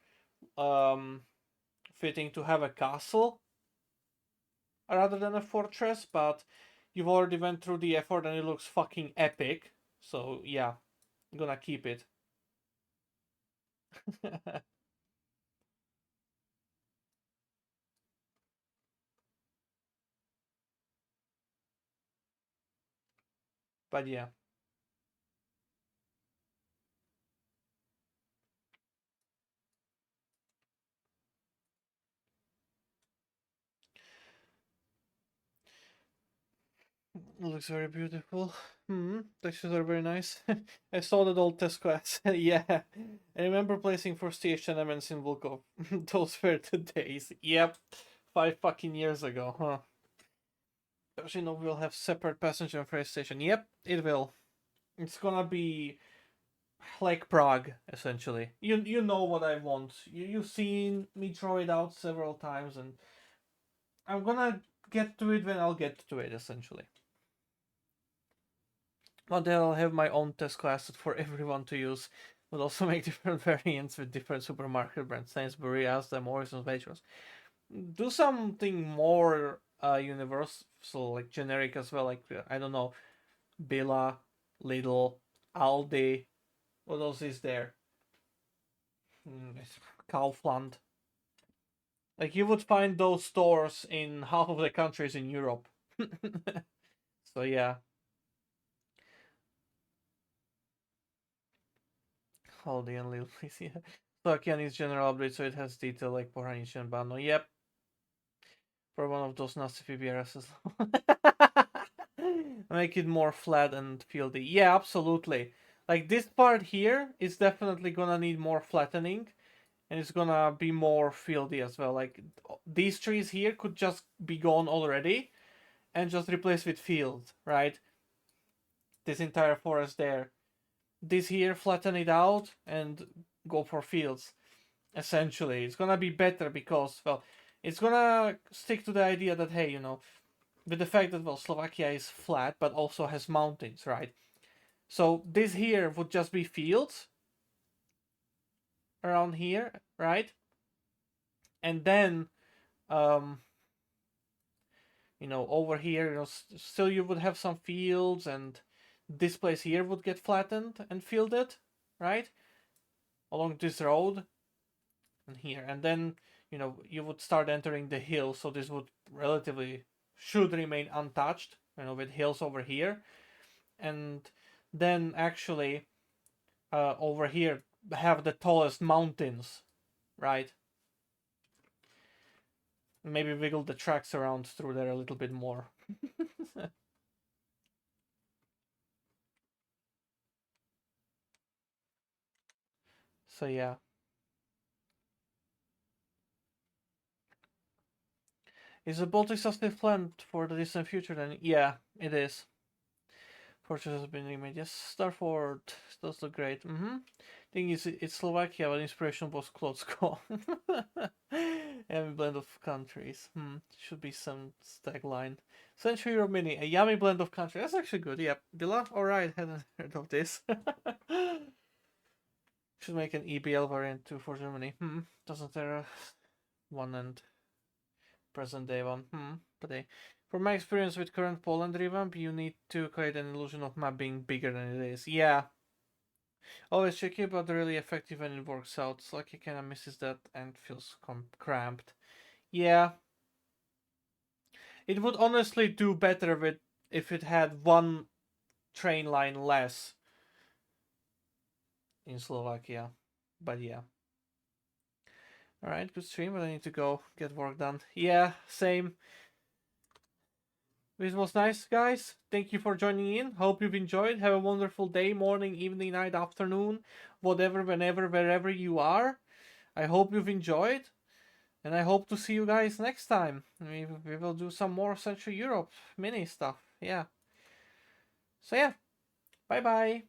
fitting to have a castle rather than a fortress, but you've already went through the effort and it looks fucking epic. So yeah, I'm gonna keep it. But yeah. Looks very beautiful. Textures are very nice. I saw that old test class. Yeah. I remember placing for stage elements in Volkov. Those were the days. Yep. 5 fucking years ago, huh? Actually, no, we'll have separate passenger and freight station. Yep, it will. It's gonna be like Prague, essentially. You know what I want. You've seen me throw it out several times, and I'm gonna get to it when I'll get to it, essentially. But then I'll have my own test classes for everyone to use. We'll also make different variants with different supermarket brands, Sainsbury, Asda, Morrison's, Waitrose. Do something more universal, like generic as well, like, I don't know, Billa, Lidl, Aldi. What else is there? Kaufland. Like, you would find those stores in half of the countries in Europe. So yeah. Aldi and Lidl, yeah. Slovakian is general update, so it has detail like Poranic and Bano. Yep. For one of those nasty PBRSs. Make it more flat and fieldy. Yeah, absolutely. Like, this part here is definitely gonna need more flattening. And it's gonna be more fieldy as well. Like, these trees here could just be gone already. And just replace with field, right? This entire forest there. This here, flatten it out and go for fields. Essentially, it's gonna be better because, well, it's gonna stick to the idea that, hey, with the fact that, well, Slovakia is flat but also has mountains, right? So this here would just be fields around here, right? And then, over here, still you would have some fields, and this place here would get flattened and fielded, right? Along this road and here. And then, you would start entering the hill, so this would should remain untouched, with hills over here. and then actually over here have the tallest mountains, right? Maybe wiggle the tracks around through there a little bit more. So yeah. Is the Baltic South still planned for the distant future then? Yeah, it is. Purchase has been remade. Yes, Star Ford does look great. Thing is, it's Slovakia, but inspiration was Klotsko. Yummy blend of countries. Should be some tagline. Century Euro Mini, a yummy blend of countries. That's actually good. Yep. Dilla? Alright, hadn't heard of this. Should make an EBL variant too for Germany. Doesn't there one and present day one? But from my experience with current Poland revamp, you need to create an illusion of map being bigger than it is. Yeah. Always tricky, but really effective when it works out. Slacky kinda misses that and feels cramped. Yeah. It would honestly do better with if it had one train line less in Slovakia. But yeah. Alright, good stream, but I need to go get work done. Yeah, same. This was nice, guys. Thank you for joining in. Hope you've enjoyed. Have a wonderful day, morning, evening, night, afternoon, whatever, whenever, wherever you are. I hope you've enjoyed. And I hope to see you guys next time. We will do some more Central Europe mini stuff. Yeah. So yeah. Bye bye.